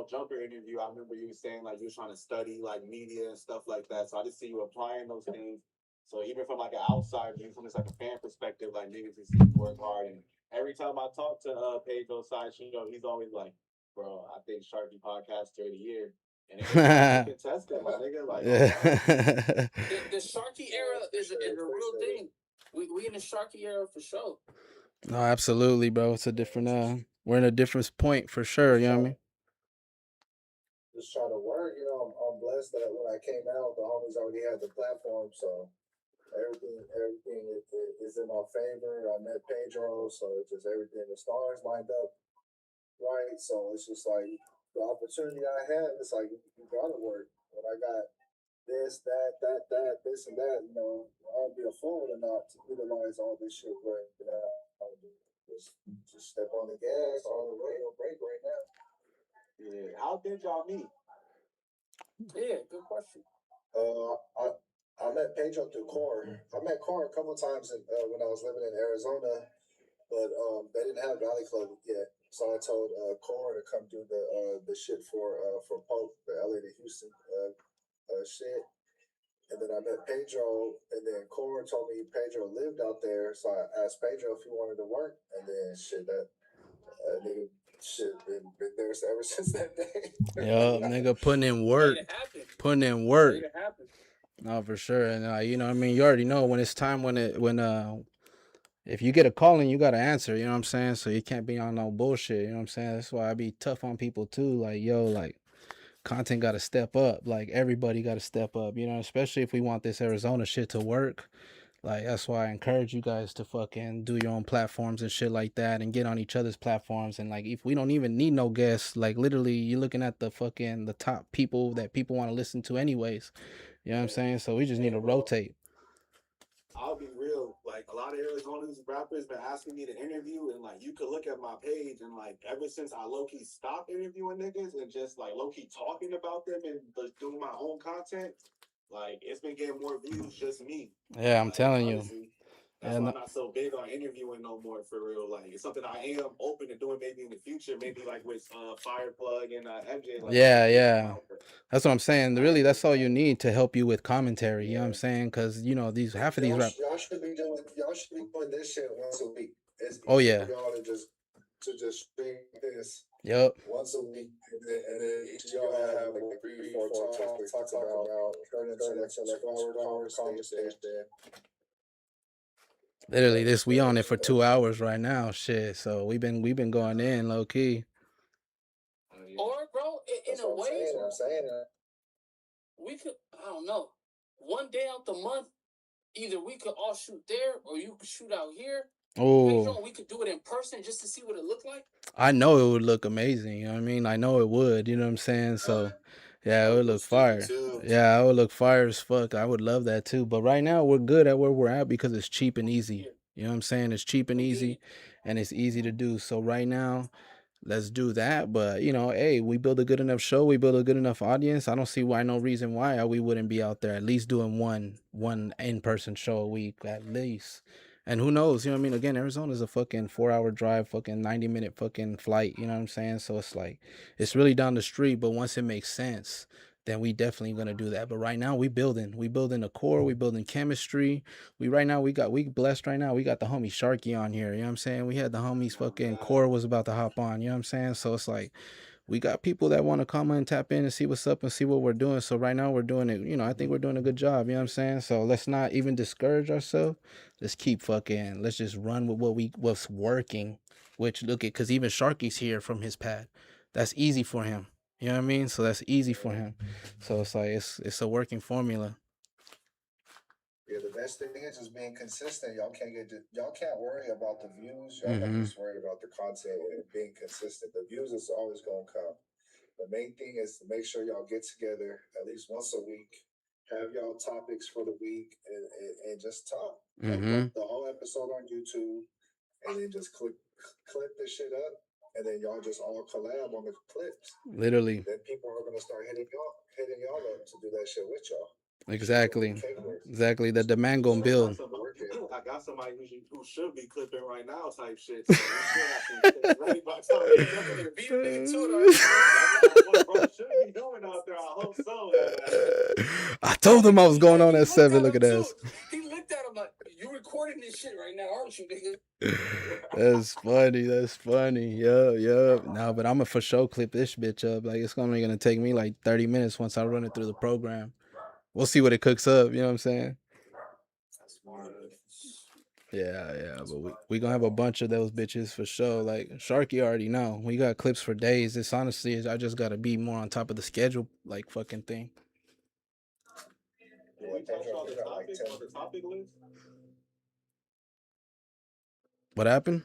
Jumper interview, I remember you saying like you were trying to study like media and stuff like that. So I just see you applying those things. So even from like an outside view, from just like a fan perspective, like niggas can see you work hard. And every time I talk to Pedro Sideshow, he's always like, "Bro, I think Sharkey podcaster of the year." And it can test it, my nigga. Like, The Sharkey era is a real thing. We in the Sharkey era for sure. no, absolutely, bro. It's a different. We're in a different point for sure. You know what I mean? Just trying to work, I'm blessed that when I came out, the homies already had the platform, so everything is in my favor. I met Pedro, so it's just everything, the stars lined up right. So it's just like the opportunity I have, it's like you gotta work. When I got this, that, this and that, I'll be a fool to not to utilize all this shit right now. Just step on the gas all the way, no break right now. yeah. How did y'all meet? Yeah, good question. I met Pedro through Core. I met Core a couple times when I was living in Arizona, but they didn't have Valley Club yet. So I told Core to come do the shit for Pope, the LA to Houston shit. And then I met Pedro, and then Core told me Pedro lived out there. So I asked Pedro if he wanted to work, and then that nigga been there ever since that day. Yo, nigga, putting in work, Made it happen. putting in work. Made it happen. No, for sure. And you know what I mean? You already know when it's time if you get a calling, you gotta answer, you know what I'm saying? So you can't be on no bullshit, you know what I'm saying? That's why I be tough on people too. Like, yo, like content gotta step up. Like everybody gotta step up, you know, especially if we want this Arizona shit to work. Like that's why I encourage you guys to fucking do your own platforms and shit like that and get on each other's platforms. And like if we don't even need no guests, like literally you're looking at the top people that people want to listen to anyways. You know what I'm saying? So we just need to rotate. I'll be real. Like a lot of Arizona's rappers been asking me to interview, and like you could look at my page, and like ever since I low key stopped interviewing niggas and just like low key talking about them and just doing my own content, like it's been getting more views. Just me. Yeah, I'm telling you. Honestly. That's why I'm not so big on interviewing no more for real. Like it's something I am open to doing maybe in the future, maybe like with Fireplug and MJ. Like, yeah. That's what I'm saying. Really, that's all you need to help you with commentary. You know what I'm saying? Because half of these rap. Y'all should be doing this shit once a week. It's Oh yeah. for y'all to just stream this. Yep. Once a week, and then each of y'all have like 3-4 talks about turn into like 2-hour conversation. Literally, we on it for 2 hours right now. Shit. So we've been going in low key. Or bro, in a way, I'm saying we could, I don't know, one day out the month, either we could all shoot there or you could shoot out here. Oh, we could do it in person just to see what it looked like. I know it would look amazing. You know what I mean? I know it would. You know what I'm saying? So, yeah, it would look fire. Yeah, it would look fire as fuck. I would love that too. But right now, we're good at where we're at because it's cheap and easy. You know what I'm saying? It's cheap and easy, and it's easy to do. So right now, let's do that. But hey, we build a good enough show, we build a good enough audience. I don't see no reason why we wouldn't be out there at least doing one in-person show a week at least. And who knows, you know what I mean? Again, Arizona's a fucking 4-hour drive, fucking 90-minute fucking flight, you know what I'm saying? So it's like, it's really down the street, but once it makes sense, then we definitely gonna do that. But right now we building a core, we building chemistry. We blessed right now. We got the homie Sharkey on here, you know what I'm saying? We had the homies fucking Core was about to hop on, you know what I'm saying? So it's like we got people that want to come and tap in and see what's up and see what we're doing. So right now we're doing it, I think we're doing a good job, you know what I'm saying? So let's not even discourage ourselves. Let's let's just run with what's working, which look at, because even Sharky's here from his pad. That's easy for him. You know what I mean? So that's easy for him. So it's like, it's a working formula. Yeah, the best thing is just being consistent. Y'all can't worry about the views. Y'all gotta just worry about the content and being consistent. The views is always gonna come. The main thing is to make sure y'all get together at least once a week. Have y'all topics for the week and just talk. Like the whole episode on YouTube, and then just clip this shit up, and then y'all just all collab on the clips. Literally. Then people are gonna start hitting y'all up to do that shit with y'all. Exactly. The demand gonna build. I got somebody who should be clipping right now type shit. So ready by the time should be doing out there. I hope so. I told him I was going on at 7. Look at this. He looked at him like, you recording this shit right now, aren't you, nigga? That's funny. Yeah. No, but I'm gonna for sure clip this bitch up. Like, it's only gonna take me like 30 minutes once I run it through the program. We'll see what it cooks up, you know what I'm saying? Yeah, but we gonna have a bunch of those bitches for sure. Like, Sharkey already know. We got clips for days. It's honestly, I just gotta be more on top of the schedule, like, fucking thing. Did we touch on the topic list? What happened?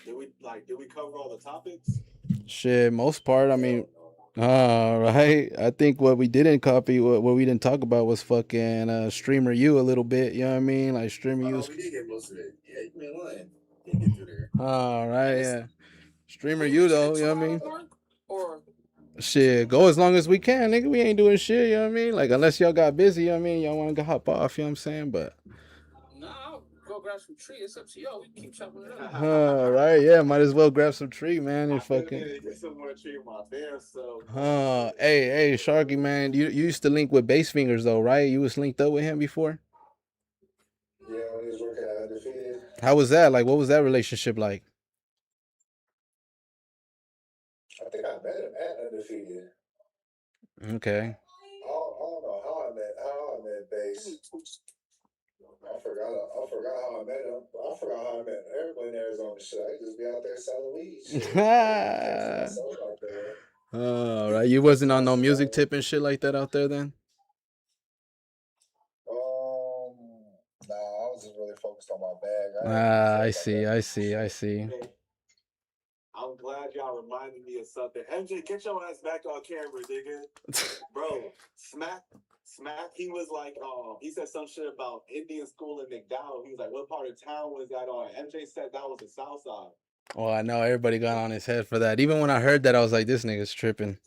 Did we cover all the topics? Shit, most part, I mean, right. I think what we didn't copy, what we didn't talk about was fucking Streamer U a little bit. You know what I mean? Like, Streamer U. We did get most of it. Yeah, you been lying. Didn't get through there. All right, yeah. Streamer U though, you know what I mean? Or shit, go as long as we can, nigga. We ain't doing shit, you know what I mean? Like, unless y'all got busy, you know what I mean? Y'all want to hop off, you know what I'm saying? But nah, I'll go grab some tree. It's up to y'all. We keep chopping it up. all right, yeah, might as well grab some tree, man, and fucking. Get some more tree in my bear, so. Hey, Sharky, man, you used to link with Bass Fingers though, right? You was linked up with him before. Yeah, when he was working at Undefeated. How was that? Like, what was that relationship like? I think I met him at Undefeated. Okay. I don't know how I met Bass. I forgot how I met him. I forgot how I met everybody in Arizona. Shit, I just be out there selling weed. All right, you wasn't on no music tip and shit like that out there then? Nah, I was just really focused on my bag. I see. I'm glad y'all reminded me of something. MJ, get your ass back on camera, nigga. Bro, Smack, he was like, he said some shit about Indian school in McDowell. He was like, what part of town was that on? MJ said that was the South Side. Well, I know everybody got on his head for that. Even when I heard that, I was like, this nigga's tripping.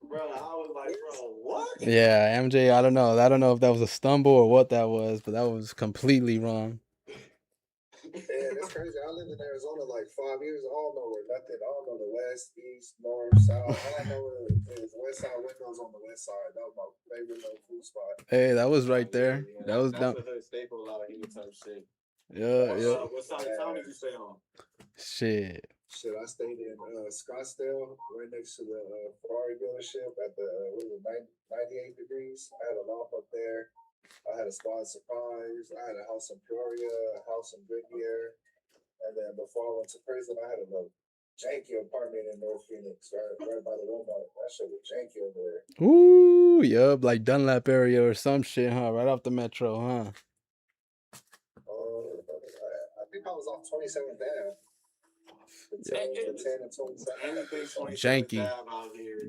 Bro, I was like, bro, what? Yeah, MJ, I don't know if that was a stumble or what that was, but that was completely wrong. Yeah, it's crazy. I lived in Arizona like 5 years. I don't know where nothing. I don't know the west, east, north, south. All I know is West Side Windows on the west side. That was my favorite little food spot. Hey, that was right there. Yeah, that was that's a hood staple out here type shit. Yeah. What side of town did you stay on? Shit, I stayed in Scottsdale, right next to the Ferrari dealership at the 98 degrees. I had a loft up there. I had a spot in Surprise. I had a house in Peoria, a house in Goodyear. And then before I went to prison, I had a little janky apartment in North Phoenix, right by the Walmart. That shit was janky over there. ooh, yup, like Dunlap area or some shit, huh? Right off the metro, huh? I think I was off 27th Ave.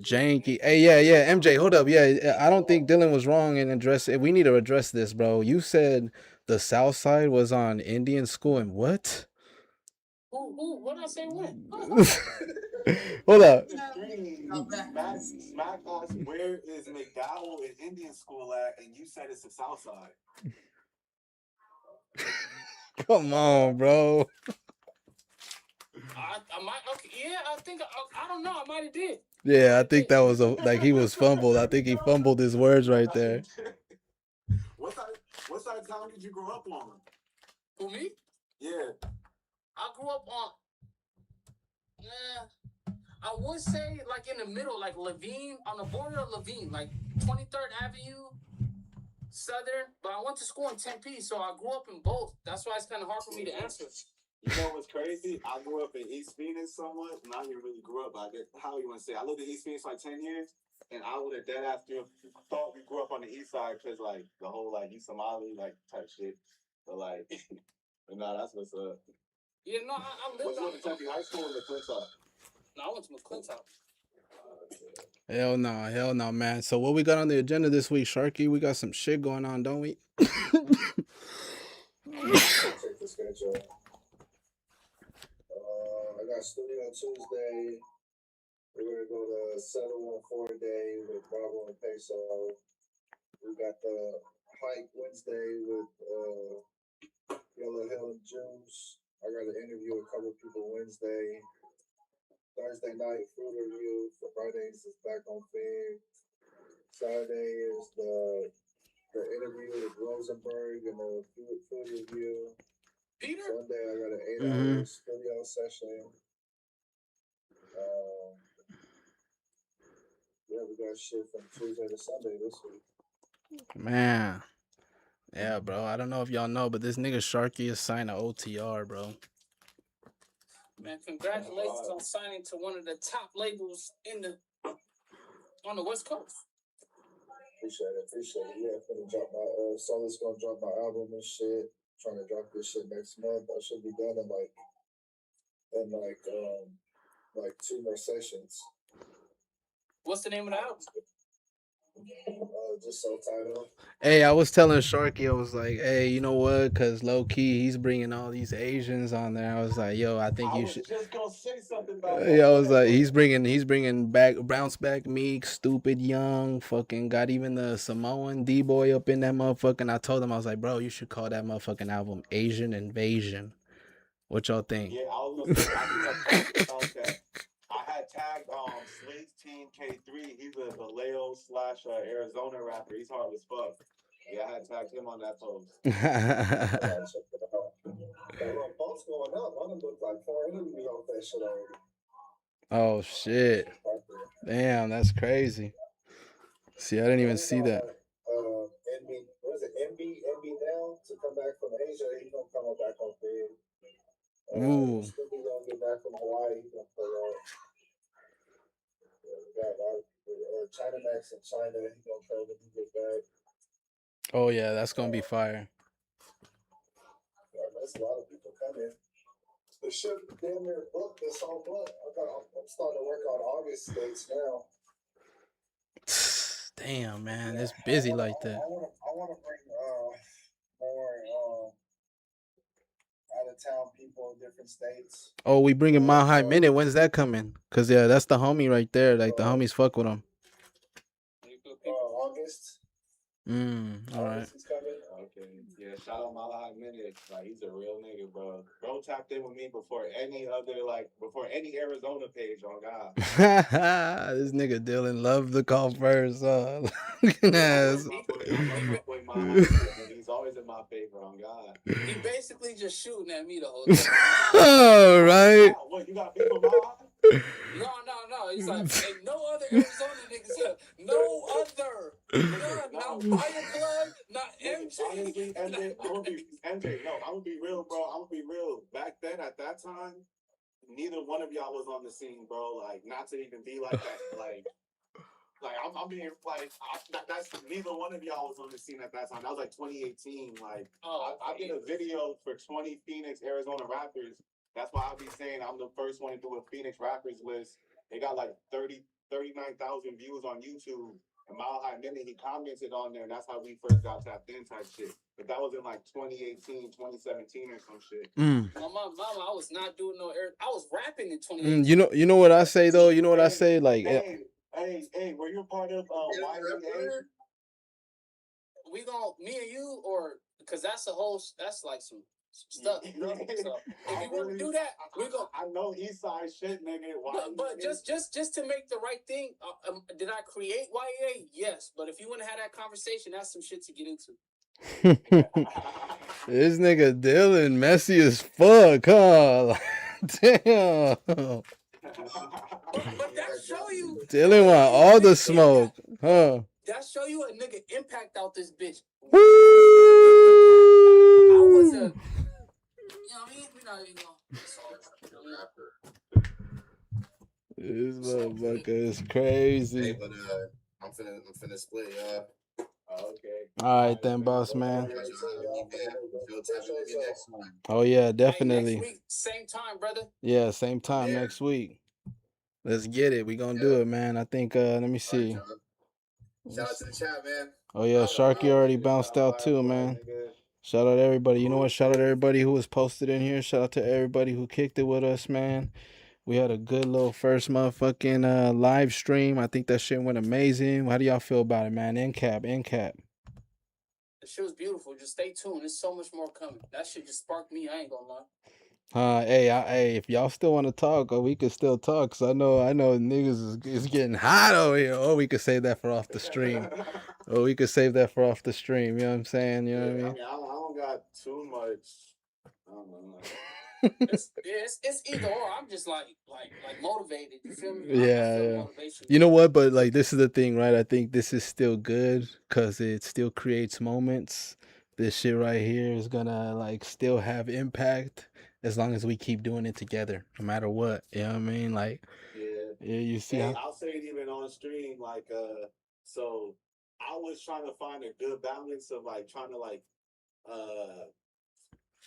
Janky. Hey, yeah. MJ, hold up. Yeah, I don't think Dylan was wrong in addressing. We need to address this, bro. You said the South Side was on Indian school and what? What did I say? When? Hold up. Smack asked, where is McDowell and Indian school at? And you said it's the South Side. Come on, bro. I might. Okay, yeah, I think. I don't know. I might have did. Yeah, I think that was he was fumbled. I think he fumbled his words right there. What side of town did you grow up on? For me? Yeah. I grew up on. I would say like in the middle, like Levine, on the border of Levine, like 23rd Avenue, Southern. But I went to school in Tempe, so I grew up in both. That's why it's kind of hard for me to answer. You know what's crazy? I grew up in East Phoenix somewhat, and I didn't really grew up. I get how you want to say. I lived in East Phoenix for like 10 years, and I would have dead after thought we grew up on the East Side because like the whole like you Somali like type shit. But like, but no, that's what's up. Yeah, no, I lived Was you on at Tempe High School or McClintock? No, I went to McClintock. Hell no, man. So what we got on the agenda this week, Sharkey? We got some shit going on, don't we? Check the schedule. I got studio Tuesday. We're gonna go to 714 day with Bravo and Peso. We got the hike Wednesday with Yellow Hill and Juice. I got to interview a couple people Wednesday. Thursday night food review. For Fridays is Backonfigg. Saturday is the interview with Rosenberg and the food review. Peter? Sunday I got an 8-hour studio session. Yeah, we got shit from Tuesday to Sunday this week. Man. Yeah, bro. I don't know if y'all know, but this nigga Sharkey is signed to OTR, bro. Man, congratulations on signing to one of the top labels on the West Coast. Appreciate it. Yeah, I'm gonna drop my Solar's gonna drop my album and shit. Trying to drop this shit next month. I should be done in like 2 more sessions. What's the name of the album? Just self-titled. Hey, I was telling Sharkey, I was like, hey, you know what? Because low-key, he's bringing all these Asians on there. I was like, yo, I think you should. Just gonna say something about Yeah, I was like, he's bringing back, bounce back Meek, Stupid Young, fucking got even the Samoan D-boy up in that motherfucking. I told him, I was like, bro, you should call that motherfucking album Asian Invasion. What y'all think? Yeah, I was gonna say, I had tagged Slate's Team K3. He's a Vallejo / Arizona rapper. He's hard as fuck. Yeah, I had tagged him on that post. Got posts going up. I done looked like 4 interviews off that shit already. Oh shit! Damn, that's crazy. See, I didn't even see that. NB, what is it? NB down to come back from Asia. He's gonna come back on big. Ooh. Snoopy gonna get back from Hawaii. He's gonna play out. We got China Max in China. He's gonna come when he get back. Oh yeah, that's gonna be fire. Yeah, there's a lot of people coming. The shit damn near booked this whole month. I'm starting to work on August dates now. Damn, man, it's busy like that. I want to bring more out of town people in different states. Oh, we bringing Mile High Minute. When's that coming? Cause yeah, that's the homie right there. Like the homies fuck with him. August. All right. August is coming. Okay, yeah, shout out Mile High Minute. Like, he's a real nigga, bro. Bro tapped in with me before any Arizona page on God. This nigga Dylan loved the call first. Yes. He's always in my favor on God. He basically just shooting at me the whole time. All right. What, you got people Mile? No. He's like, ain't no other Arizona niggas here. No other. Not Fire Club, not MJ. Honestly, MJ, I'm gonna be real, bro. I'm gonna be real. Back then, at that time, neither one of y'all was on the scene, bro. Like, not to even be like that. Like I'm being like, that's neither one of y'all was on the scene at that time. That was like 2018. Like, I did a video for 20 Phoenix, Arizona rappers. That's why I'll be saying I'm the first one to do a Phoenix rappers list. They got like 39,000 views on YouTube. And Mile High Minute, he commented on there, and that's how we first got tapped in type shit. But that was in like 2018, 2017 or some shit. Mama, I was not doing I was rapping in 2018. You know what I say though? You know what I say? Like, hey, were you a part of YMCA? Me and you, or because that's like some stuff, you know. So if you want to do that, we go. I know East Side shit, nigga. But just to make the right thing, did I create YA? Yes, but if you want to have that conversation, that's some shit to get into. This nigga Dylan messy as fuck, huh? Damn. But that show you. Dylan want all the smoke, huh? That show you a nigga impact out this bitch. Woo! I was a, you know what I mean? We're not even gonna. This motherfucker is Hey, crazy. but I'm finna split, y'all. Okay. All right then, boss man. Catch y'all, man. She'll tap in with me next time. Oh yeah, Hey, definitely. next week, same time, brother. Yeah, same time there. next week. Let's get it. We gonna do it, man. I think. Let me see. All right, shout out to the chat, man. Oh yeah, Sharkey already bounced out too, man. Shout out to everybody. You know what? Shout out to everybody who was posted in here. Shout out to everybody who kicked it with us, man. We had a good little first motherfucking live stream. I think that shit went amazing. How do y'all feel about it, man? In cap. The shit was beautiful. Just stay tuned. There's so much more coming. That shit just sparked me. I ain't gonna lie. Hey, if y'all still want to talk, we could still talk. Cause I know niggas is getting hot over here. Or we could save that for off the stream. You know what I'm saying? You know what I mean? I don't got too much. I don't know. It's either or. I'm just like motivated. You feel me? Yeah, I feel yeah. motivation. You know what? But like, this is the thing, right? I think this is still good because it still creates moments. This shit right here is gonna like still have impact as long as we keep doing it together, no matter what. You know what I mean? Like, yeah, you see Hey, how. I'll say it even on stream, like so I was trying to find a good balance of like trying to like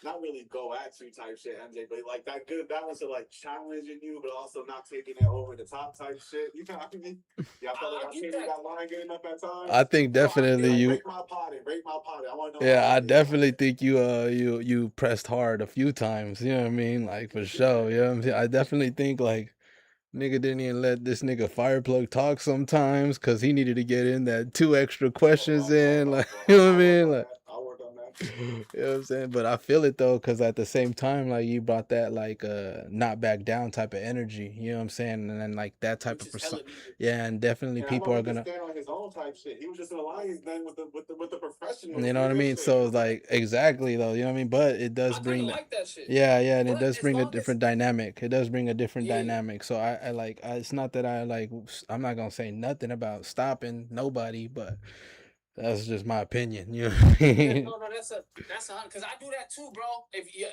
not really go at you type shit, MJ, but like that good balance of like challenging you, but also not taking it over the top type shit. You know what I mean? Yeah, I felt like I seen you that line getting up at times. I think definitely you. break my potty. I want to know. Yeah, I definitely think you pressed hard a few times. You know what I mean? Like for sure. You know what I'm saying? I definitely think like nigga didn't even let this nigga Fireplug talk sometimes because he needed to get in that 2 extra questions in. Like you know what I mean? Like I'll work on that. you know what I'm saying? But I feel it though, because at the same time, like you brought that like not back down type of energy. You know what I'm saying? And then like that type of persona. Yeah, and definitely people are gonna stand on his own type shit. He was just in alliance then with the professionals. you know what I mean? So like exactly though, you know what I mean? But it does bring like that shit. Yeah, and it But does as bring a long as- different dynamic. It does bring a different Yeah. dynamic. So I like it's not that I'm not gonna say nothing about stopping nobody, but that's just my opinion. You know what I Yeah, mean? no, that's a because I do that too, bro. If you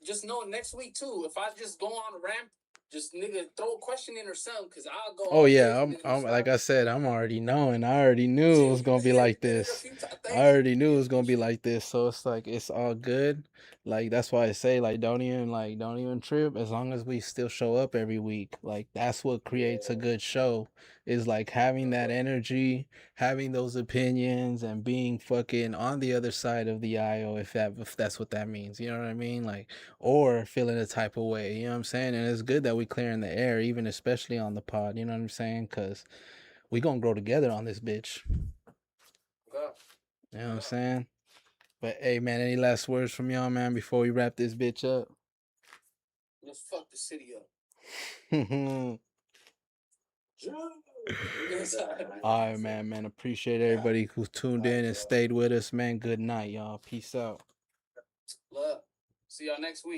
just know next week too, if I just go on a ramp, just nigga throw a question in or something, because I'll go. Oh all yeah, day, I'm like I said, I'm already knowing. I already knew it was gonna be like this. I already knew it was gonna be like this. So it's like it's all good. Like that's why I say like don't even trip as long as we still show up every week. Like that's what creates a good show is like having that energy, having those opinions and being fucking on the other side of the aisle if that's what that means. You know what I mean? Like or feeling a type of way. You know what I'm saying? And it's good that we clearing the air, even especially on the pod. You know what I'm saying? Because we gonna grow together on this bitch. You know what I'm saying? But hey, man, any last words from y'all, man, before we wrap this bitch up? Let's fuck the city up. All right, man. Appreciate everybody who tuned in and stayed with us, man. Good night, y'all. Peace out. Love. See y'all next week.